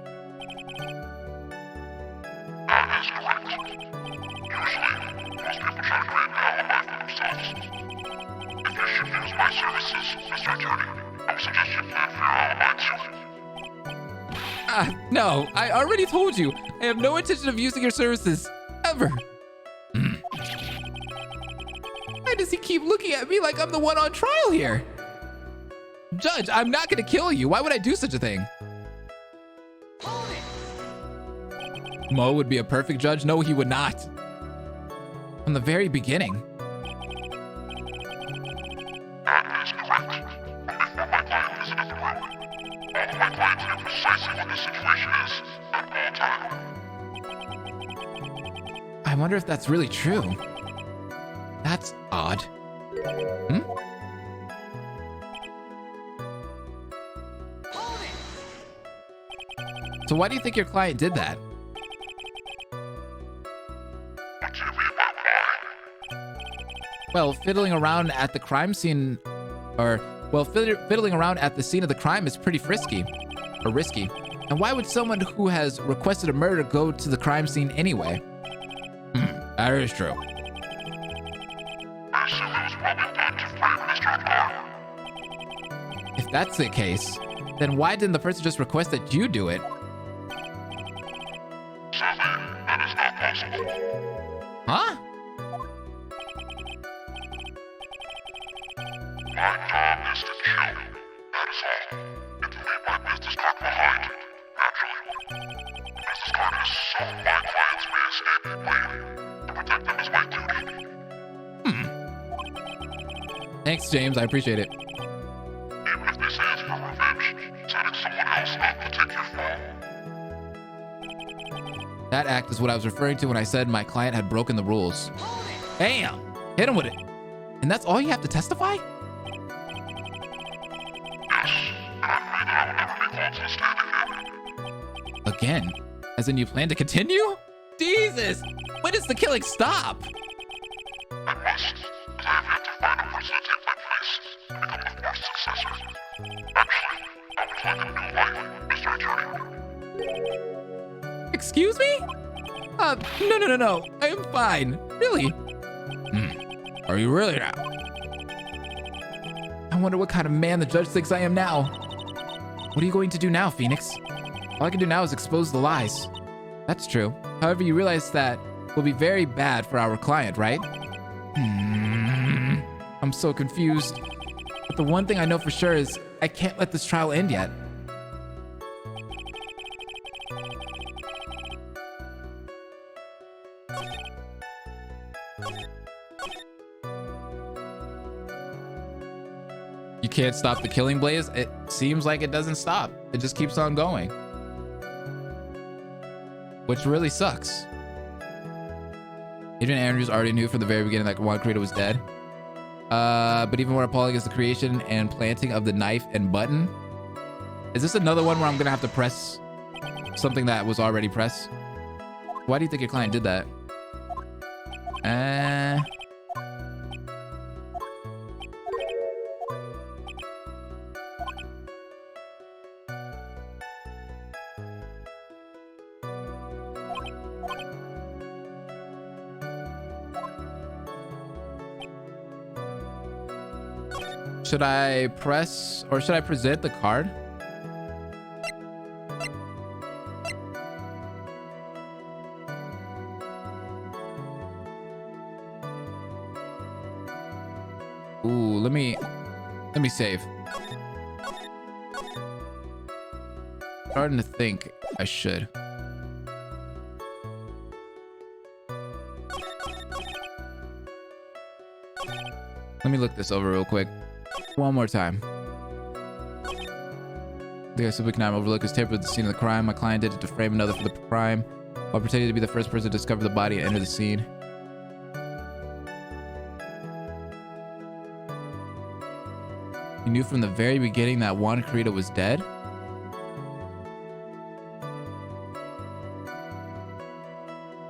That is correct. Usually, most people try to create an alibi for themselves. If you should use my services, Mr. Attorney, I would suggest you plan for your alibi too. No, I already told you. I have no intention of using your services, ever. Why does he keep looking at me like I'm the one on trial here? Judge, I'm not gonna kill you. Why would I do such a thing? Mo would be a perfect judge. No, he would not. From the very beginning. That is correct. And before my client visited the room, all of my clients knew precisely what the situation is at all times. I wonder if that's really true. That's odd. So why do you think your client did that? What do you mean by why? Well, fiddling around at the crime scene, fiddling around at the scene of the crime is pretty risky. And why would someone who has requested a murder go to the crime scene anyway? That is true. I assume it was probably done to frame Mr. Engarde. If that's the case, then why didn't the person just request that you do it? Sadly, that is not possible. Huh? My job is to kill. That is all. If you leave my business card behind, naturally, the business card is so my clients may escape easily. To protect them is my duty. Thanks, James. I appreciate it. Even if this is for revenge, setting someone else up to take your fall. That act is what I was referring to when I said my client had broken the rules. Bam! Hit him with it. And that's all you have to testify? Yes, and I pray that I will never be called to the stand again. Again? As in you plan to continue? Jesus! When does the killing stop? I must, as I have yet to find a person to take my place and become the fourth successor. Actually, I would like a new life, Mr. Attorney. Excuse me? No. I am fine. Really? Are you really now? I wonder what kind of man the judge thinks I am now. What are you going to do now, Phoenix? All I can do now is expose the lies. That's true. However, you realize that will be very bad for our client, right? I'm so confused. But the one thing I know for sure is I can't let this trial end yet. You can't stop the killing blaze? It seems like it doesn't stop. It just keeps on going. Which really sucks. Adrian Andrews already knew from the very beginning that Juan Carrito was dead. But even more appalling is the creation and planting of the knife and button. Is this another one where I'm gonna have to press something that was already pressed? Why do you think your client did that? Should I press or should I present the card? Ooh, let me save. Starting to think I should. Let me look this over real quick. One more time. The simply cannot overlook is tampered with the scene of the crime. My client did it to frame another for the crime while pretending to be the first person to discover the body and enter the scene. He knew from the very beginning that Juan Carita was dead?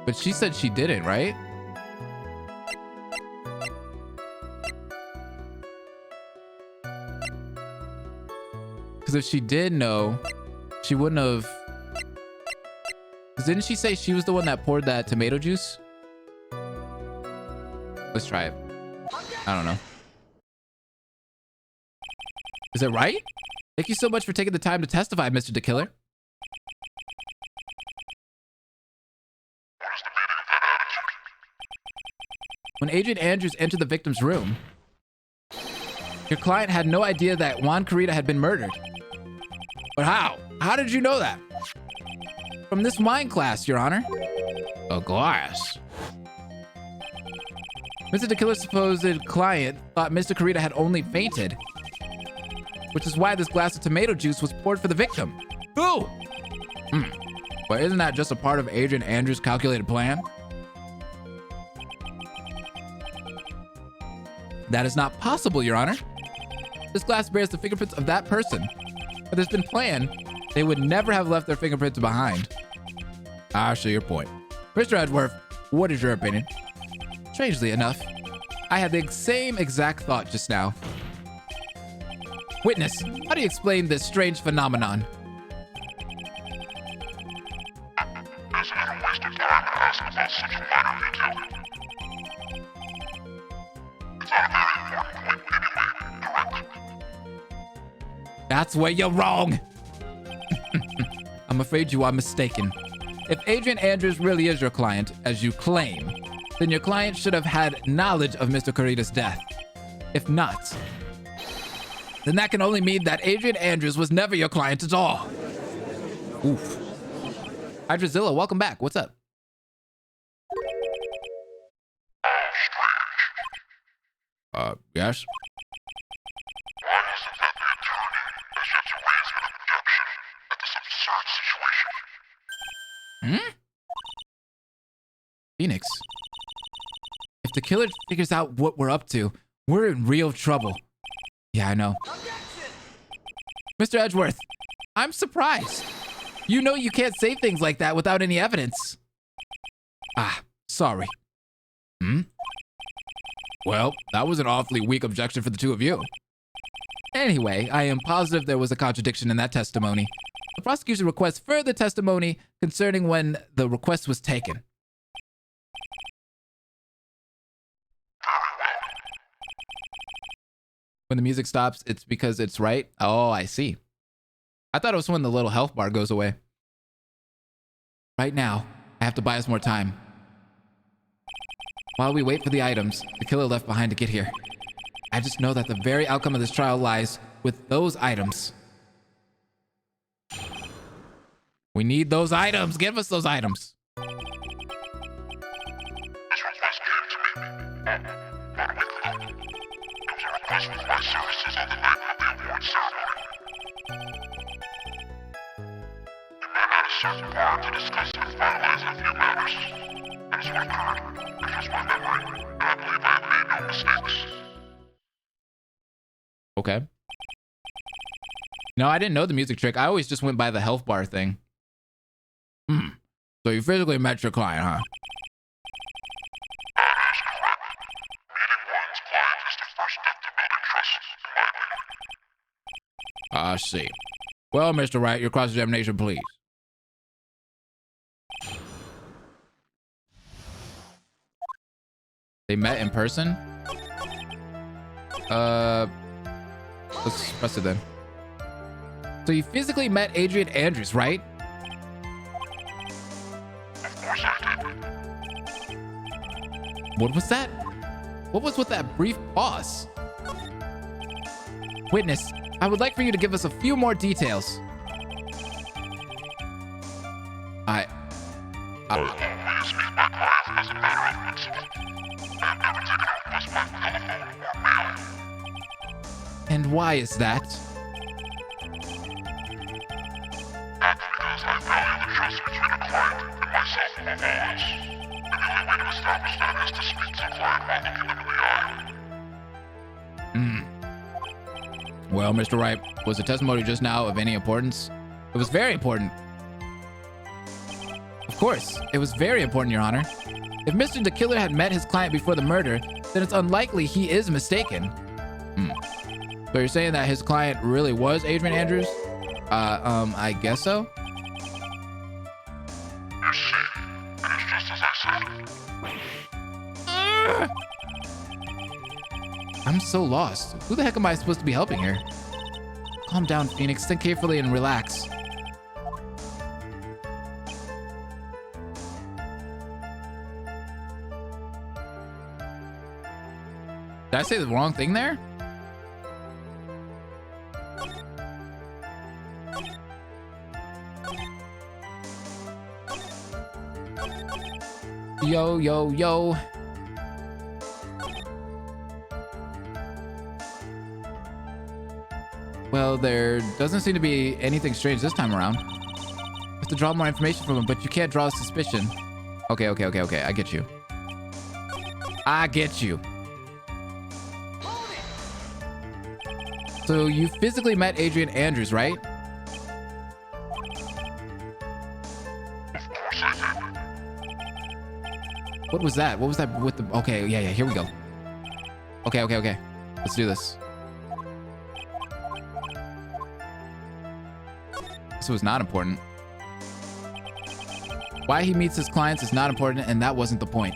But she said she didn't, right? Because if she did know, she wouldn't have... Didn't she say she was the one that poured that tomato juice? Let's try it. I don't know. Is it right? Thank you so much for taking the time to testify, Mr. the Killer. When Adrian Andrews entered the victim's room, your client had no idea that Juan Carita had been murdered. But how? How did you know that? From this wine glass, Your Honor. A glass? Mr. the Killer's supposed client thought Mr. Carita had only fainted, which is why this glass of tomato juice was poured for the victim. Ooh! But isn't that just a part of Adrian Andrews' calculated plan? That is not possible, Your Honor. This glass bears the fingerprints of that person. If there's been planned, they would never have left their fingerprints behind. I see your point. Mr. Edgeworth, what is your opinion? Strangely enough, I had the same exact thought just now. Witness, how do you explain this strange phenomenon? There's a little waste of time to ask about such a minor detail. It's not a very important point anyway, correct? That's where you're wrong. I'm afraid you are mistaken. If Adrian Andrews really is your client, as you claim, then your client should have had knowledge of Mr. Carita's death. If not, then that can only mean that Adrian Andrews was never your client at all. Oof. Hydrazilla, welcome back. What's up? Yes? Why is it that the attorney has yet to raise an objection at this absurd situation? Phoenix. If the killer figures out what we're up to, we're in real trouble. Yeah, I know. Mr. Edgeworth, I'm surprised. You know you can't say things like that without any evidence. Ah, sorry. Well, that was an awfully weak objection for the two of you. Anyway, I am positive there was a contradiction in that testimony. The prosecution requests further testimony concerning when the request was taken. When the music stops, it's because it's right? Oh, I see. I thought it was when the little health bar goes away. Right now, I have to buy us more time. While we wait for the items the killer left behind to get here, I just know that the very outcome of this trial lies with those items. We need those items. Give us those items. This request came to me about a week ago. It was a request for my services on the night of the award ceremony. We met at a certain bar to discuss and finalize a few matters. That is what occurred. Refresh my memory, and I believe I have made no mistakes. Okay. No, I didn't know the music trick. I always just went by the health bar thing. So you physically met your client, huh? That is correct. Meeting one's client is the first step to building trust, in my opinion. I see. Well, Mr. Wright, your cross-examination, please. They met in person? Let's press it then. So you physically met Adrian Andrews, right? Of course I did. What was that? What was with that brief pause? Well, Witness, I would like for you to give us a few more details. Always meet my client as a matter of principle. I have never taken a request by telephone or mail. And why is that? That's because I value the trust between a client and myself above all else. And the only way to establish that is to speak to the client while looking them in the eye. Well, Mr. Wright, was the testimony just now of any importance? It was very important. Of course, it was very important, Your Honor. If Mr. the Killer had met his client before the murder, then it's unlikely he is mistaken. So you're saying that his client really was Adrian Andrews? I guess so. You see, it is just as I said. I'm so lost. Who the heck am I supposed to be helping here? Calm down, Phoenix. Think carefully and relax. Did I say the wrong thing there? Yo, yo, yo. Well, there doesn't seem to be anything strange this time around. You have to draw more information from him, but you can't draw suspicion. Okay. I get you. I get you. So you physically met Adrian Andrews, right? Of course I did. What was that? What was that with the... Okay, yeah, here we go. Okay. Let's do this. This was not important. Why he meets his clients is not important, and that wasn't the point.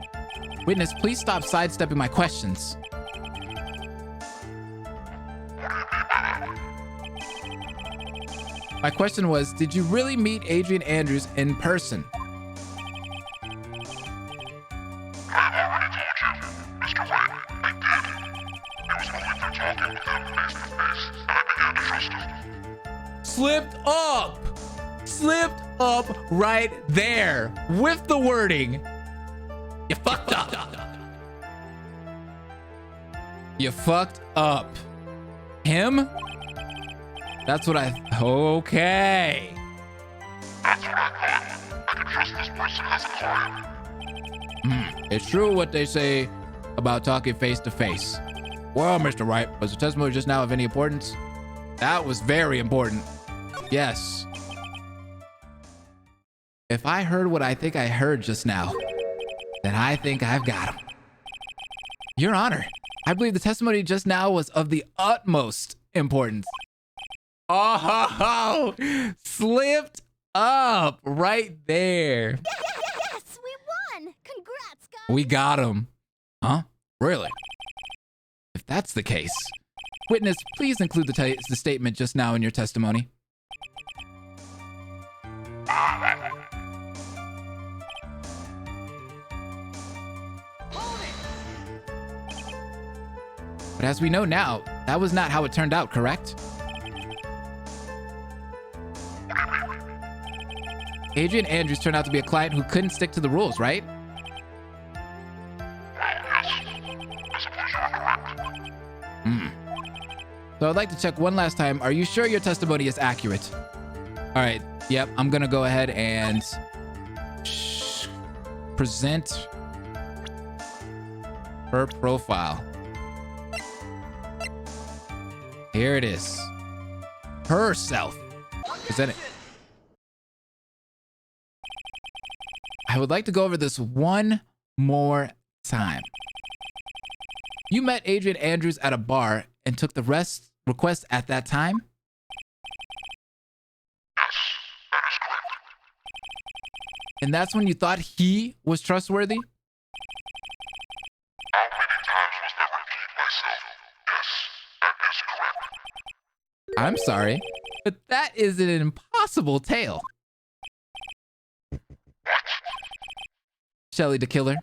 Witness, please stop sidestepping my questions. My question was, did you really meet Adrian Andrews in person? I've already told you, Mr. Wright, I did. It was only through talking with him face to face that I began to trust him. Slipped up right there with the wording. You fucked up. You fucked up. Him? That's what okay. That's what I thought. I can trust this person as a client. It's true what they say about talking face to face. Well, Mr. Wright, was the testimony just now of any importance? That was very important. Yes. If I heard what I think I heard just now, then I think I've got him. Your Honor, I believe the testimony just now was of the utmost importance. Oh, slipped up right there. Yes, we won! Congrats, guys! We got him. Huh? Really? If that's the case, witness, please include the statement just now in your testimony. But as we know now, that was not how it turned out, correct? Adrian Andrews turned out to be a client who couldn't stick to the rules, right? So I'd like to check one last time. Are you sure your testimony is accurate? All right. Yep. I'm going to go ahead and present her profile. Here it is. Herself. Present it. I would like to go over this one more time. You met Adrian Andrews at a bar and took the request at that time? Yes, that is correct. And that's when you thought he was trustworthy? How many times must I repeat myself? Yes, that is correct. I'm sorry, but that is an impossible tale. Shsl the Killer.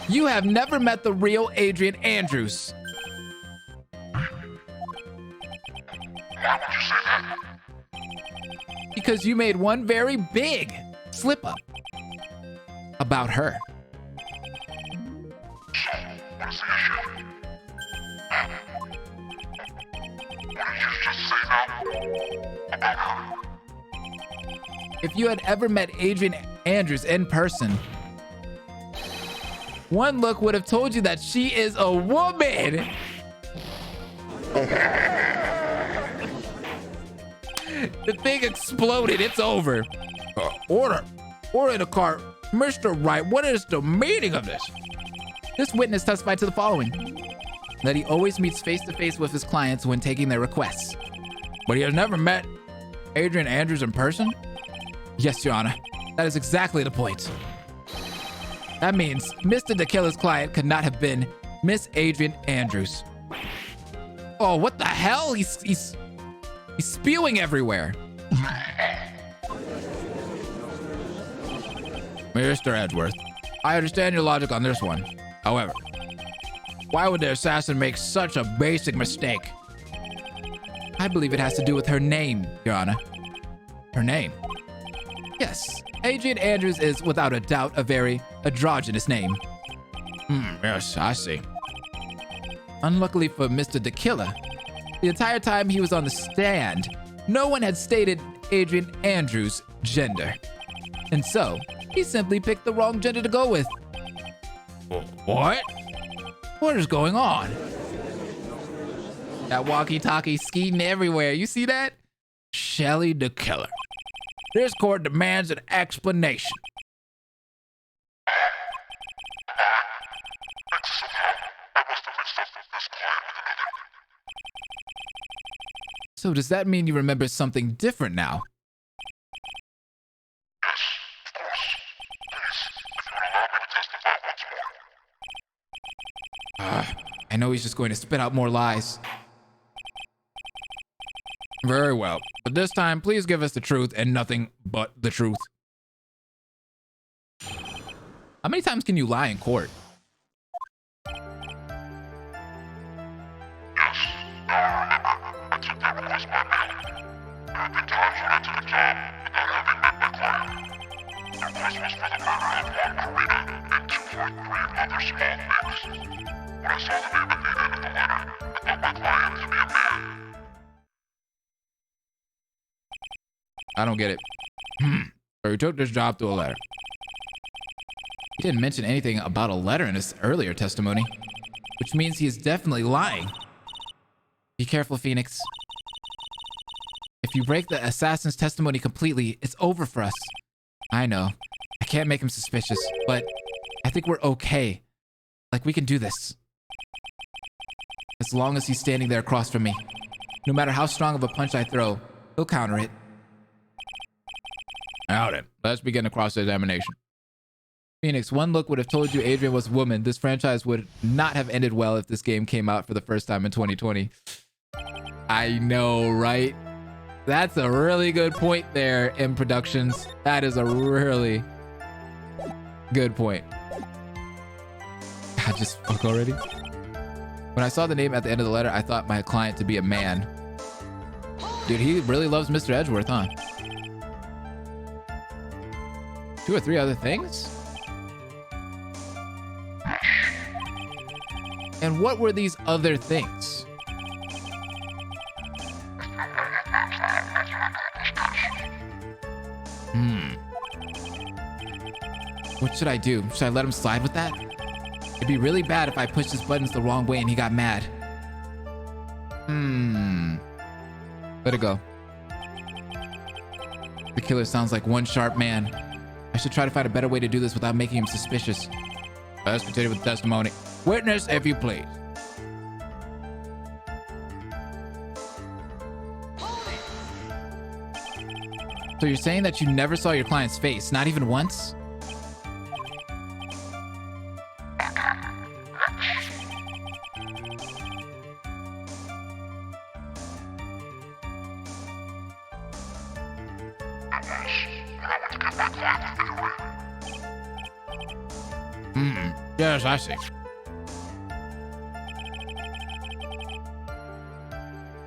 You have never met the real Adrian Andrews. Why would you say that? Because you made one very big slip up about her. So, what is the issue? What did you just say now? About her? If you had ever met Adrian Andrews in person, one look would have told you that she is a woman. The thing exploded. It's over. Order in the car. Mr. Wright, what is the meaning of this? This witness testified to the following: that he always meets face-to-face with his clients when taking their requests. But he has never met Adrian Andrews in person? Yes, Your Honor. That is exactly the point. That means Mr. DeKiller's client could not have been Miss Adrian Andrews. Oh, what the hell? He's spewing everywhere. Mr. Edgeworth, I understand your logic on this one. However, why would the assassin make such a basic mistake? I believe it has to do with her name, Your Honor. Her name? Yes, Adrian Andrews is without a doubt a very androgynous name. Yes, I see. Unluckily for Mr. DeKiller, the entire time he was on the stand, no one had stated Adrian Andrews' gender. And so, he simply picked the wrong gender to go with. What? What is going on? That walkie-talkie skeeting everywhere. You see that? Shsl DeKiller. This court demands an explanation. So does that mean you remember something different now? Yes, of course. Please, if you would allow me to testify once more. I know he's just going to spit out more lies. Very well, but this time, please give us the truth and nothing but the truth. How many times can you lie in court? Yes, now I remember. I took that request by mail. There have been times when I took a job without having met my client. The request was for the murder of one Karina and 2.3 other small things. When I saw the name at the end of the letter, I thought my client to be a man. I don't get it. So he took this job through a letter. He didn't mention anything about a letter in his earlier testimony, which means he is definitely lying. Be careful, Phoenix. If you break the assassin's testimony completely, it's over for us. I know. I can't make him suspicious, but I think we're okay. Like, we can do this. As long as he's standing there across from me. No matter how strong of a punch I throw, he'll counter it. Now then, let's begin the cross-examination. Phoenix, one look would have told you Adrian was a woman. This franchise would not have ended well if this game came out for the first time in 2020. I know, right? That's a really good point there, M Productions. That is a really good point. God, just fuck already. When I saw the name at the end of the letter, I thought my client to be a man. Dude, he really loves Mr. Edgeworth, huh? 2 or 3 other things? And what were these other things? What should I do? Should I let him slide with that? It'd be really bad if I pushed his buttons the wrong way and he got mad. Let it go. The killer sounds like one sharp man. I should try to find a better way to do this without making him suspicious. Let's continue with the testimony. Witness, if you please. So you're saying that you never saw your client's face, not even once? Yes, I see.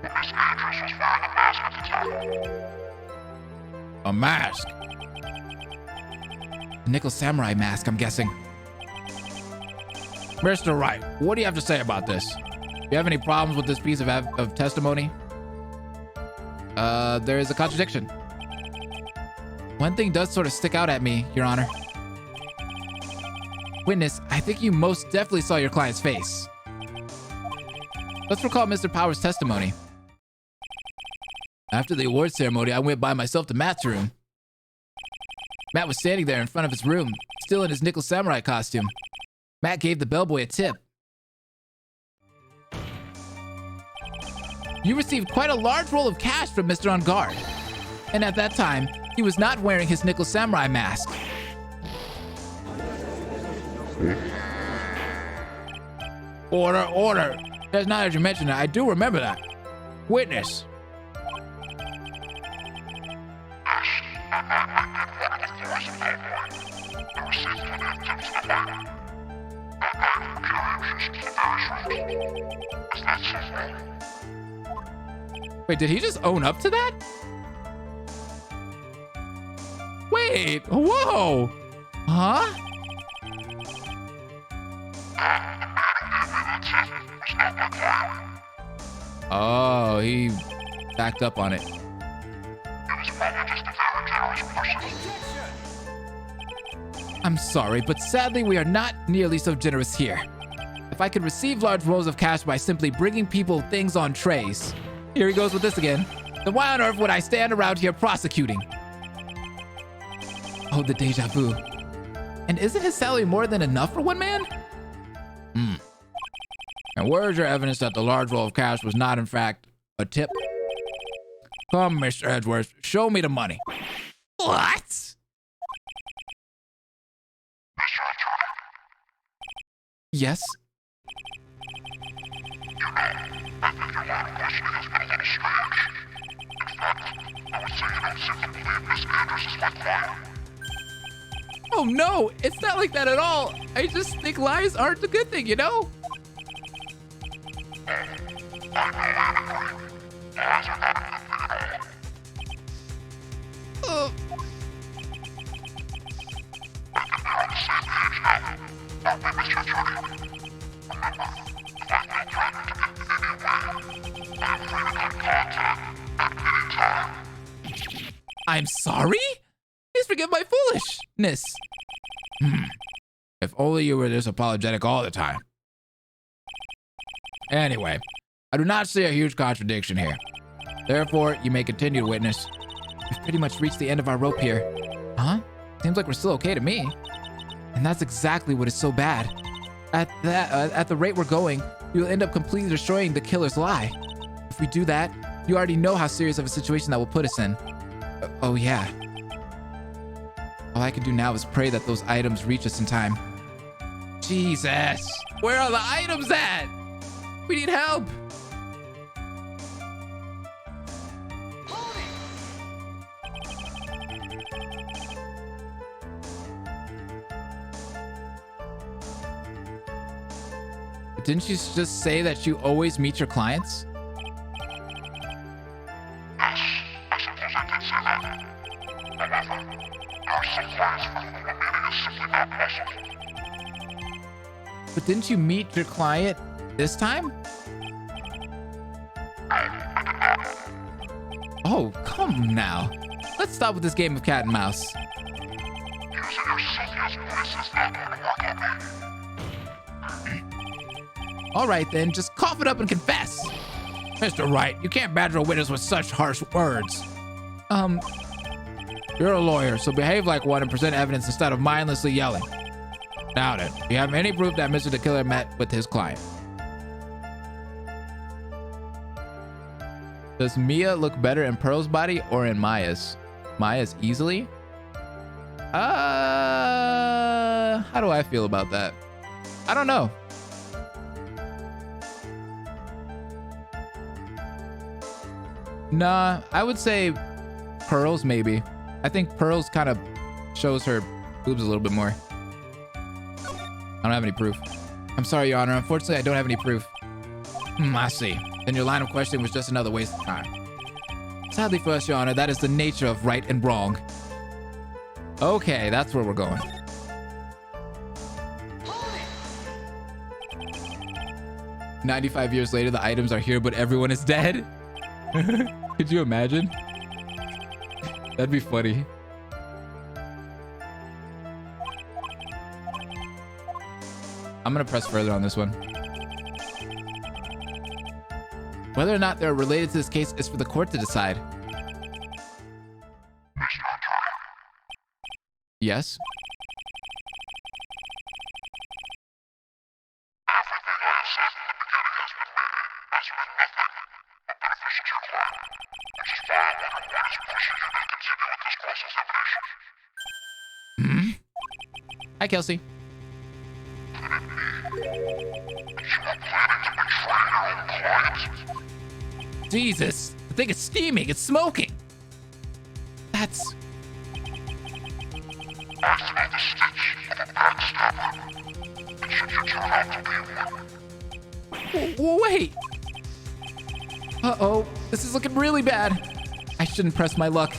Miss Andrews was wearing a A mask. A nickel samurai mask, I'm guessing. Mr. Wright, what do you have to say about this? Do you have any problems with this piece of testimony? There is a contradiction. One thing does sort of stick out at me, Your Honor. Witness, I think you most definitely saw your client's face. Let's recall Mr. Power's testimony. After the award ceremony, I went by myself to Matt's room. Matt was standing there in front of his room, still in his nickel samurai costume. Matt gave the bellboy a tip. You received quite a large roll of cash from Mr. Engarde. And at that time, he was not wearing his nickel samurai mask. Order, order. Just now that you mentioned it, I do remember that. Witness. Wait, did he just own up to that? Wait, whoa. Huh? Oh, he backed up on it. I'm sorry, but sadly we are not nearly so generous here. If I could receive large rolls of cash by simply bringing people things on trays. Here he goes with this again. Then why on earth would I stand around here prosecuting? Oh, the deja vu. And isn't his salary more than enough for one man? And where's your evidence that the large roll of cash was not in fact a tip? Come, Mr. Edgeworth, show me the money. What? Yes? Oh no, it's not like that at all. I just think lies aren't a good thing, you know? I'm sorry? Please forgive my foolishness. If only you were this apologetic all the time. Anyway, I do not see a huge contradiction here. Therefore, you may continue, witness. We've pretty much reached the end of our rope here. Huh? Seems like we're still okay to me. And that's exactly what is so bad. At the rate we're going, we will end up completely destroying the killer's lie. If we do that, you already know how serious of a situation that will put us in. Oh yeah. All I can do now is pray that those items reach us in time. Jesus! Where are the items at? We need help! Didn't you just say that you always meet your clients? But didn't you meet your client this time? Oh, come now. Let's stop with this game of cat and mouse. All right then, just cough it up and confess. Mr. Wright, you can't badger a witness with such harsh words. You're a lawyer, so behave like one and present evidence instead of mindlessly yelling. Now then, do you have any proof that Mr. the Killer met with his client? Does Mia look better in Pearl's body or in Maya's? Maya's easily? How do I feel about that? I don't know. Nah, I would say Pearl's maybe. I think Pearl's kind of shows her boobs a little bit more. I don't have any proof. I'm sorry, Your Honor. Unfortunately, I don't have any proof. I see. Then your line of questioning was just another waste of time. Sadly for us, Your Honor, that is the nature of right and wrong. Okay, that's where we're going. 95 years later, the items are here, but everyone is dead. Could you imagine? That'd be funny. I'm gonna press further on this one. Whether or not they're related to this case is for the court to decide. Yes? Hmm? Hi, Kelsey. Jesus, the thing is steaming, it's smoking. That's... Wait. Uh-oh, this is looking really bad. I shouldn't press my luck.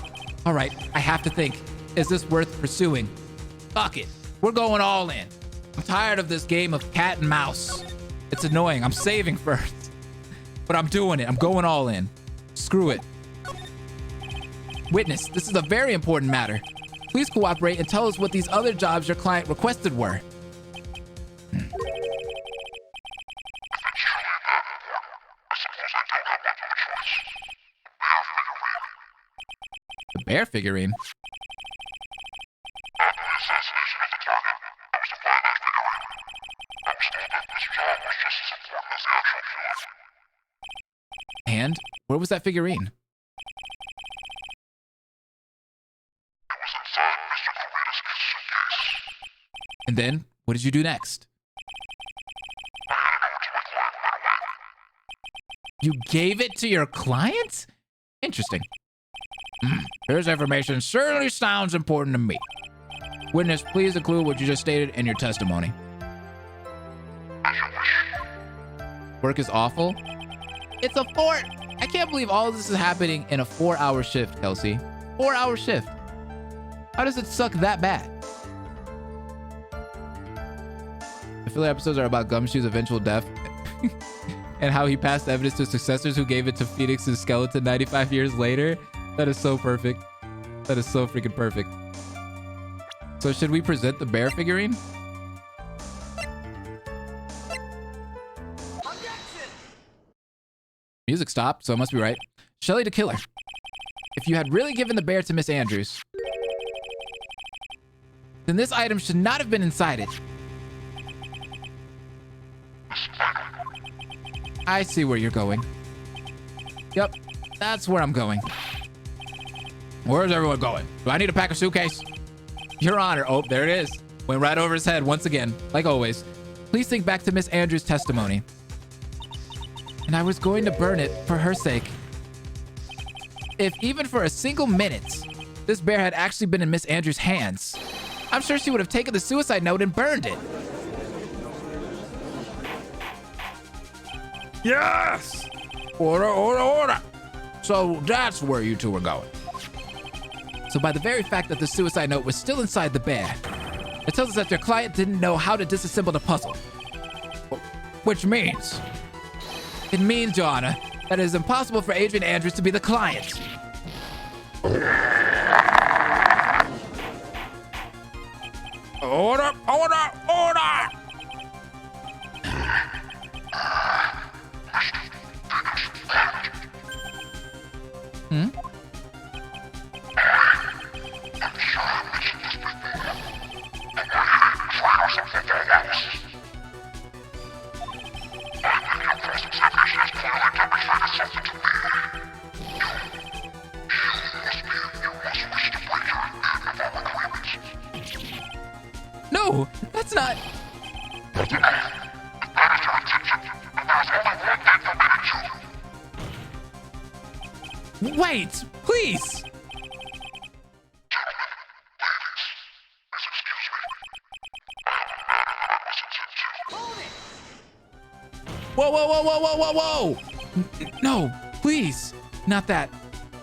All right, I have to think. Is this worth pursuing? Fuck it, we're going all in. I'm tired of this game of cat and mouse. It's annoying, I'm saving first. But I'm doing it, I'm going all in. Screw it. Witness, this is a very important matter. Please cooperate and tell us what these other jobs your client requested were. The bear figurine? And where was that figurine? And then, what did you do next? You gave it to your client? Interesting. This information certainly sounds important to me. Witness, please include what you just stated in your testimony. Work is awful? It's a fort! I can't believe all of this is happening in a 4-hour shift, Kelsey. 4-hour shift. How does it suck that bad? The filler episodes are about Gumshoe's eventual death and how he passed evidence to successors who gave it to Phoenix's skeleton 95 years later. That is so perfect. That is so freaking perfect. So should we present the bear figurine? Music stopped, so it must be right. Shsl the killer. If you had really given the bear to Miss Andrews, then this item should not have been inside it. I see where you're going. Yep, that's where I'm going. Where's everyone going? Do I need to pack a suitcase? Your Honor. Oh, there it is. Went right over his head once again, like always. Please think back to Miss Andrews' testimony. And I was going to burn it for her sake. If even for a single minute, this bear had actually been in Miss Andrews' hands, I'm sure she would have taken the suicide note and burned it. Yes! Order, order, order! So that's where you two were going. So by the very fact that the suicide note was still inside the bear, it tells us that their client didn't know how to disassemble the puzzle. Which means... It means, Your Honor, that it is impossible for Adrian Andrews to be the client. Order, order, order! Hmm? No, that's not... Wait, please! Whoa, whoa, whoa, whoa, whoa, whoa, whoa! No, please, not that.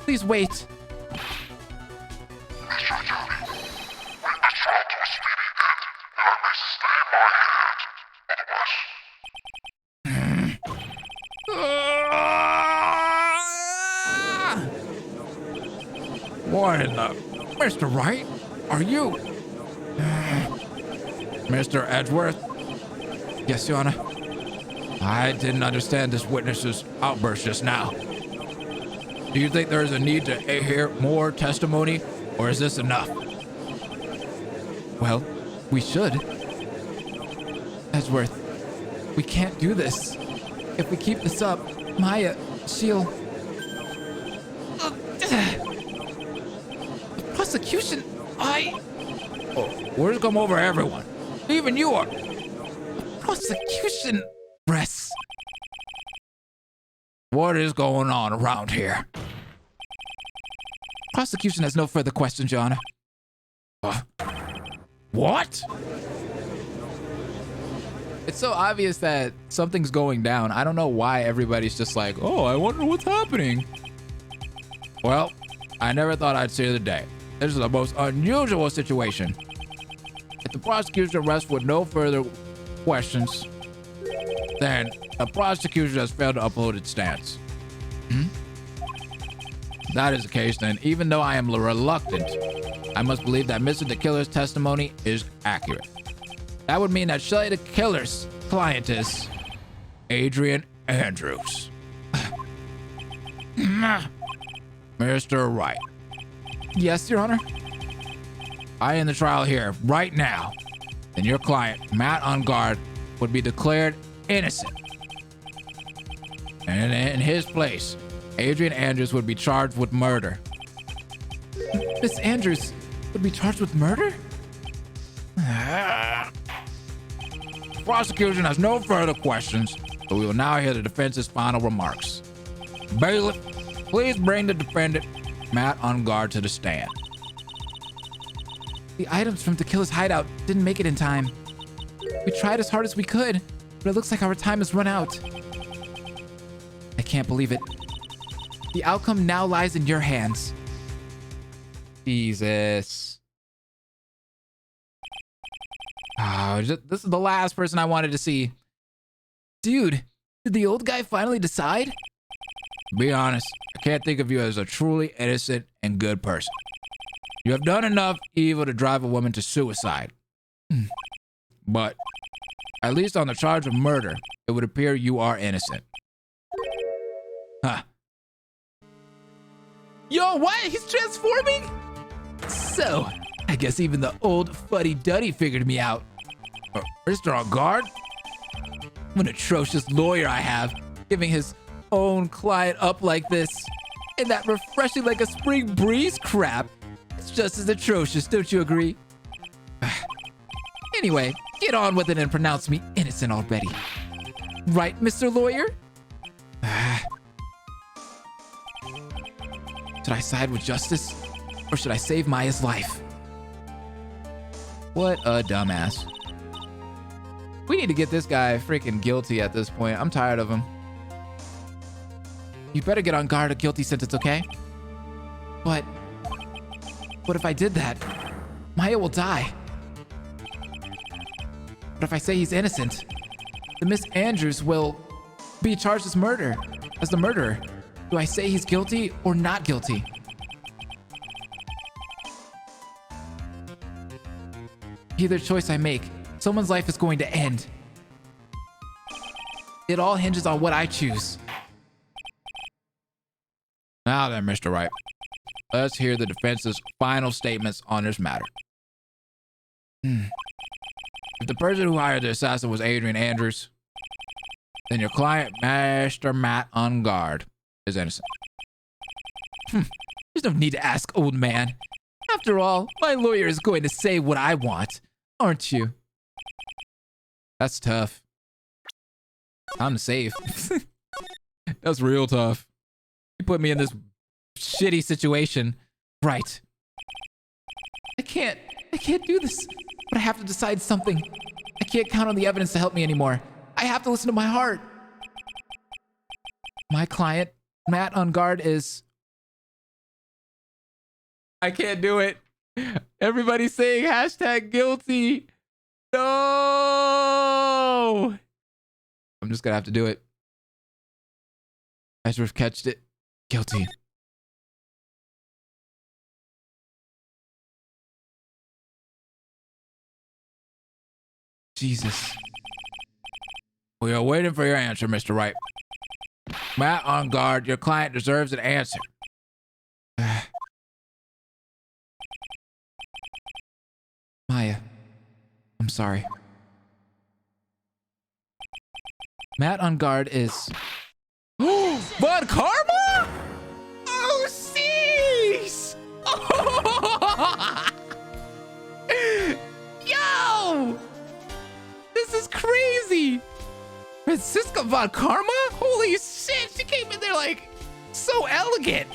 Please wait. Mr. Duty, bring this trial to a speedy end, that I may stay my hand. Otherwise... What in the... Mr. Wright? Are you... Mr. Edgeworth? Yes, Your Honor. I didn't understand this witness's outburst just now. Do you think there is a need to hear more testimony, or is this enough? Well, we should. Edgeworth, we can't do this. If we keep this up, Maya, she'll... The prosecution, Oh, words come over everyone. Even you are... Prosecution... Press. What is going on around here? Prosecution has no further questions, Your Honor. What? It's so obvious that something's going down. I don't know why everybody's just like, oh, I wonder what's happening. Well, I never thought I'd see the day. This is the most unusual situation. If the prosecution rests with no further questions, then the prosecution has failed to uphold its stance. That is the case, then, even though I am reluctant, I must believe that Mr. the Killer's testimony is accurate. That would mean that Shsl the Killer's client is Adrian Andrews. Mr. Wright. Yes, Your Honor. I end the trial here, right now. Then your client, Matt Engarde, would be declared innocent. And in his place, Adrian Andrews would be charged with murder. Miss Andrews would be charged with murder? The prosecution has no further questions, so we will now hear the defense's final remarks. Bailiff, please bring the defendant, Matt Engarde, to the stand. The items from the killer's hideout didn't make it in time. We tried as hard as we could, but it looks like our time has run out. I can't believe it. The outcome now lies in your hands. Jesus. Oh, this is the last person I wanted to see. Dude, did the old guy finally decide? To be honest, I can't think of you as a truly innocent and good person. You have done enough evil to drive a woman to suicide. But, at least on the charge of murder, it would appear you are innocent. Huh. Yo, what? He's transforming? So, I guess even the old fuddy-duddy figured me out. Mr. Engarde? What an atrocious lawyer I have, giving his own client up like this. And that refreshing like a spring breeze crap. It's just as atrocious, don't you agree? Anyway, get on with it and pronounce me innocent already. Right, Mr. Lawyer? Should I side with justice? Or should I save Maya's life? What a dumbass. We need to get this guy freaking guilty at this point. I'm tired of him. You better get on guard a guilty sentence, okay? But what if I did that? Maya will die. But if I say he's innocent, then Miss Andrews will be charged as murder, as the murderer. Do I say he's guilty or not guilty? Either choice I make, someone's life is going to end. It all hinges on what I choose. Now then, Mr. Wright, let's hear the defense's final statements on this matter. If the person who hired the assassin was Adrian Andrews, then your client, Master Matt Engarde, is innocent. There's no need to ask, old man. After all, my lawyer is going to say what I want, aren't you? That's tough. I'm safe. That's real tough. You put me in this shitty situation. Right. I can't do this. But I have to decide something. I can't count on the evidence to help me anymore. I have to listen to my heart. My client, Matt Engarde, is I can't do it. Everybody's saying hashtag guilty. No. I'm just gonna have to do it. I should have catched it. Guilty. Jesus. We are waiting for your answer, Mr. Wright. Matt Engarde, your client deserves an answer. Maya, I'm sorry. Matt Engarde is... Von Karma? Oh, cease! Yo! This is crazy! Francisca Von Karma? Holy shit, she came in there like so elegant.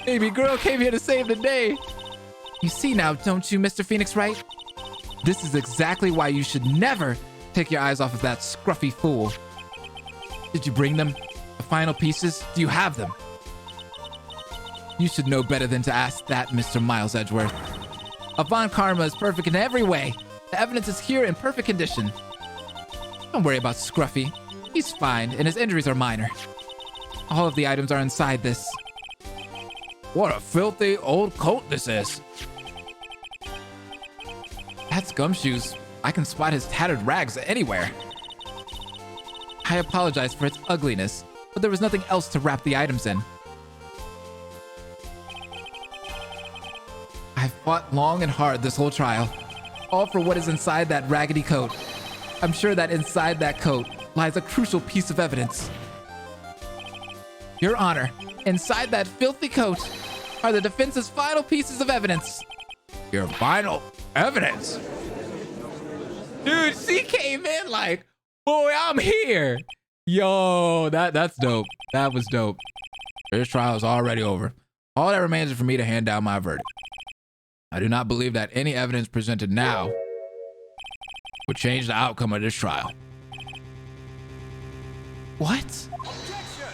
Baby girl came here to save the day. You see now, don't you, Mr. Phoenix Wright? This is exactly why you should never take your eyes off of that scruffy fool. Did you bring them? The final pieces? Do you have them? You should know better than to ask that, Mr. Miles Edgeworth. Von Karma is perfect in every way. The evidence is here in perfect condition. Don't worry about Scruffy. He's fine, and his injuries are minor. All of the items are inside this. What a filthy old coat this is. That's Gumshoes. I can spot his tattered rags anywhere. I apologize for its ugliness, but there was nothing else to wrap the items in. I've fought long and hard this whole trial, all for what is inside that raggedy coat. I'm sure that inside that coat lies a crucial piece of evidence. Your Honor, inside that filthy coat are the defense's final pieces of evidence. Your final evidence? Dude, she came in like, boy, I'm here. Yo, that's dope. That was dope. This trial is already over. All that remains is for me to hand down my verdict. I do not believe that any evidence presented now would change the outcome of this trial. What? Objection!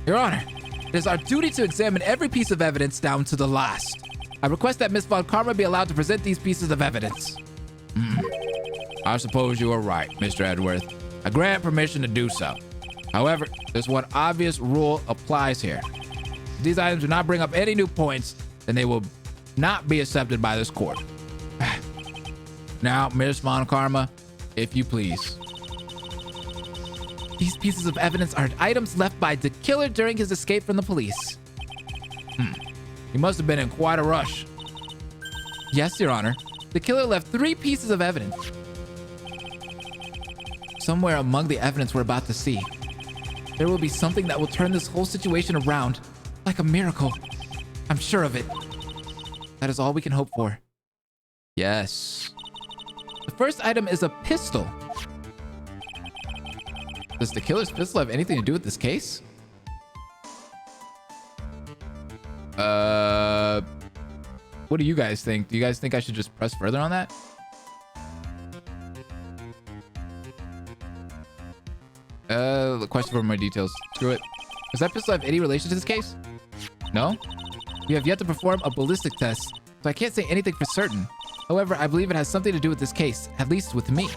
Your Honor, it is our duty to examine every piece of evidence down to the last. I request that Miss Von Karma be allowed to present these pieces of evidence. I suppose you are right, Mr. Edgeworth. I grant permission to do so. However, there's one obvious rule applies here. If these items do not bring up any new points, then they will not be accepted by this court. Now, Miss Von Karma, if you please. These pieces of evidence are items left by the killer during his escape from the police. He must have been in quite a rush. Yes, Your Honor. The killer left 3 pieces of evidence. Somewhere among the evidence we're about to see, there will be something that will turn this whole situation around like a miracle. I'm sure of it. That is all we can hope for. Yes. The first item is a pistol. Does the killer's pistol have anything to do with this case? What do you guys think? Do you guys think I should just press further on that? The question for more details. Screw it. Does that pistol have any relation to this case? No? You have yet to perform a ballistic test, so I can't say anything for certain. However, I believe it has something to do with this case, at least with me.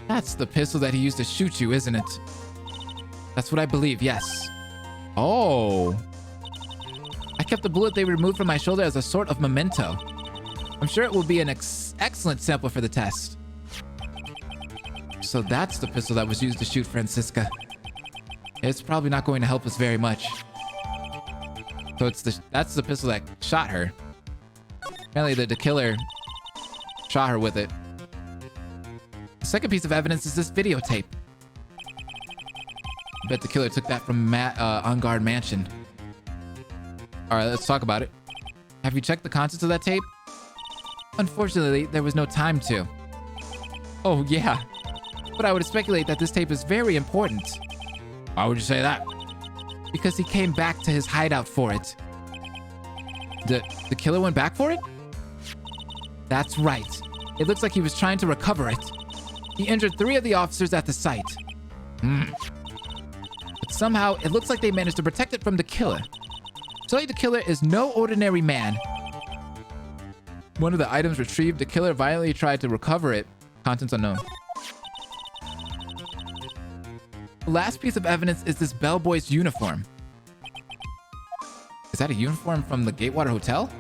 That's the pistol that he used to shoot you, isn't it? That's what I believe, yes. Oh. I kept the bullet they removed from my shoulder as a sort of memento. I'm sure it will be an excellent sample for the test. So that's the pistol that was used to shoot Francisca. It's probably not going to help us very much. So that's the pistol that shot her. Apparently the killer shot her with it. The second piece of evidence is this videotape. I bet the killer took that from Engarde Mansion. All right, let's talk about it. Have you checked the contents of that tape? Unfortunately, there was no time to. Oh, yeah. But I would speculate that this tape is very important. Why would you say that? Because he came back to his hideout for it. The killer went back for it? That's right. It looks like he was trying to recover it. He injured 3 of the officers at the site. But somehow it looks like they managed to protect it from the killer. So like the killer is no ordinary man. One of the items retrieved, the killer violently tried to recover it. Contents unknown. The last piece of evidence is this bellboy's uniform. Is that a uniform from the Gatewater Hotel?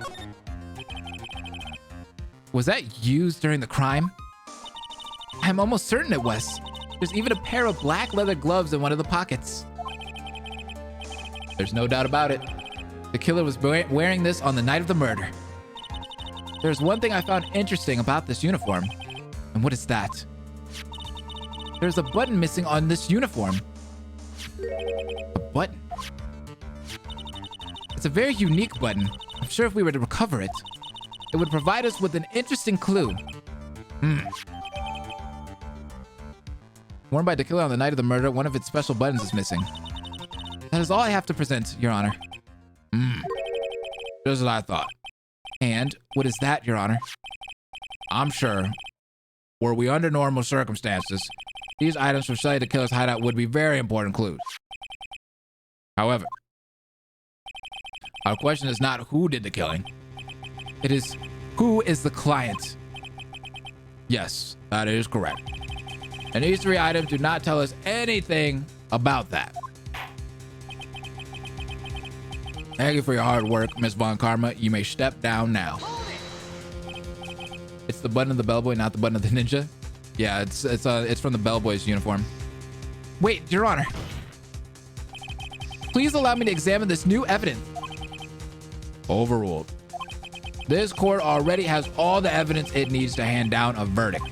Was that used during the crime? I'm almost certain it was. There's even a pair of black leather gloves in one of the pockets. There's no doubt about it. The killer was wearing this on the night of the murder. There's one thing I found interesting about this uniform. And what is that? There's a button missing on this uniform. A button? It's a very unique button. I'm sure if we were to recover it, it would provide us with an interesting clue. Worn by the killer on the night of the murder, one of its special buttons is missing. That is all I have to present, Your Honor. Just as I thought. And what is that, Your Honor? I'm sure, were we under normal circumstances, these items from Shsl the killer's hideout would be very important clues. However, our question is not who did the killing. It is who is the client. Yes, that is correct. And these three items do not tell us anything about that. Thank you for your hard work, Miss Von Karma. You may step down now. It's the button of the bellboy, not the button of the ninja. Yeah, it's from the bellboy's uniform. Wait, Your Honor. Please allow me to examine this new evidence. Overruled. This court already has all the evidence it needs to hand down a verdict.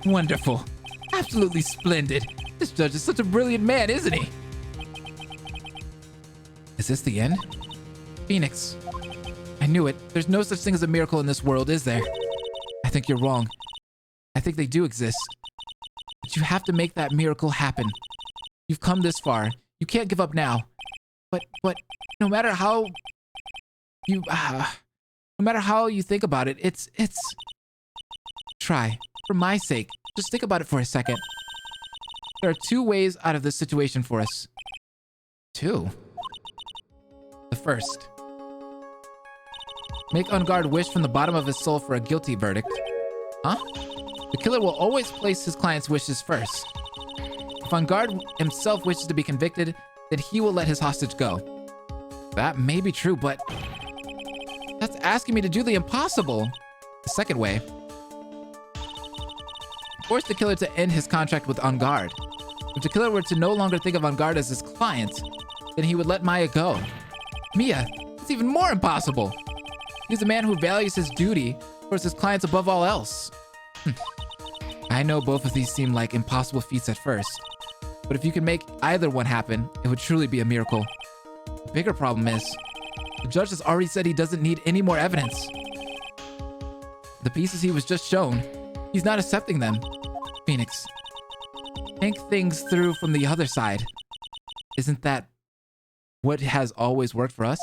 Wonderful. Absolutely splendid. This judge is such a brilliant man, isn't he? Is this the end? Phoenix. I knew it. There's no such thing as a miracle in this world, is there? I think you're wrong. I think they do exist. But you have to make that miracle happen. You've come this far. You can't give up now. But no matter how you think about it, it's try. For my sake, just think about it for a second. There are two ways out of this situation for us. Two? The first. Make Engarde wish from the bottom of his soul for a guilty verdict. Huh? The killer will always place his client's wishes first. If Engarde himself wishes to be convicted, then he will let his hostage go. That may be true, but that's asking me to do the impossible. The second way. Force the killer to end his contract with Engarde. If the killer were to no longer think of Engarde as his client, then he would let Maya go. Mia, it's even more impossible. He's a man who values his duty towards his clients above all else. I know both of these seem like impossible feats at first, but if you can make either one happen, it would truly be a miracle. The bigger problem is, the judge has already said he doesn't need any more evidence. The pieces he was just shown, he's not accepting them. Phoenix, think things through from the other side. Isn't that what has always worked for us?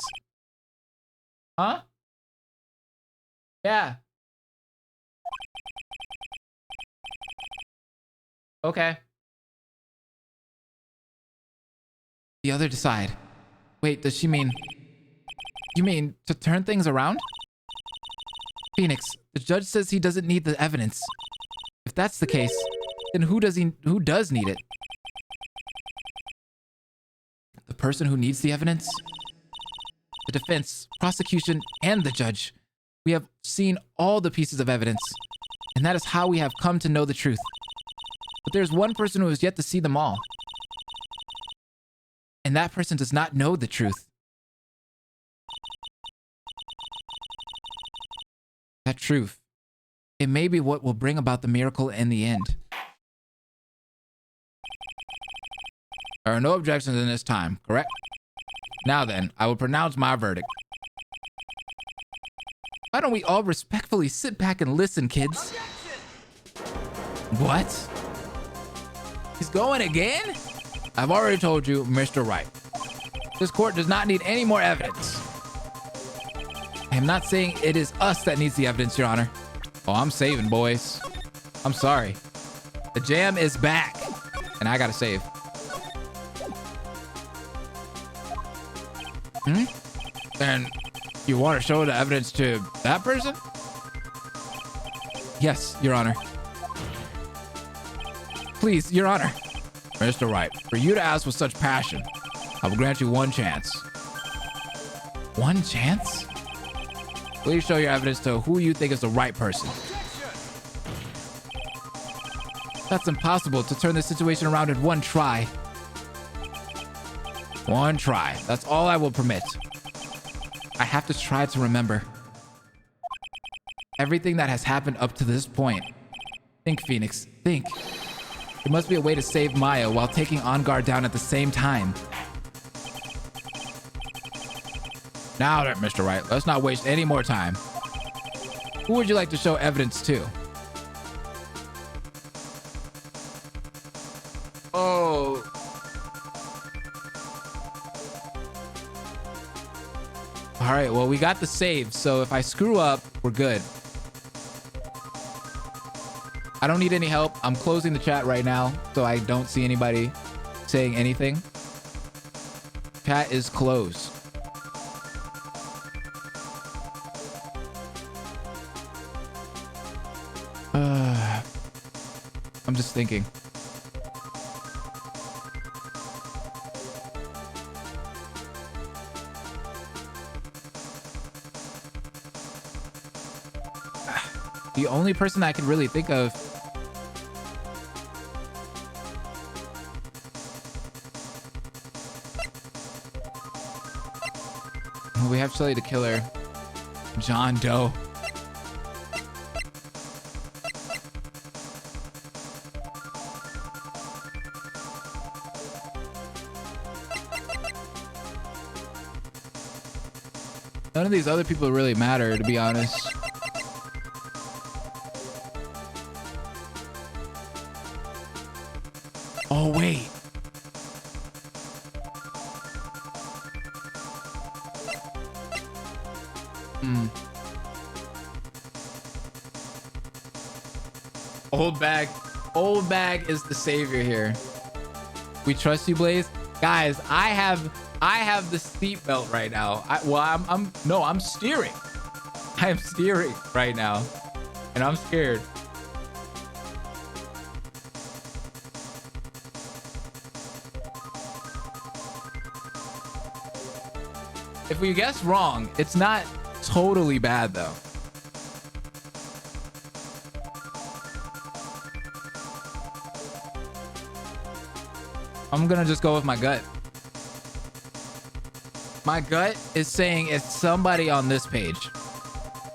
Huh? Yeah. Okay. The other side. Wait, does she mean... You mean to turn things around? Phoenix, the judge says he doesn't need the evidence. If that's the case, then who does need it? The person who needs the evidence? The defense, prosecution, and the judge. We have seen all the pieces of evidence, and that is how we have come to know the truth. But there's one person who has yet to see them all. And that person does not know the truth. That truth, it may be what will bring about the miracle in the end. There are no objections in this time, correct? Now then, I will pronounce my verdict. Why don't we all respectfully sit back and listen, kids? What? He's going again? I've already told you, Mr. Wright. This court does not need any more evidence. I am not saying it is us that needs the evidence, Your Honor. Oh, I'm saving, boys. I'm sorry. The jam is back, and I gotta save. And you want to show the evidence to that person? Yes, Your Honor. Please, Your Honor. Mr. Wright, for you to ask with such passion, I will grant you one chance. One chance? Please show your evidence to who you think is the right person. That's impossible to turn this situation around in one try. One try. That's all I will permit. I have to try to remember everything that has happened up to this point. Think, Phoenix. Think. There must be a way to save Maya while taking Engarde down at the same time. Now then, Mr. Wright, let's not waste any more time. Who would you like to show evidence to? Oh. All right, well, we got the save, so if I screw up, we're good. I don't need any help. I'm closing the chat right now, so I don't see anybody saying anything. Chat is closed. I'm just thinking. The only person I can really think of we have Shsl the killer. John Doe. None of these other people really matter, to be honest. Oh, wait. Old bag is the savior here. We trust you, Blaze. Guys, I have the seatbelt right now. I'm steering. I am steering right now, and I'm scared. If we guess wrong, it's not totally bad though. I'm gonna just go with my gut. My gut is saying it's somebody on this page.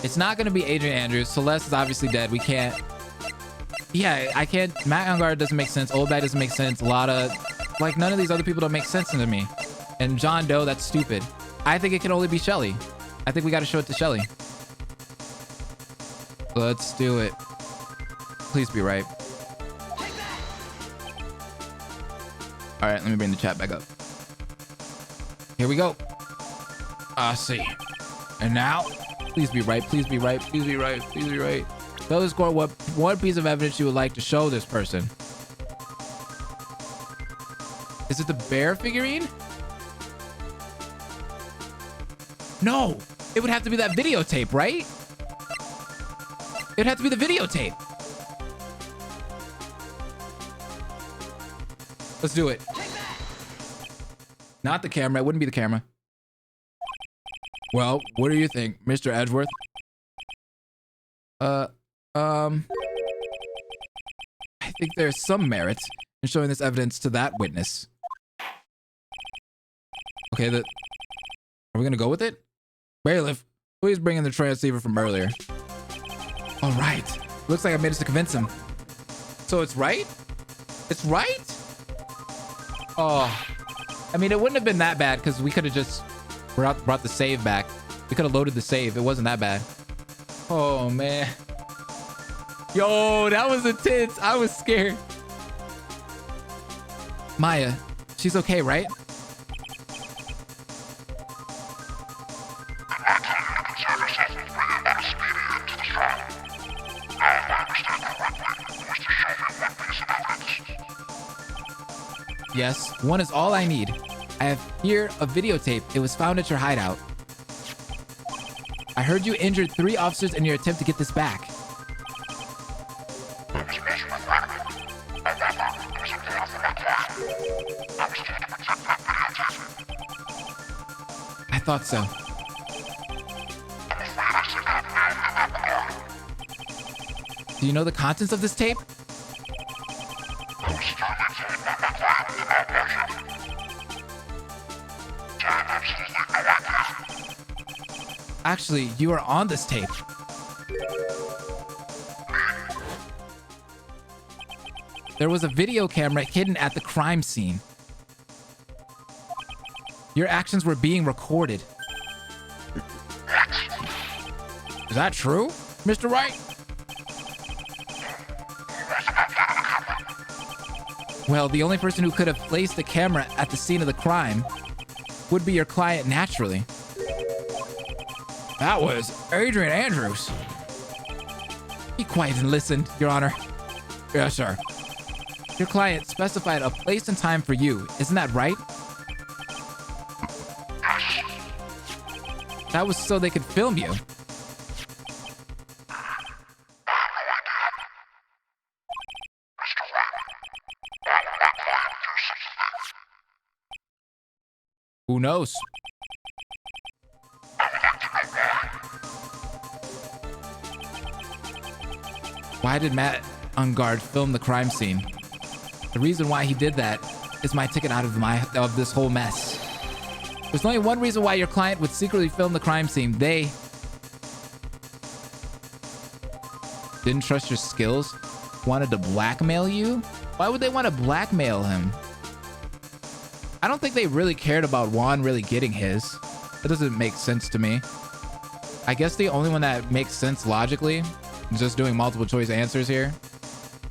It's not gonna be Adrian Andrews. Celeste is obviously dead. We can't. Yeah, I can't. Matt Engarde doesn't make sense. Old Bag doesn't make sense. Like none of these other people don't make sense to me. And John Doe, that's stupid. I think it can only be Shsl. I think we got to show it to Shsl. Let's do it. Please be right. All right, let me bring the chat back up. Here we go. See. And now, please be right. Please be right. Please be right. Please be right. Tell the score what one piece of evidence you would like to show this person. Is it the bear figurine? No, it would have to be that videotape, right? It would have to be the videotape. Let's do it. Not the camera. It wouldn't be the camera. Well, what do you think, Mr. Edgeworth? I think there's some merit in showing this evidence to that witness. Okay, are we gonna go with it? Bailiff, please bring in the transceiver from earlier. All right. Looks like I made us to convince him. So it's right? It's right? Oh. I mean, it wouldn't have been that bad because we could have just brought the save back. We could have loaded the save. It wasn't that bad. Oh, man. Yo, that was intense. I was scared. Maya, she's okay, right? Yes, one is all I need. I have here a videotape. It was found at your hideout. I heard you injured 3 officers in your attempt to get this back. I thought so. Do you know the contents of this tape? Actually, you are on this tape. There was a video camera hidden at the crime scene. Your actions were being recorded. Is that true, Mr. Wright? Well, the only person who could have placed the camera at the scene of the crime would be your client naturally. That was Adrian Andrews. Be quiet and listen, Your Honor. Yes, sir. Your client specified a place and time for you, isn't that right? That was so they could film you. Who knows? Why did Matt Engarde film the crime scene? The reason why he did that is my ticket out of this whole mess. There's only one reason why your client would secretly film the crime scene. They didn't trust your skills, wanted to blackmail you? Why would they want to blackmail him? I don't think they really cared about Juan really getting his. That doesn't make sense to me. I guess the only one that makes sense logically, just doing multiple choice answers here,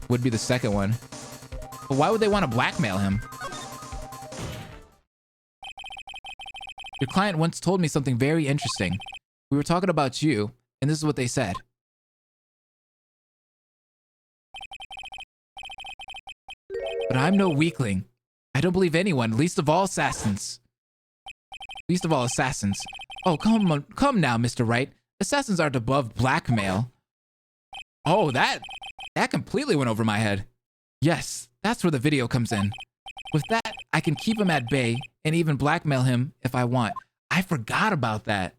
would be the second one. But why would they want to blackmail him? Your client once told me something very interesting. We were talking about you, and this is what they said. But I'm no weakling. I don't believe anyone, least of all assassins. Least of all assassins. Oh, come now, Mr. Wright. Assassins aren't above blackmail. Oh, that completely went over my head. Yes, that's where the video comes in. With that, I can keep him at bay and even blackmail him if I want. I forgot about that.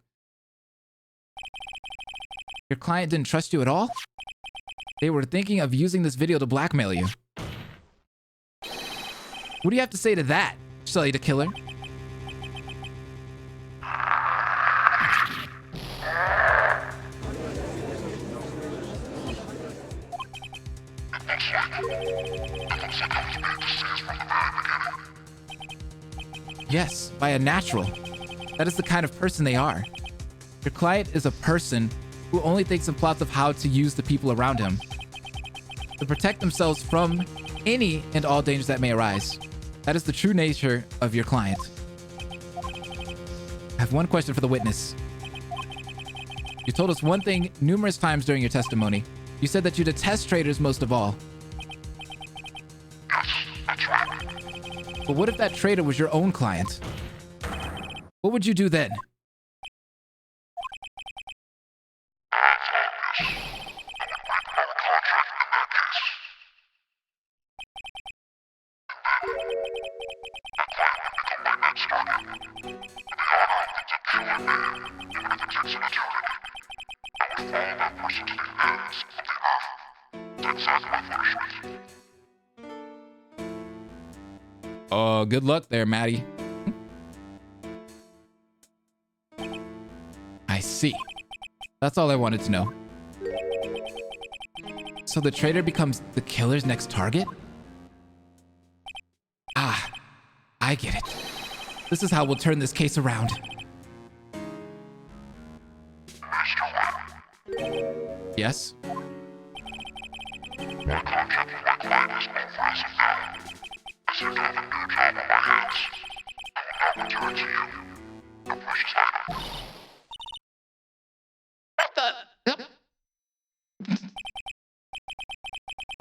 Your client didn't trust you at all? They were thinking of using this video to blackmail you. What do you have to say to that, Shsl the killer? Yes, by a natural. That is the kind of person they are. Your client is a person who only thinks and plots of how to use the people around him to protect themselves from any and all dangers that may arise. That is the true nature of your client. I have one question for the witness. You told us one thing numerous times during your testimony. You said that you detest traitors most of all. But what if that traitor was your own client? What would you do then? Oh, good luck there, Maddie. I see. That's all I wanted to know. So the traitor becomes the killer's next target? Ah, I get it. This is how we'll turn this case around. Yes?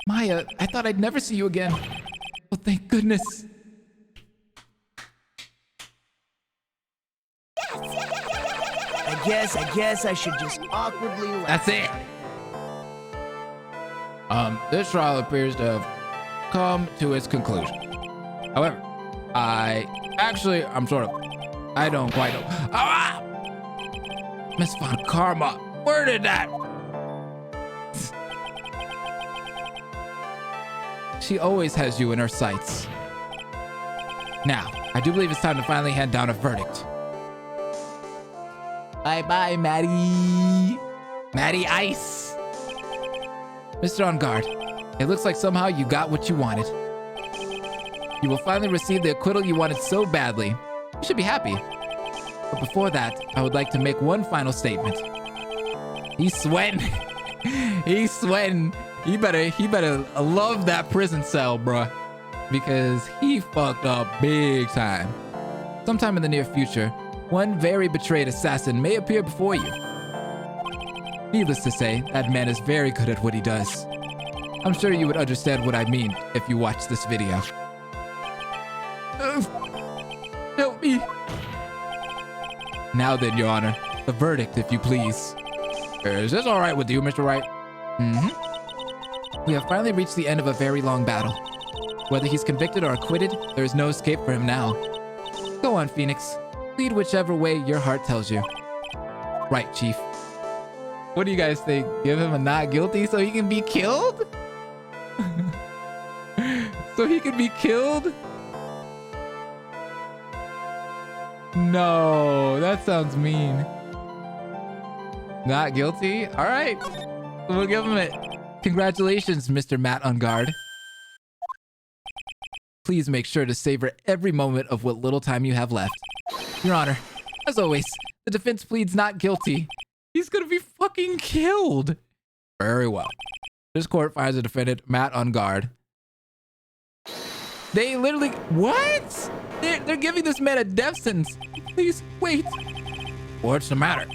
Maya, I thought I'd never see you again. Oh, thank goodness. guess I should just awkwardly laugh. That's it. This trial appears to have come to its conclusion. However, I don't quite know. Ah! Miss Von Karma, where did that? She always has you in her sights. Now, I do believe it's time to finally hand down a verdict. Bye-bye, Maddie. Maddie Ice. Mr. Engarde, it looks like somehow you got what you wanted. You will finally receive the acquittal you wanted so badly. You should be happy. But before that, I would like to make one final statement. He's sweating. He's sweating. He better love that prison cell, bruh. Because he fucked up big time. Sometime in the near future, one very betrayed assassin may appear before you. Needless to say, that man is very good at what he does. I'm sure you would understand what I mean if you watch this video. Help me. Now then, Your Honor, the verdict, if you please. Is this all right with you, Mr. Wright? We have finally reached the end of a very long battle. Whether he's convicted or acquitted, there is no escape for him now. Go on, Phoenix. Lead whichever way your heart tells you. Right, Chief. What do you guys think? Give him a not guilty so he can be killed? So he can be killed? No, that sounds mean. Not guilty? All right. We'll give him it. Congratulations, Mr. Matt Engarde. Please make sure to savor every moment of what little time you have left. Your Honor, as always, the defense pleads not guilty. He's gonna be fucking killed. Very well. This court finds the defendant, Matt Engarde. They literally, what? They're giving this man a death sentence. Please, wait. What's the matter?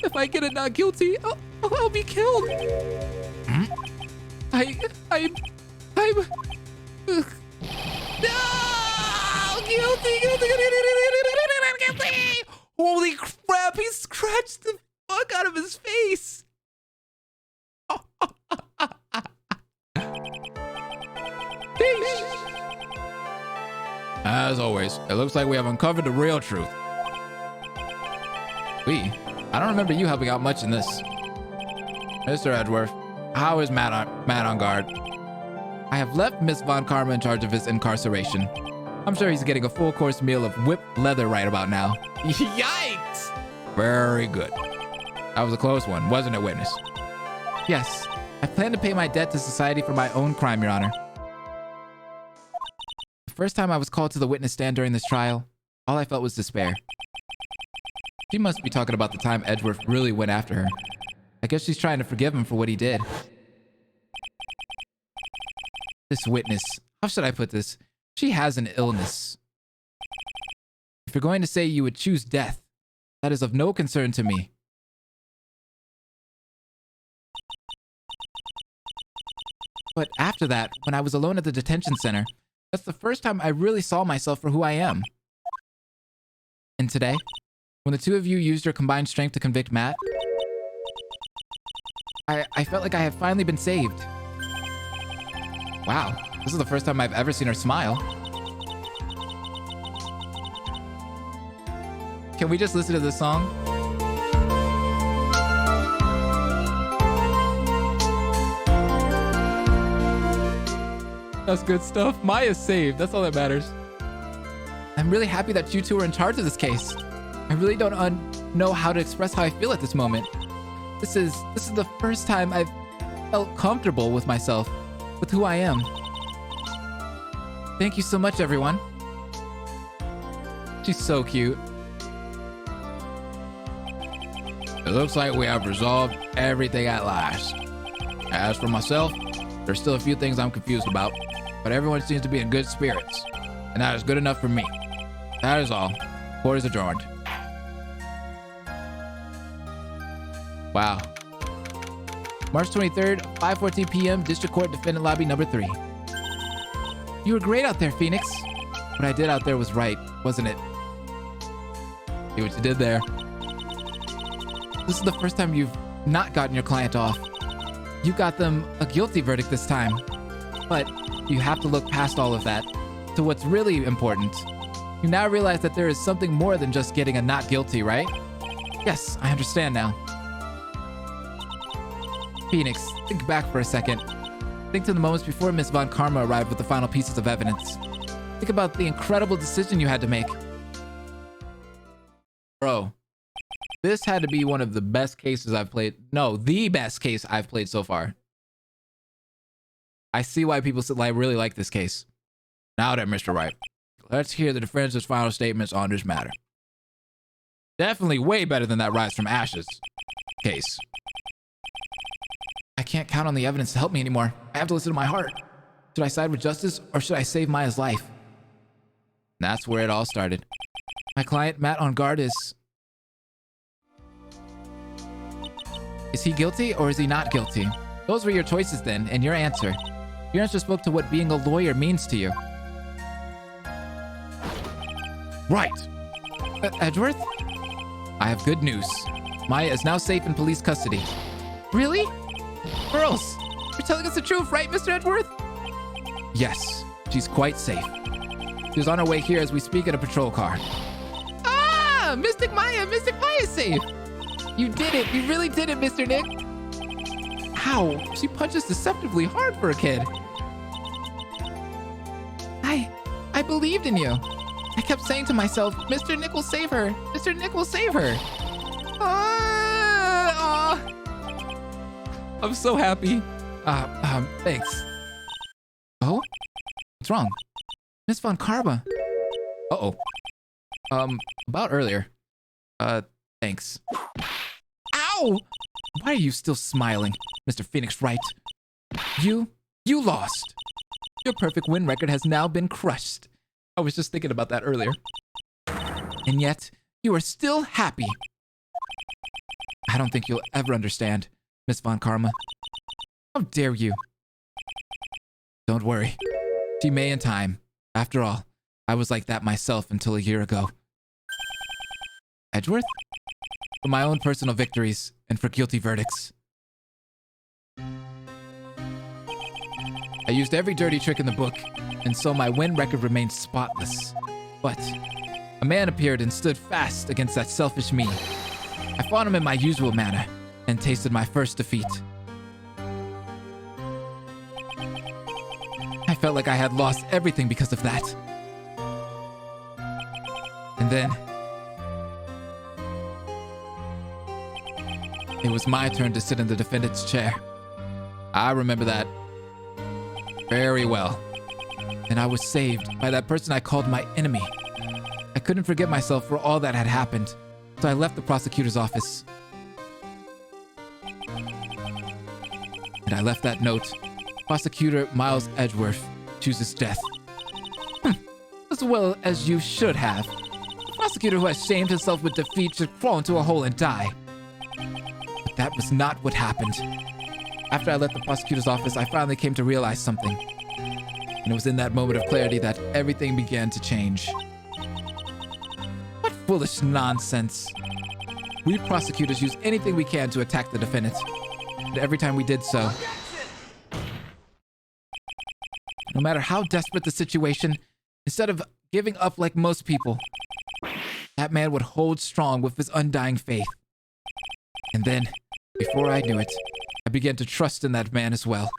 If I get a not guilty, I'll be killed. I'm no! Guilty! Holy crap, he scratched the fuck out of his face! As always, it looks like we have uncovered the real truth. I don't remember you helping out much in this. Mr. Edgeworth, how is Matt Engarde? I have left Miss Von Karma in charge of his incarceration. I'm sure he's getting a full course meal of whipped leather right about now. Yikes! Very good. That was a close one, wasn't it, witness? Yes. I plan to pay my debt to society for my own crime, Your Honor. The first time I was called to the witness stand during this trial, all I felt was despair. She must be talking about the time Edgeworth really went after her. I guess she's trying to forgive him for what he did. This witness, how should I put this? She has an illness. If you're going to say you would choose death, that is of no concern to me. But after that, when I was alone at the detention center, that's the first time I really saw myself for who I am. And today, when the two of you used your combined strength to convict Matt, I felt like I had finally been saved. Wow, this is the first time I've ever seen her smile. Can we just listen to this song? That's good stuff. Maya's saved. That's all that matters. I'm really happy that you two are in charge of this case. I really don't know how to express how I feel at this moment. This is the first time I've felt comfortable with myself, with who I am. Thank you so much, everyone. She's so cute. It looks like we have resolved everything at last. As for myself, there's still a few things I'm confused about, but everyone seems to be in good spirits, and that is good enough for me. That is all. Court is adjourned. Wow. March 23rd, 5:14 p.m., District Court, Defendant Lobby number 3. You were great out there, Phoenix. What I did out there was right, wasn't it? See what you did there. This is the first time you've not gotten your client off. You got them a guilty verdict this time. But you have to look past all of that to what's really important. You now realize that there is something more than just getting a not guilty, right? Yes, I understand now. Phoenix, think back for a second. Think to the moments before Miss Von Karma arrived with the final pieces of evidence. Think about the incredible decision you had to make. Bro, this had to be one of the best cases I've played. No, the best case I've played so far. I see why people really like this case. Now then, Mr. Wright, let's hear the defense's final statements on this matter. Definitely way better than that Rise from Ashes case. I can't count on the evidence to help me anymore. I have to listen to my heart. Should I side with justice or should I save Maya's life? That's where it all started. My client, Matt Engarde, is he guilty or is he not guilty? Those were your choices then, and your answer. Your answer spoke to what being a lawyer means to you. Right. Edgeworth? I have good news. Maya is now safe in police custody. Really? Girls, you're telling us the truth, right, Mr. Edgeworth? Yes, she's quite safe. She's on her way here as we speak in a patrol car. Ah! Mystic Maya's safe! You did it! You really did it, Mr. Nick! Ow! She punches deceptively hard for a kid. I believed in you. I kept saying to myself, Mr. Nick will save her. Mr. Nick will save her. I'm so happy. Thanks. Oh? What's wrong? Miss Von Karma. Uh-oh. About earlier. Thanks. Ow! Why are you still smiling, Mr. Phoenix Wright? You lost. Your perfect win record has now been crushed. I was just thinking about that earlier. And yet, you are still happy. I don't think you'll ever understand, Miss Von Karma. How dare you? Don't worry. She may in time. After all, I was like that myself until a year ago. Edgeworth? For my own personal victories and for guilty verdicts. I used every dirty trick in the book, and so my win record remained spotless. But a man appeared and stood fast against that selfish me. I fought him in my usual manner and tasted my first defeat. I felt like I had lost everything because of that. And then it was my turn to sit in the defendant's chair. I remember that very well. And I was saved by that person I called my enemy. I couldn't forgive myself for all that had happened, so I left the prosecutor's office. And I left that note. Prosecutor Miles Edgeworth chooses death. As well as you should have. A prosecutor who has shamed himself with defeat should crawl into a hole and die. But that was not what happened. After I left the prosecutor's office, I finally came to realize something. And it was in that moment of clarity that everything began to change. What foolish nonsense. We prosecutors use anything we can to attack the defendant. But every time we did so, no matter how desperate the situation, instead of giving up like most people, that man would hold strong with his undying faith. And then, before I knew it, I began to trust in that man as well.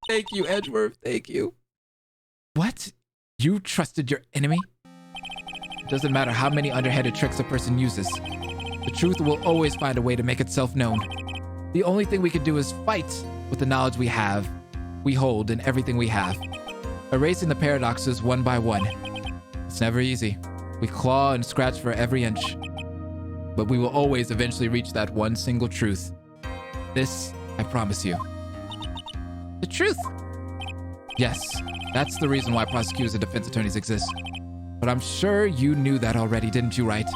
Thank you, Edgeworth. Thank you. What? You trusted your enemy? It doesn't matter how many underhanded tricks a person uses. The truth will always find a way to make itself known. The only thing we can do is fight with the knowledge we have, we hold in everything we have, erasing the paradoxes one by one. It's never easy. We claw and scratch for every inch. But we will always eventually reach that one single truth. This, I promise you. The truth! Yes, that's the reason why prosecutors and defense attorneys exist. But I'm sure you knew that already, didn't you, Wright?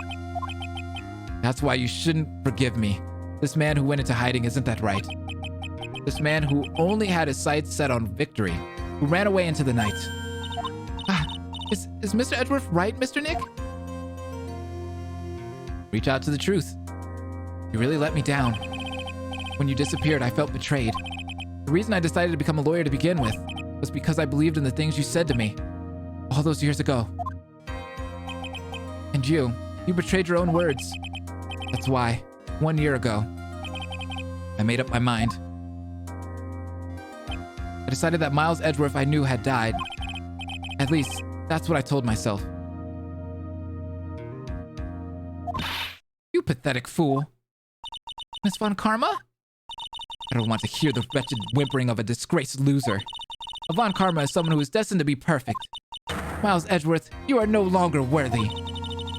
That's why you shouldn't forgive me. This man who went into hiding isn't that right. This man who only had his sights set on victory, who ran away into the night. Is Mr. Edgeworth right, Mr. Nick? Reach out to the truth. You really let me down. When you disappeared, I felt betrayed. The reason I decided to become a lawyer to begin with was because I believed in the things you said to me all those years ago. And you betrayed your own words. That's why, 1 year ago, I made up my mind. I decided that Miles Edgeworth I knew had died. At least, that's what I told myself. You pathetic fool. Miss Von Karma? I don't want to hear the wretched whimpering of a disgraced loser. A Von Karma is someone who is destined to be perfect. Miles Edgeworth, you are no longer worthy.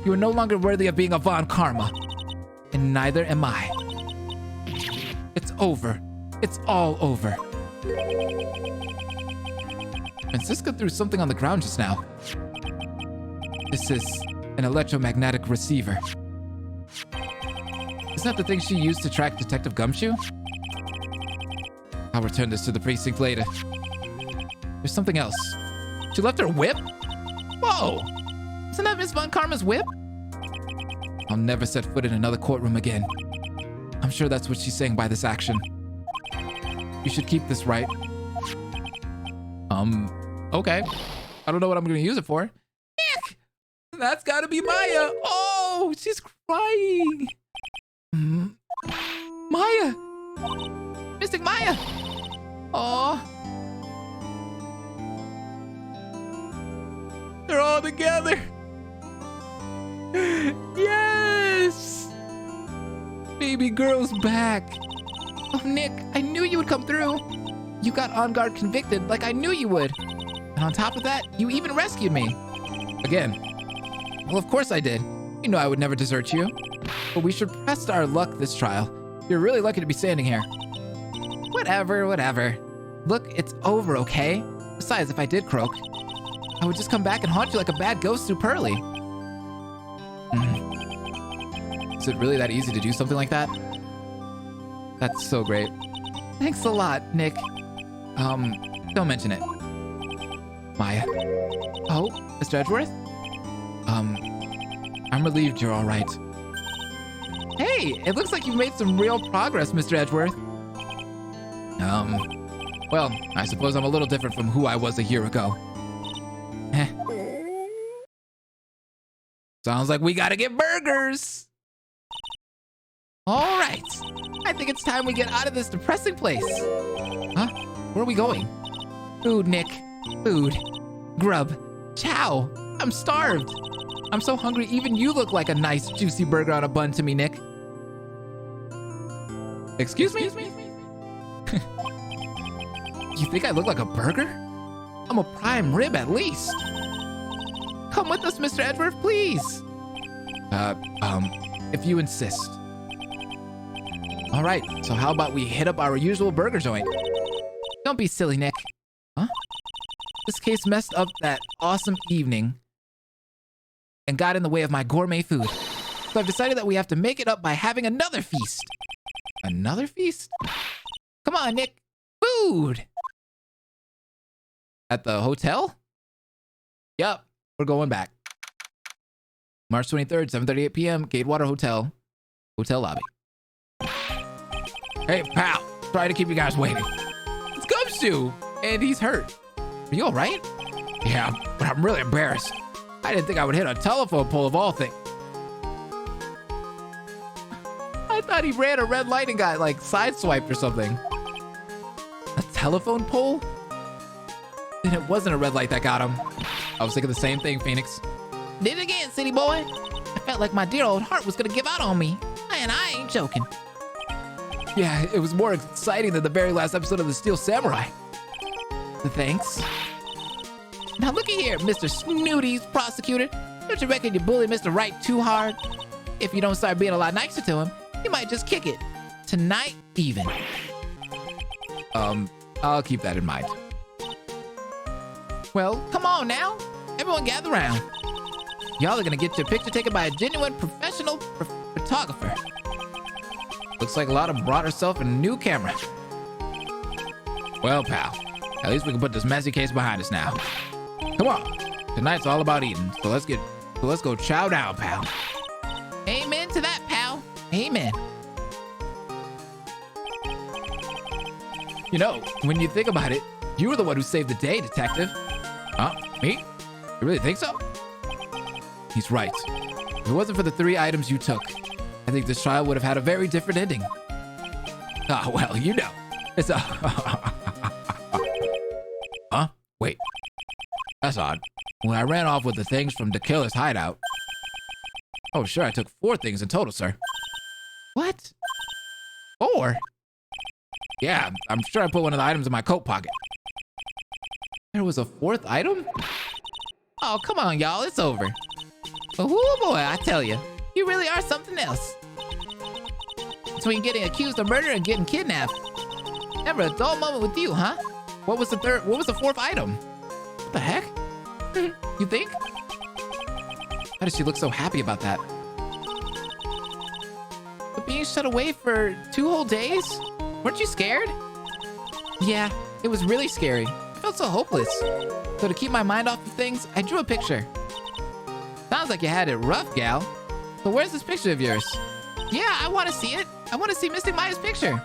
You are no longer worthy of being a Von Karma. And neither am I. It's over. It's all over. Francisca threw something on the ground just now. This is an electromagnetic receiver. Isn't that the thing she used to track Detective Gumshoe? I'll return this to the precinct later. There's something else. She left her whip? Whoa! Isn't that Miss Von Karma's whip? I'll never set foot in another courtroom again. I'm sure that's what she's saying by this action. You should keep this, Wright. Okay. I don't know what I'm gonna use it for. Nick! That's gotta be Maya! Oh, she's crying! Maya! Mystic Maya! Oh. They're all together! Yes! Baby girl's back! Oh, Nick, I knew you would come through! You got Engarde convicted like I knew you would! And on top of that, you even rescued me! Again. Well, of course I did. You know I would never desert you. But we should press our luck this trial. You're really lucky to be standing here. Whatever. Look, it's over, okay? Besides, if I did croak, I would just come back and haunt you like a bad ghost through Pearly. Is it really that easy to do something like that? That's so great. Thanks a lot, Nick. Don't mention it. Maya. Oh, Mr. Edgeworth? I'm relieved you're all right. Hey, it looks like you've made some real progress, Mr. Edgeworth. Well, I suppose I'm a little different from who I was a year ago. Sounds like we gotta get burgers. All right. I think it's time we get out of this depressing place. Huh? Where are we going? Food, Nick. Food. Grub. Chow. I'm starved. I'm so hungry, even you look like a nice, juicy burger on a bun to me, Nick. Excuse me? You think I look like a burger? I'm a prime rib at least. Come with us, Mr. Edgeworth, please. If you insist. All right, so how about we hit up our usual burger joint? Don't be silly, Nick. Huh? This case messed up that awesome evening and got in the way of my gourmet food. So I've decided that we have to make it up by having another feast. Another feast? Come on, Nick. Food! At the hotel? Yup, we're going back. March 23rd, 7:38 p.m., Gatewater Hotel. Hotel lobby. Hey, pal. Sorry to keep you guys waiting. It's Gumshoe, and he's hurt. Are you all right? Yeah, but I'm really embarrassed. I didn't think I would hit a telephone pole of all things. I thought he ran a red light and got, like, sideswiped or something. A telephone pole? Then it wasn't a red light that got him. I was thinking the same thing, Phoenix. Did it again, city boy. I felt like my dear old heart was gonna give out on me. And I ain't joking. Yeah, it was more exciting than the very last episode of The Steel Samurai. Thanks. Now looky here, Mr. Snooty's prosecutor. Don't you reckon you bully Mr. Wright too hard? If you don't start being a lot nicer to him, he might just kick it. Tonight, even. I'll keep that in mind. Well, come on now. Everyone gather around. Y'all are gonna get your picture taken by a genuine professional photographer. Looks like Lotta brought herself a new camera. Well, pal, at least we can put this messy case behind us now. Come on, tonight's all about eating, so let's go chow down, pal. Amen to that, pal. Amen. You know, when you think about it, you were the one who saved the day, detective. Huh? Me? You really think so? He's right. If it wasn't for the 3 items you took, I think this trial would have had a very different ending. Ah, well, you know. It's a... Huh? Wait. That's odd. When I ran off with the things from the killer's hideout... Oh, sure, I took 4 things in total, sir. What? 4? Yeah, I'm sure I put one of the items in my coat pocket. There was a 4th item? Oh, come on, y'all. It's over. Oh, boy, I tell you. You really are something else. Between getting accused of murder and getting kidnapped. Never a dull moment with you, huh? What was the 4th item? What the heck? You think? Why does she look so happy about that? But being shut away for 2 whole days? Weren't you scared? Yeah, it was really scary. I felt so hopeless. So to keep my mind off of things, I drew a picture. Sounds like you had it rough, gal. So where's this picture of yours? Yeah, I want to see it. I want to see Mystic Maya's picture.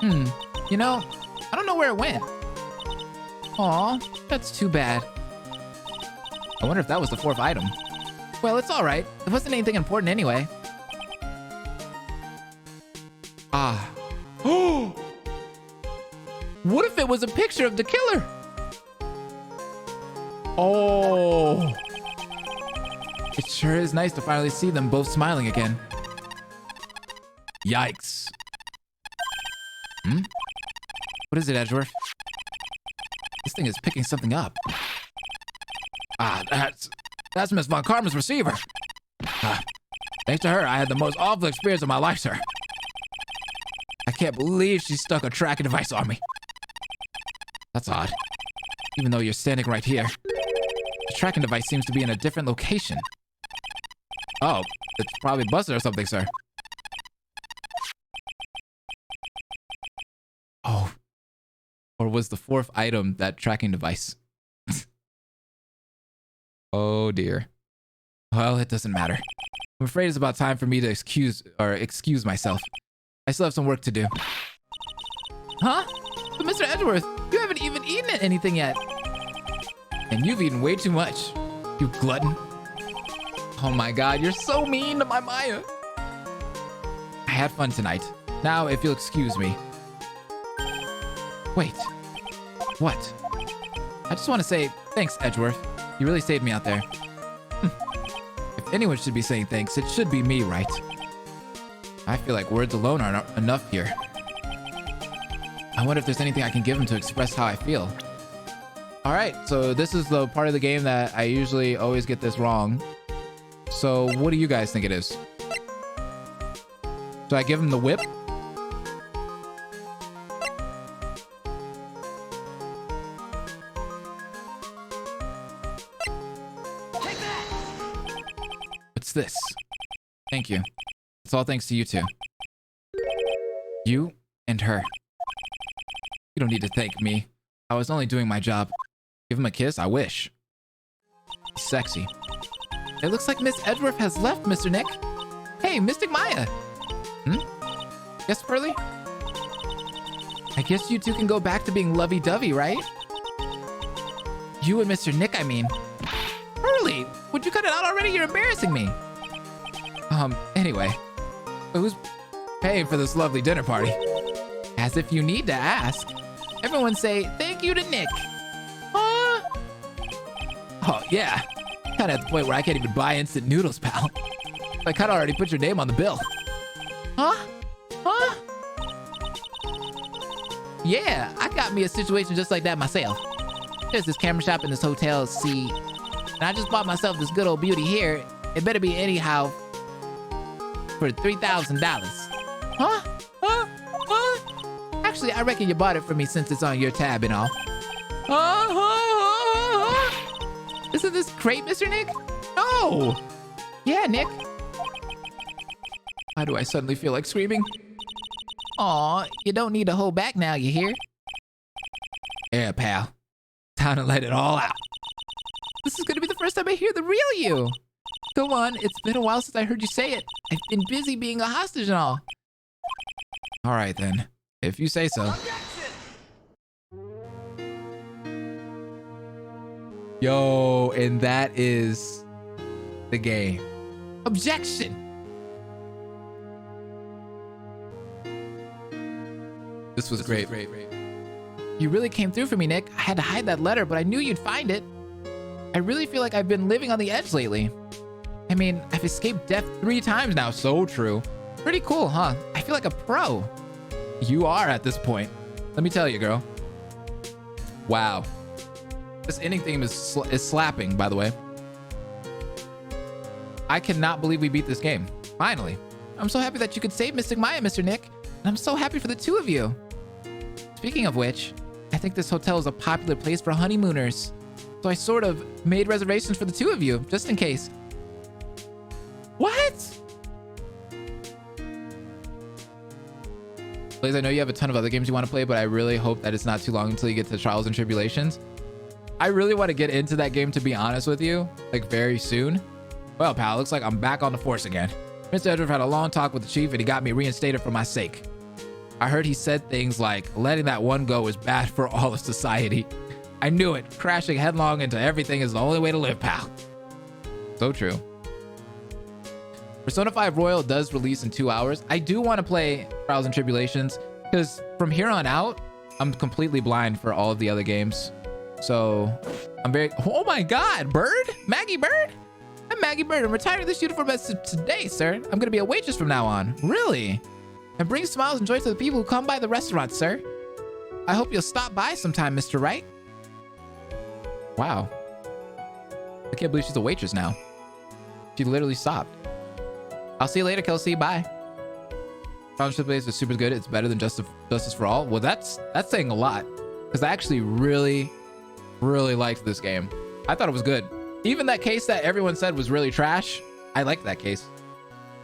You know, I don't know where it went. Aw, that's too bad. I wonder if that was the 4th item. Well, it's all right. It wasn't anything important anyway. Ah. Oh! What if it was a picture of the killer? Oh. It sure is nice to finally see them both smiling again. Yikes. What is it, Edgeworth? This thing is picking something up. Ah, that's Miss Von Karma's receiver. Thanks to her, I had the most awful experience of my life, sir. I can't believe she stuck a tracking device on me. That's odd. Even though you're standing right here. The tracking device seems to be in a different location. Oh, it's probably busted or something, sir. Oh. Or was the 4th item that tracking device? Oh dear. Well, it doesn't matter. I'm afraid it's about time for me to excuse myself. I still have some work to do. Huh? But Mr. Edgeworth, you haven't even eaten anything yet. And you've eaten way too much, you glutton. Oh my god, you're so mean to my Maya. I had fun tonight. Now, if you'll excuse me. Wait. What? I just want to say thanks, Edgeworth. You really saved me out there. If anyone should be saying thanks, it should be me, right? I feel like words alone aren't enough here. I wonder if there's anything I can give him to express how I feel. Alright, so this is the part of the game that I usually always get this wrong. So what do you guys think it is? Do I give him the whip? What's this? Thank you. It's all thanks to you two. You and her. You don't need to thank me. I was only doing my job. Give him a kiss? I wish. He's sexy. It looks like Miss Edgeworth has left, Mr. Nick. Hey, Mystic Maya. Yes, Pearly? I guess you two can go back to being lovey-dovey, right? You and Mr. Nick, I mean. Pearly, would you cut it out already? You're embarrassing me. Anyway. Who's paying for this lovely dinner party? As if you need to ask. Everyone say thank you to Nick. Oh, yeah. Kinda at the point where I can't even buy instant noodles, pal. I kinda already put your name on the bill. Huh? Yeah, I got me a situation just like that myself. There's this camera shop in this hotel, see, and I just bought myself this good old beauty here. It better be anyhow for $3,000. Huh? Actually, I reckon you bought it for me since it's on your tab and all. Isn't this great, Mr. Nick? No! Yeah, Nick. Why do I suddenly feel like screaming? Aw, you don't need to hold back now, you hear? Yeah, pal. Time to let it all out. This is gonna be the first time I hear the real you. Go on, it's been a while since I heard you say it. I've been busy being a hostage and all. Alright then. If you say so. Yo, and that is the game. Objection. This was great. You really came through for me, Nick. I had to hide that letter, but I knew you'd find it. I really feel like I've been living on the edge lately. I mean, I've escaped death 3 times now. So true. Pretty cool, huh? I feel like a pro. You are at this point. Let me tell you, girl. Wow. This ending theme is slapping, by the way. I cannot believe we beat this game. Finally. I'm so happy that you could save Mystic Maya, Mr. Nick. And I'm so happy for the 2 of you. Speaking of which, I think this hotel is a popular place for honeymooners. So I sort of made reservations for the 2 of you, just in case. What? Blaze, I know you have a ton of other games you want to play, but I really hope that it's not too long until you get to Trials and Tribulations. I really want to get into that game, to be honest with you, like very soon. Well, pal, looks like I'm back on the force again. Mr. Edward had a long talk with the chief and he got me reinstated for my sake. I heard he said things like, letting that one go is bad for all of society. I knew it. Crashing headlong into everything is the only way to live, pal. So true. Persona 5 Royal does release in 2 hours. I do want to play Trials and Tribulations because from here on out, I'm completely blind for all of the other games. So I'm very, oh my God, Bird? Maggie Bird? I'm Maggie Bird. I'm retiring this uniform as of today, sir. I'm going to be a waitress from now on. Really? And bring smiles and joy to the people who come by the restaurant, sir. I hope you'll stop by sometime, Mr. Wright. Wow. I can't believe she's a waitress now. She literally stopped. I'll see you later, Kelsey. Bye. Township Blaze is super good. It's better than Justice for All. Well, that's saying a lot because I actually really liked this game. I thought it was good. Even that case that everyone said was really trash, I liked that case.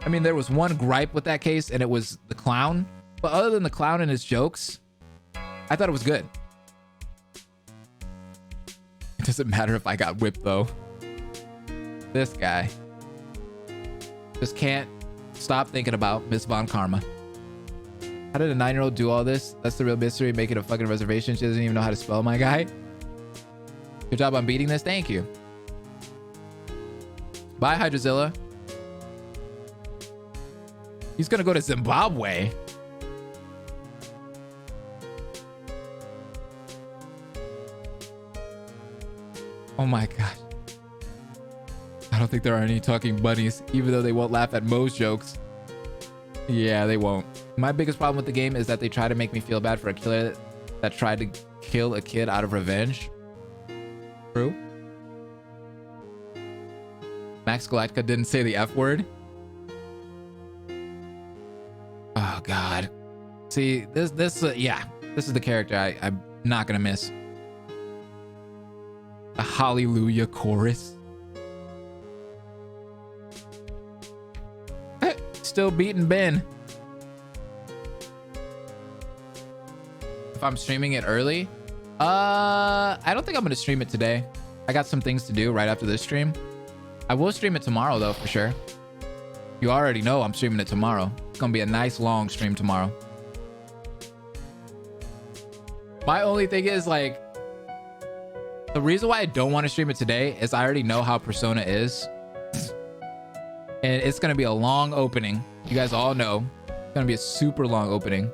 I mean, there was one gripe with that case and it was the clown. But other than the clown and his jokes, I thought it was good. It doesn't matter if I got whipped though. This guy just can't stop thinking about Miss Von Karma. How did a 9-year-old do all this? That's the real mystery, making a fucking reservation. She doesn't even know how to spell, my guy. Good job on beating this. Thank you. Bye, Hydrazilla. He's gonna go to Zimbabwe. Oh my gosh. I don't think there are any talking bunnies, even though they won't laugh at Mo's jokes. Yeah, they won't. My biggest problem with the game is that they try to make me feel bad for a killer that tried to kill a kid out of revenge. True. Max Galactica didn't say the F word. Oh God. See, yeah, this is the character I'm not gonna miss. The Hallelujah chorus. Still beating Ben. If I'm streaming it early, I don't think I'm gonna stream it today. I got some things to do right after this stream. I will stream it tomorrow though, for sure. You already know I'm streaming it tomorrow. It's gonna be a nice long stream tomorrow. My only thing is like, the reason why I don't want to stream it today is I already know how Persona is. And it's gonna be a long opening. You guys all know it's gonna be a super long opening.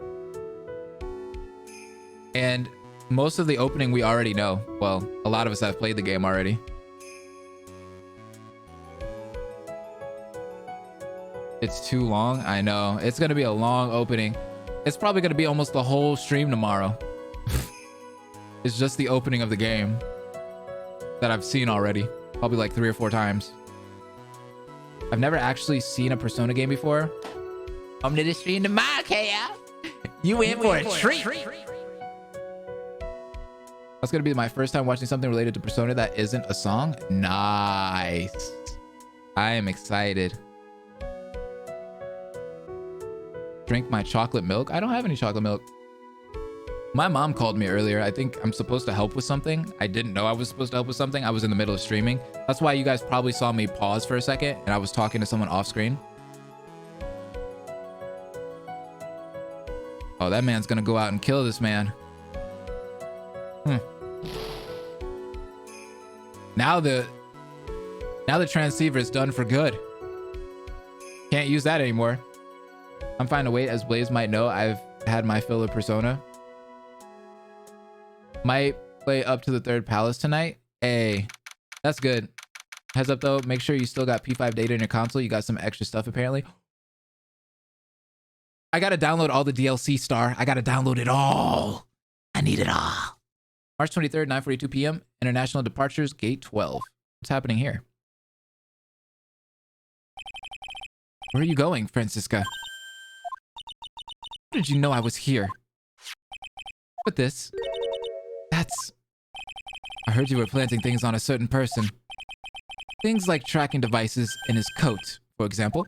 And most of the opening we already know. Well, a lot of us have played the game already. It's too long. I know. It's gonna be a long opening. It's probably gonna be almost the whole stream tomorrow. It's just the opening of the game that I've seen already. Probably like 3 or 4 times. I've never actually seen a Persona game before. I'm to the stream tomorrow, Kaya. You in for a treat. That's gonna be my first time watching something related to Persona that isn't a song. Nice. I am excited. Drink my chocolate milk. I don't have any chocolate milk. My mom called me earlier. I think I'm supposed to help with something. I didn't know I was supposed to help with something. I was in the middle of streaming. That's why you guys probably saw me pause for a second and I was talking to someone off screen. Oh, that man's gonna go out and kill this man. Now the transceiver is done for good. Can't use that anymore. I'm fine to wait. As Blaze might know, I've had my fill of Persona. Might play up to the 3rd palace tonight. Hey, that's good. Heads up though, make sure you still got P5 data in your console. You got some extra stuff apparently. I gotta download all the DLC, Star. I gotta download it all. I need it all. March 23rd, 9:42 p.m. International departures, gate 12. What's happening here? Where are you going, Francisca? How did you know I was here? What this? That's... I heard you were planting things on a certain person. Things like tracking devices in his coat, for example.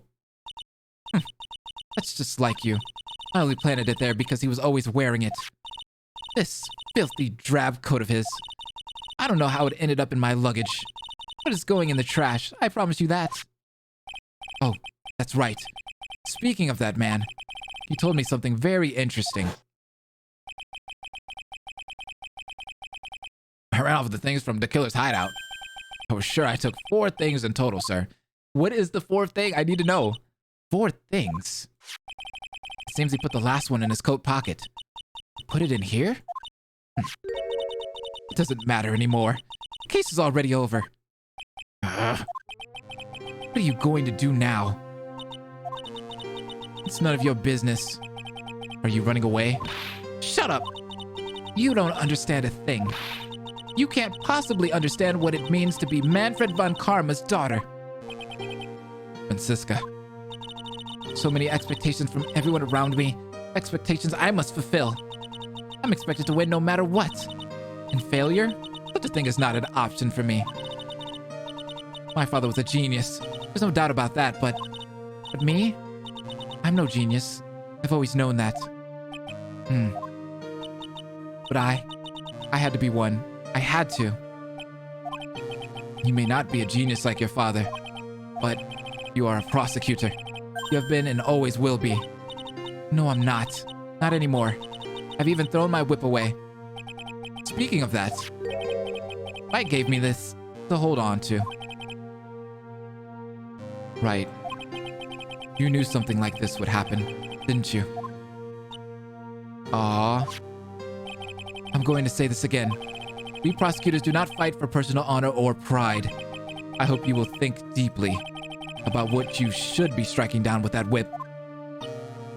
That's just like you. I only planted it there because he was always wearing it. This filthy drab coat of his. I don't know how it ended up in my luggage, but it's going in the trash, I promise you that. Oh, that's right. Speaking of that man, he told me something very interesting. I ran off with the things from the killer's hideout. I was sure I took 4 things in total, sir. What is the 4th thing? I need to know. 4 things? It seems he put the last one in his coat pocket. Put it in here? It doesn't matter anymore. The case is already over. What are you going to do now? It's none of your business. Are you running away? Shut up! You don't understand a thing. You can't possibly understand what it means to be Manfred von Karma's daughter. Francisca. So many expectations from everyone around me. Expectations I must fulfill. I'm expected to win no matter what. And failure? Such a thing is not an option for me. My father was a genius. There's no doubt about that, but me? I'm no genius. I've always known that. But I had to be one. I had to. You may not be a genius like your father, but you are a prosecutor. You have been and always will be. No, I'm not. Not anymore. I've even thrown my whip away. Speaking of that, Wright gave me this to hold on to. Right. You knew something like this would happen, didn't you? Aww. I'm going to say this again. We prosecutors do not fight for personal honor or pride. I hope you will think deeply about what you should be striking down with that whip.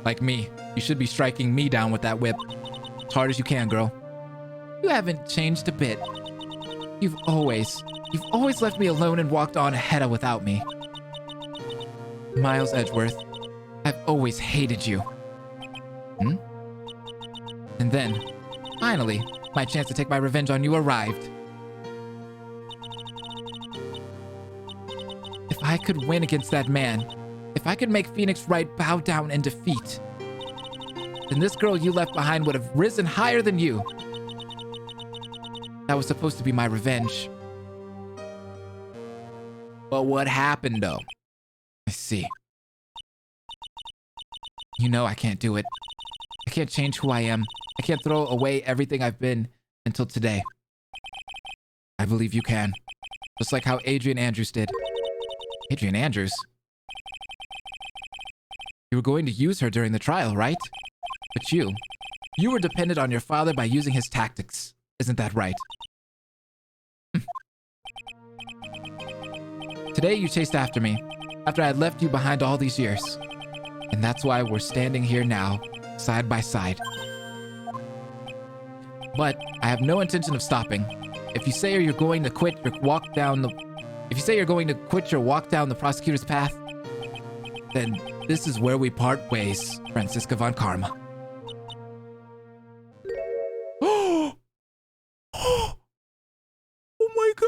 Like me, you should be striking me down with that whip. As hard as you can, girl. You haven't changed a bit. You've always left me alone and walked on ahead of without me. Miles Edgeworth, I've always hated you. And then, finally, my chance to take my revenge on you arrived. If I could win against that man, if I could make Phoenix Wright bow down in defeat, then this girl you left behind would have risen higher than you. That was supposed to be my revenge. But what happened, though? I see. You know I can't do it. I can't change who I am. I can't throw away everything I've been until today. I believe you can. Just like how Adrian Andrews did. Adrian Andrews? You were going to use her during the trial, right? But you were dependent on your father by using his tactics. Isn't that right? Today you chased after me, after I had left you behind all these years. And that's why we're standing here now, side by side. But I have no intention of stopping. If you say you're going to quit your walk down the prosecutor's path, then this is where we part ways, Francisca von Karma. Oh my god!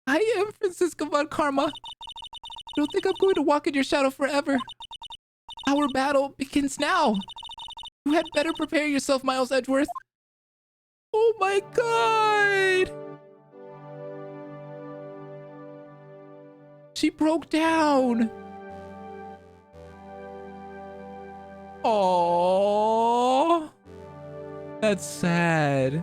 I am Francisca von Karma. I don't think I'm going to walk in your shadow forever. Our battle begins now. You had better prepare yourself, Miles Edgeworth. Oh my god! She broke down. Oh, that's sad.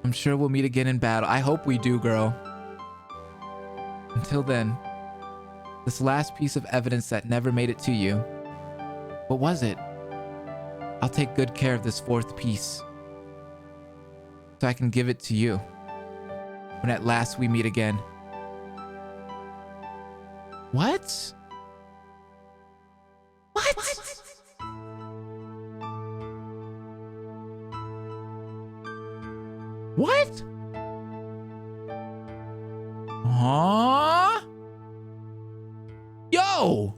I'm sure we'll meet again in battle. I hope we do, girl. Until then, this last piece of evidence that never made it to you, what was it? I'll take good care of this fourth piece so I can give it to you when at last we meet again. What? What? What? Huh? Yo!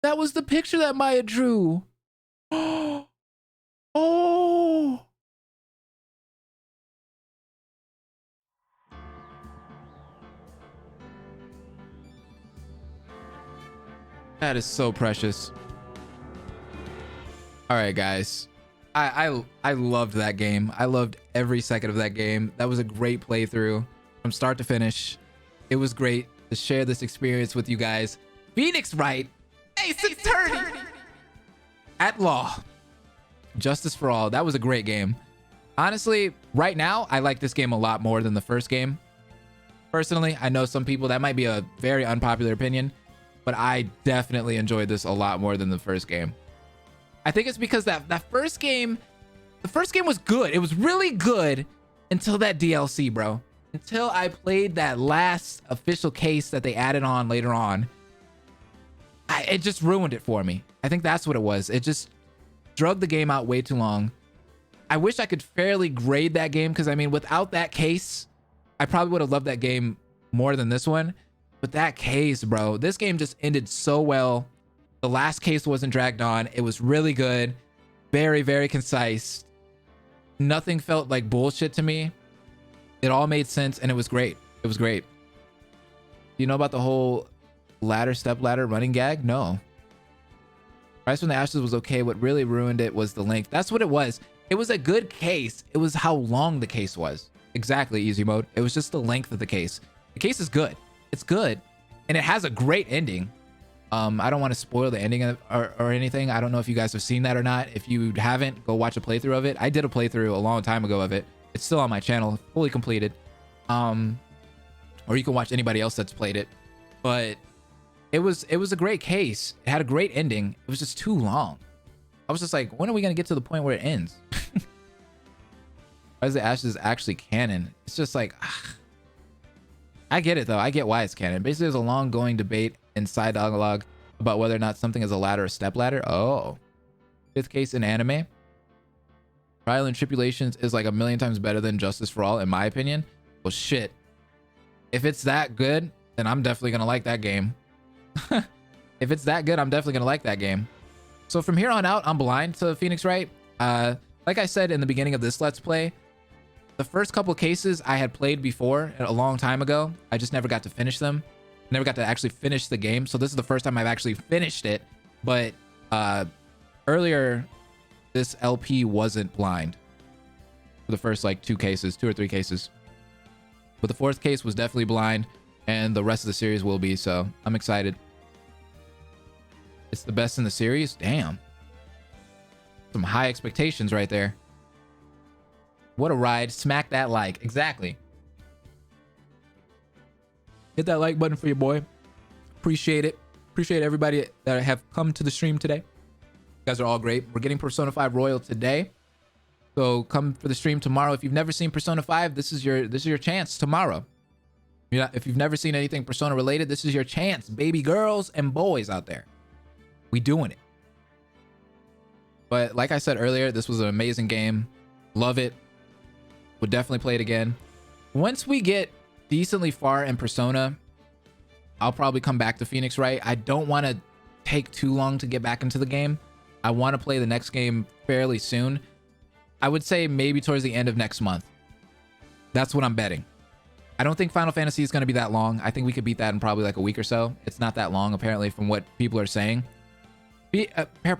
That was the picture that Maya drew. Oh! That is so precious. All right, guys. I loved that game. I loved every second of that game. That was a great playthrough from start to finish. It was great to share this experience with you guys. Phoenix Wright, Ace Attorney, at law, justice for all. That was a great game. Honestly, right now, I like this game a lot more than the first game. Personally, I know some people, that might be a very unpopular opinion, but I definitely enjoyed this a lot more than the first game. I think it's because that first game, the first game was good. It was really good until that DLC, bro. Until I played that last official case that they added on later on. It just ruined it for me. I think that's what it was. It just drug the game out way too long. I wish I could fairly grade that game because, I mean, without that case, I probably would have loved that game more than this one. But that case, bro, this game just ended so well. The last case wasn't dragged on. It was really good. Very, very concise. Nothing felt like bullshit to me. It all made sense and it was great. It was great. You know about the whole step ladder running gag? No. Rise from the Ashes was okay. What really ruined it was the length. That's what it was. It was a good case. It was how long the case was. Exactly, easy mode. It was just the length of the case. The case is good. It's good. And it has a great ending. I don't want to spoil the ending or anything. I don't know if you guys have seen that or not. If you haven't, go watch a playthrough of it. I did a playthrough a long time ago of it. It's still on my channel, fully completed. Or you can watch anybody else that's played it. But it was a great case. It had a great ending. It was just too long. I was just like, when are we going to get to the point where it ends? Rise of the Ashes is actually canon. It's just like, I get it though. I get why it's canon. Basically, there's a long going debate inside dialogue about whether or not something is a ladder or step ladder. Oh, fifth case in anime. Trial and Tribulations is like a million times better than Justice for All, in my opinion. Well, shit. If it's that good, then I'm definitely gonna like that game. If it's that good, I'm definitely gonna like that game. So from here on out, I'm blind to Phoenix Wright. Like I said in the beginning of this Let's Play, the first couple cases I had played before a long time ago. I just never got to finish them. Never got to actually finish the game. So this is the first time I've actually finished it. But earlier, this LP wasn't blind for the first like 2 or 3 cases. But the 4th case was definitely blind, and the rest of the series will be. So I'm excited. It's the best in the series. Damn. Some high expectations right there. What a ride. Smack that like. Exactly. Hit that like button for your boy. Appreciate it. Appreciate everybody that have come to the stream today. You guys are all great. We're getting Persona 5 Royal today. So come for the stream tomorrow. If you've never seen Persona 5, this is your chance tomorrow. If you've never seen anything Persona related, this is your chance. Baby girls and boys out there. We doing it. But like I said earlier, this was an amazing game. Love it. Would definitely play it again. Once we get decently far in Persona, I'll probably come back to Phoenix Wright. I don't want to take too long to get back into the game. I want to play the next game fairly soon. I would say maybe towards the end of next month. That's what I'm betting. I don't think Final Fantasy is going to be that long. I think we could beat that in probably like a week or so. It's not that long, apparently, from what people are saying.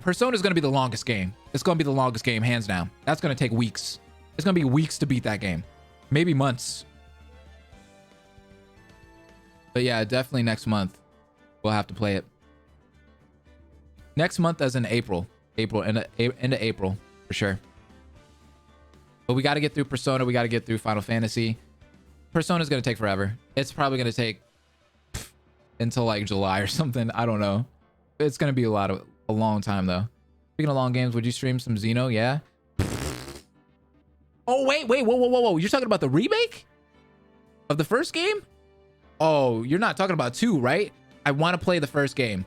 Persona is going to be the longest game. It's going to be the longest game, hands down. That's going to take weeks. It's going to be weeks to beat that game. maybe months. But yeah, definitely next month we'll have to play it. Next month as in April. Into April for sure. But we got to get through Persona. We got to get through Final Fantasy. Persona's going to take forever. It's probably going to take until like July or something. I don't know. It's going to be a long time though. Speaking of long games, would you stream some Xeno? Yeah. Oh, wait. Whoa. You're talking about the remake of the first game? Oh, you're not talking about 2, right? I want to play the first game.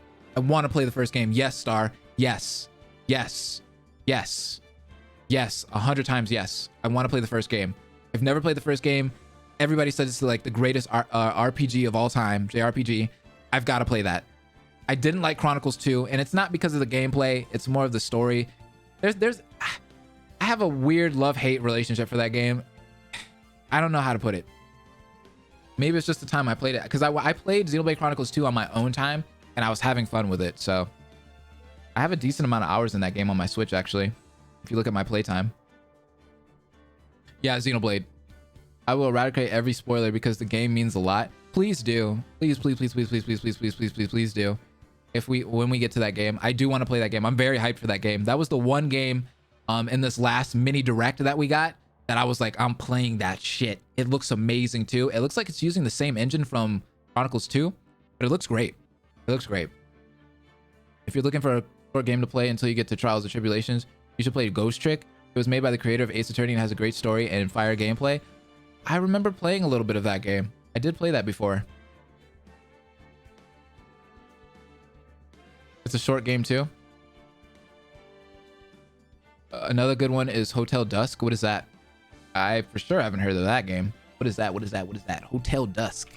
Yes, Star. Yes. 100 times yes. I want to play the first game. I've never played the first game. Everybody says it's like the greatest RPG of all time, JRPG. I've got to play that. I didn't like Chronicles 2, and it's not because of the gameplay. It's more of the story. I have a weird love-hate relationship for that game. I don't know how to put it. Maybe it's just the time I played it, because I played Xenoblade Chronicles 2 on my own time, and I was having fun with it. So I have a decent amount of hours in that game on my Switch, actually, if you look at my playtime. Yeah, Xenoblade. I will eradicate every spoiler because the game means a lot. Please do. Please do. When we get to that game, I do want to play that game. I'm very hyped for that game. That was the one game in this last mini direct that we got that I was like, I'm playing that shit. It looks amazing too. It looks like it's using the same engine from Chronicles 2, but it looks great. If you're looking for a short game to play until you get to Trials and Tribulations, you should play Ghost Trick. It was made by the creator of Ace Attorney and has a great story and fire gameplay. I remember playing a little bit of that game. I did play that before. It's a short game too. Another good one is Hotel Dusk. What is that? I for sure haven't heard of that game. What is that? Hotel Dusk.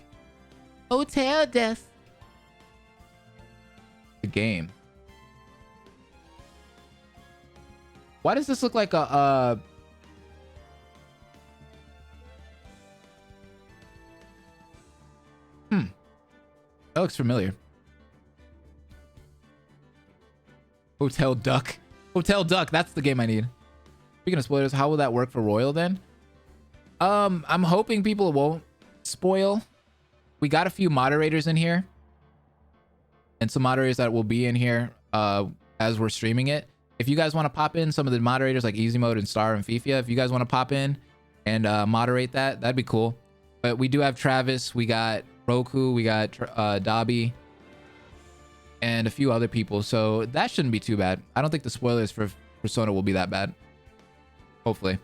The game. Why does this look like a That looks familiar. Hotel Duck. That's the game I need. Speaking of spoilers, how will that work for Royal then? I'm hoping people won't spoil. We got a few moderators in here. And some moderators that will be in here as we're streaming it. If you guys want to pop in, some of the moderators like Easy Mode and Star and Fifia, if you guys want to pop in and moderate that, that'd be cool. But we do have Travis, we got Roku, we got Dobby, and a few other people. So that shouldn't be too bad. I don't think the spoilers for Persona will be that bad. Hopefully.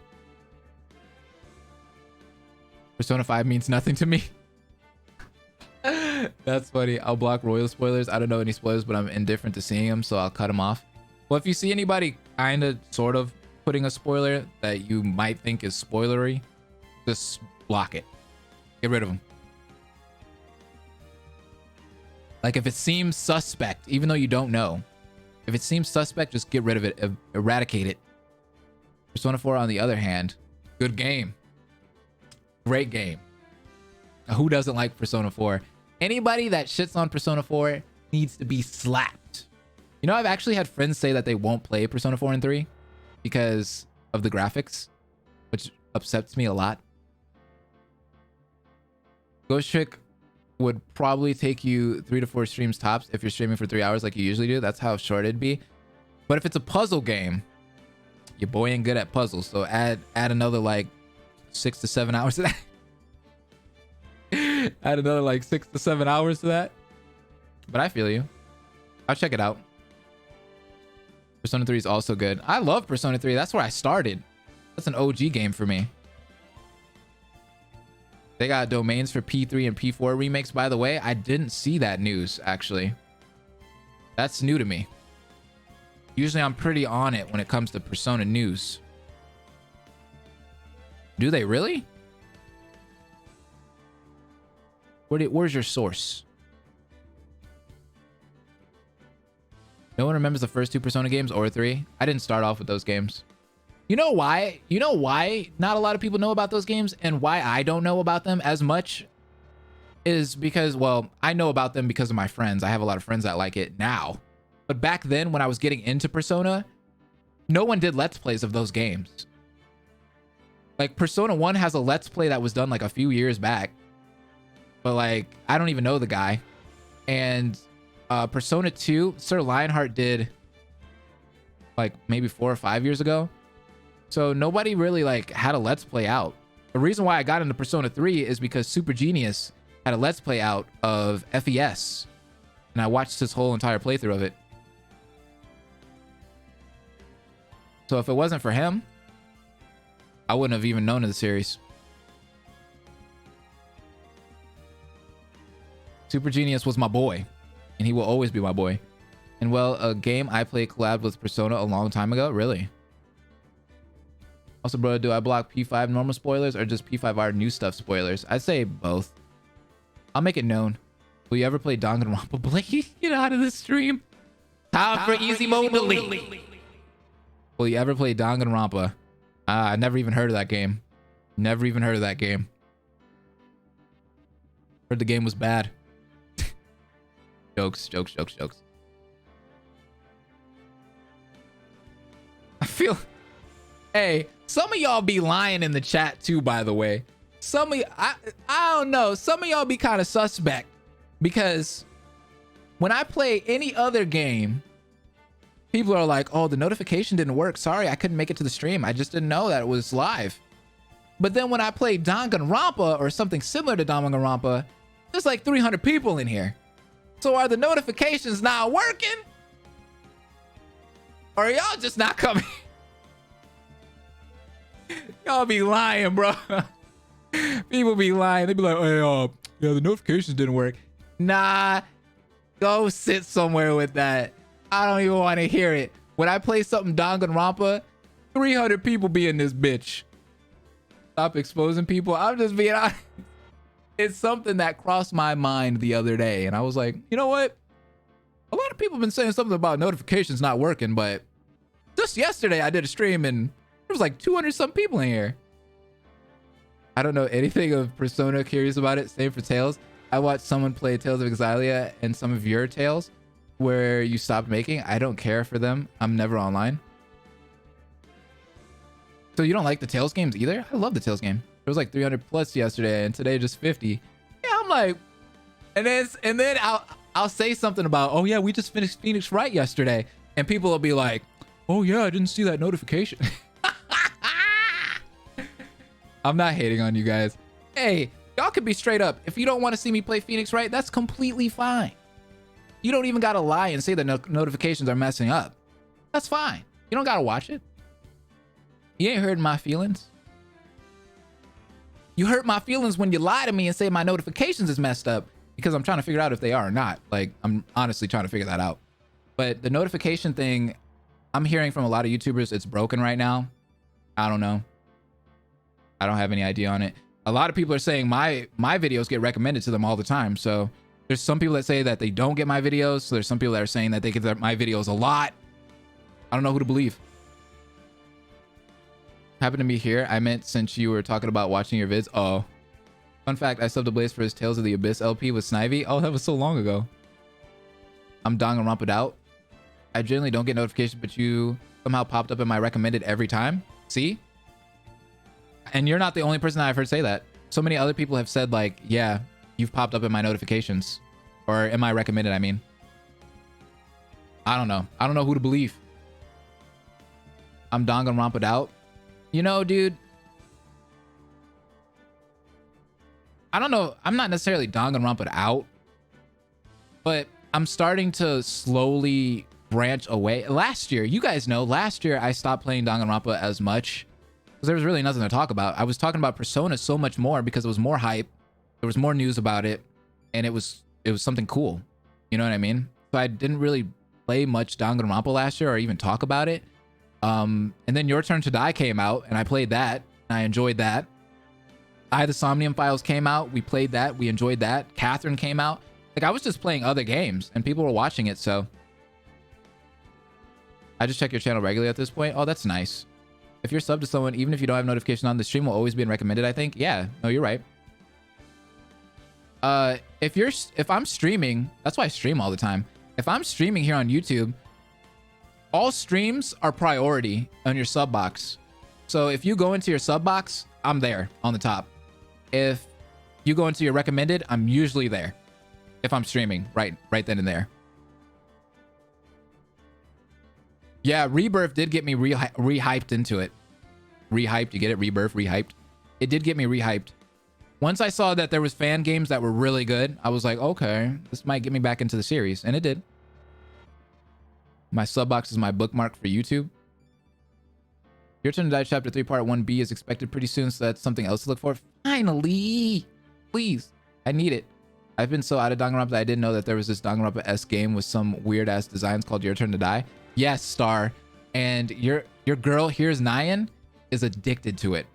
Persona 5 means nothing to me. That's funny. I'll block Royal spoilers. I don't know any spoilers, but I'm indifferent to seeing them, so I'll cut them off. Well, if you see anybody kind of sort of putting a spoiler that you might think is spoilery, just block it. Get rid of them. Like if it seems suspect, even though you don't know, if it seems suspect, just get rid of it, eradicate it. Persona 4, on the other hand, good game. Great game. Who doesn't like Persona 4? Anybody that shits on Persona 4 needs to be slapped. You know, I've actually had friends say that they won't play Persona 4 and 3 because of the graphics, which upsets me a lot. Ghost Trick would probably take you 3 to 4 streams tops if you're streaming for 3 hours like you usually do. That's how short it'd be. But if it's a puzzle game, your boy ain't good at puzzles, so add another like 6 to 7 hours to that. Add another like 6 to 7 hours to that. But I feel you. I'll check it out. Persona 3 is also good. I love Persona 3. That's where I started. That's an OG game for me. They got domains for P3 and P4 remakes, by the way. I didn't see that news, actually. That's new to me. Usually I'm pretty on it when it comes to Persona news. Do they really? Where's your source? No one remembers the first 2 Persona games or 3? I didn't start off with those games. You know why? You know why not a lot of people know about those games and why I don't know about them as much? Is because, well, I know about them because of my friends. I have a lot of friends that like it now. But back then when I was getting into Persona, no one did Let's Plays of those games. Like Persona 1 has a Let's Play that was done like a few years back. But like, I don't even know the guy. And Persona 2, Sir Lionheart did like maybe 4 or 5 years ago. So nobody really like had a Let's Play out. The reason why I got into Persona 3 is because Super Genius had a Let's Play out of FES. And I watched his whole entire playthrough of it. So if it wasn't for him, I wouldn't have even known of the series. Super Genius was my boy, and he will always be my boy. And well, a game I played collabed with Persona a long time ago. Really? Also, bro, do I block P5 normal spoilers or just P5R new stuff spoilers? I'd say both. I'll make it known. Will you ever play Danganronpa? Blake, get out of the stream. Time for easy mode delete. Will you ever play Danganronpa? I never even heard of that game. Never even heard of that game. Heard the game was bad. Jokes. I feel... Hey, some of y'all be lying in the chat too, by the way. Some of I don't know. Some of y'all be kind of suspect. Because when I play any other game, people are like, oh, the notification didn't work. Sorry, I couldn't make it to the stream. I just didn't know that it was live. But then when I play Danganronpa or something similar to Danganronpa, there's like 300 people in here. So are the notifications not working? Or are y'all just not coming? Y'all be lying, bro. People be lying. They be like, hey, yeah, the notifications didn't work. Nah, go sit somewhere with that. I don't even want to hear it. When I play something Danganronpa, 300 people be in this bitch. Stop exposing people. I'm just being honest. It's something that crossed my mind the other day. And I was like, you know what? A lot of people have been saying something about notifications not working. But just yesterday, I did a stream and there was like 200 some people in here. I don't know anything of Persona. Curious about it. Same for Tales. I watched someone play Tales of Exilia and some of your Tales where you stopped making. I don't care for them. I'm never online. So you don't like the Tales games either? I love the Tales game. There was like 300 plus yesterday and today just 50. Yeah, I'm like, and then I'll say something about, oh yeah, we just finished Phoenix Wright yesterday. And people will be like, oh yeah, I didn't see that notification. I'm not hating on you guys. Hey, y'all can be straight up. If you don't want to see me play Phoenix Wright, that's completely fine. You don't even gotta lie and say that notifications are messing up. That's fine. You don't gotta watch it. You ain't hurt my feelings. You hurt my feelings when you lie to me and say my notifications is messed up because I'm trying to figure out if they are or not. Like, I'm honestly trying to figure that out. But the notification thing, I'm hearing from a lot of YouTubers, it's broken right now. I don't know. I don't have any idea on it. A lot of people are saying my videos get recommended to them all the time. So there's some people that say that they don't get my videos. So there's some people that are saying that they get my videos a lot. I don't know who to believe. Happened to me here. I meant since you were talking about watching your vids. Oh, fun fact. I subbed to Blaze for his Tales of the Abyss LP with Snivy. Oh, that was so long ago. I'm Danganronpa'd out. I generally don't get notifications, but you somehow popped up in my recommended every time. See? And you're not the only person that I've heard say that. So many other people have said like, yeah, you've popped up in my notifications. Or in my recommended, I mean. I don't know. I don't know who to believe. I'm Danganronpa'd out. You know, dude. I don't know. I'm not necessarily Danganronpa'd out. But I'm starting to slowly branch away. Last year, you guys know, last year I stopped playing Danganronpa as much. Because there was really nothing to talk about. I was talking about Persona so much more because it was more hype. There was more news about it. And it was something cool. You know what I mean? So I didn't really play much Danganronpa last year or even talk about it. And then Your Turn to Die came out and I played that. And I enjoyed that. The Somnium Files came out. We played that. We enjoyed that. Catherine came out. Like, I was just playing other games and people were watching it, so. I just check your channel regularly at this point. Oh, that's nice. If you're subbed to someone, even if you don't have notification on, the stream will always be in recommended, I think. Yeah, no, you're right. If I'm streaming, that's why I stream all the time. If I'm streaming here on YouTube, all streams are priority on your sub box. So if you go into your sub box, I'm there on the top. If you go into your recommended, I'm usually there. If I'm streaming, right then and there. Yeah, Rebirth did get me rehyped into it. Rehyped, you get it? Rebirth, rehyped. It did get me rehyped. Once I saw that there was fan games that were really good, I was like, okay, this might get me back into the series. And it did. My sub box is my bookmark for YouTube. Your Turn to Die Chapter 3 Part 1B is expected pretty soon, so that's something else to look for. Finally! Please. I need it. I've been so out of Danganronpa that I didn't know that there was this Danganronpa-esque game with some weird-ass designs called Your Turn to Die. Yes, Star. And your girl, Here's Nyan, is addicted to it.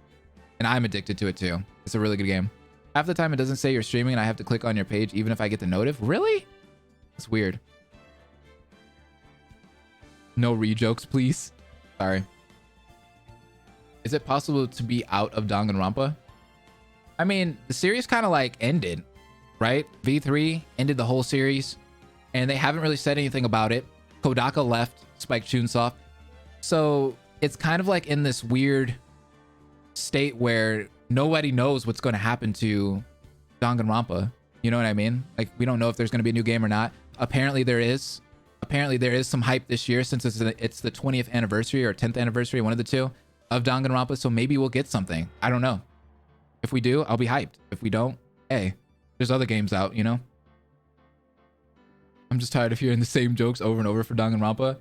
And I'm addicted to it too. It's a really good game. Half the time it doesn't say you're streaming and I have to click on your page even if I get the notif. Really? That's weird. No re-jokes, please. Sorry. Is it possible to be out of Danganronpa? I mean, the series kind of like ended, right? V3 ended the whole series and they haven't really said anything about it. Kodaka left Spike Chunsoft. So it's kind of like in this weird state where nobody knows what's going to happen to Danganronpa. You know what I mean? Like, we don't know if there's going to be a new game or not. Apparently there is. Apparently there is some hype this year since it's the 20th anniversary or 10th anniversary, one of the two, of Danganronpa. So maybe we'll get something. I don't know. If we do, I'll be hyped. If we don't, hey, there's other games out, you know? I'm just tired of hearing the same jokes over and over for Danganronpa.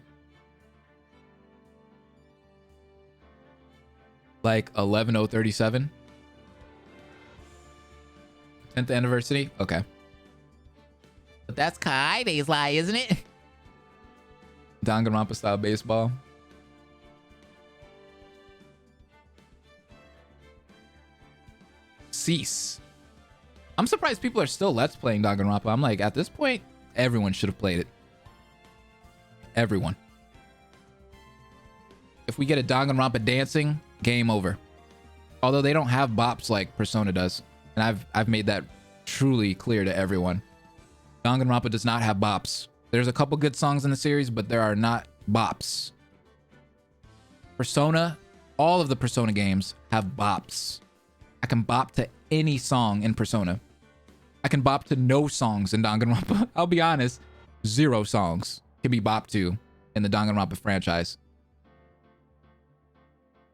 Like 11037. 10th anniversary? Okay. But that's Kaide's lie, isn't it? Danganronpa style baseball. Cease. I'm surprised people are still Let's Playing Danganronpa. I'm like, at this point, everyone should have played it. Everyone. If we get a Danganronpa dancing, game over. Although they don't have bops like Persona does. And I've made that truly clear to everyone. Danganronpa does not have bops. There's a couple good songs in the series, but there are not bops. Persona, all of the Persona games have bops. I can bop to any song in Persona. I can bop to no songs in Danganronpa. I'll be honest, 0 songs can be bopped to in the Danganronpa franchise.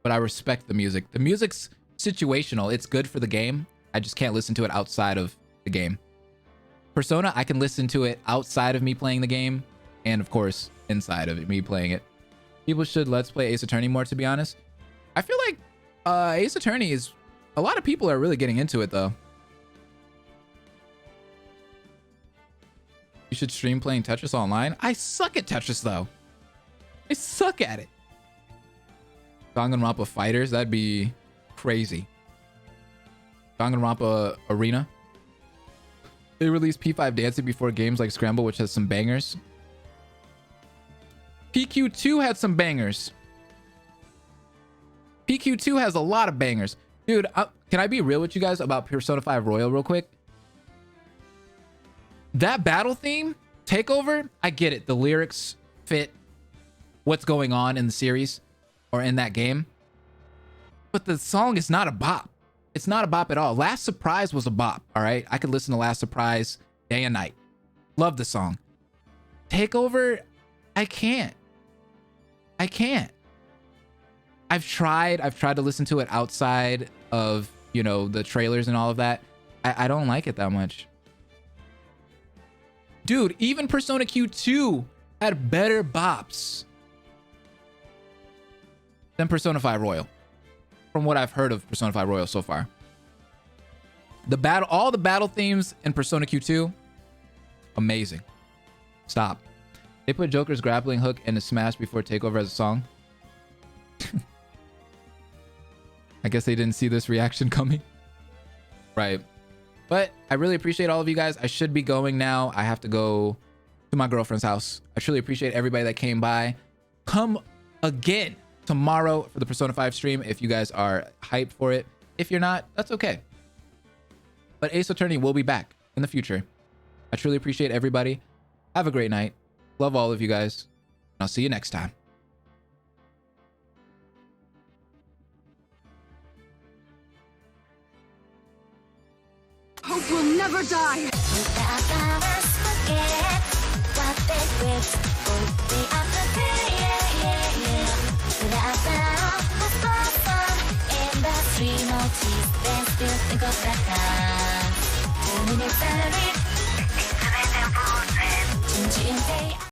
But I respect the music. The music's situational. It's good for the game. I just can't listen to it outside of the game. Persona, I can listen to it outside of me playing the game, and of course, inside of me playing it. People should Let's Play Ace Attorney more, to be honest. I feel like Ace Attorney is... A lot of people are really getting into it, though. You should stream playing Tetris online. I suck at Tetris, though. I suck at it. Danganronpa Fighters, that'd be crazy. Danganronpa Arena. They released P5 Dancing before games like Scramble, which has some bangers. PQ2 had some bangers. PQ2 has a lot of bangers. Dude, can I be real with you guys about Persona 5 Royal real quick? That battle theme, Takeover, I get it. The lyrics fit what's going on in the series or in that game. But the song is not a bop. It's not a bop at all. Last Surprise was a bop, all right? I could listen to Last Surprise day and night. Love the song. Takeover, I can't. I can't. I've tried to listen to it outside of, you know, the trailers and all of that. I don't like it that much. Dude, even Persona Q2 had better bops than Persona 5 Royal. From what I've heard of Persona 5 Royal so far. All the battle themes in Persona Q2, amazing. Stop. They put Joker's grappling hook into Smash before Takeover as a song. I guess they didn't see this reaction coming. Right. But I really appreciate all of you guys. I should be going now. I have to go to my girlfriend's house. I truly appreciate everybody that came by. Come again tomorrow for the Persona 5 stream if you guys are hyped for it. If you're not, that's okay. But Ace Attorney will be back in the future. I truly appreciate everybody. Have a great night. Love all of you guys. I'll see you next time. Hope will never die. Trilogy.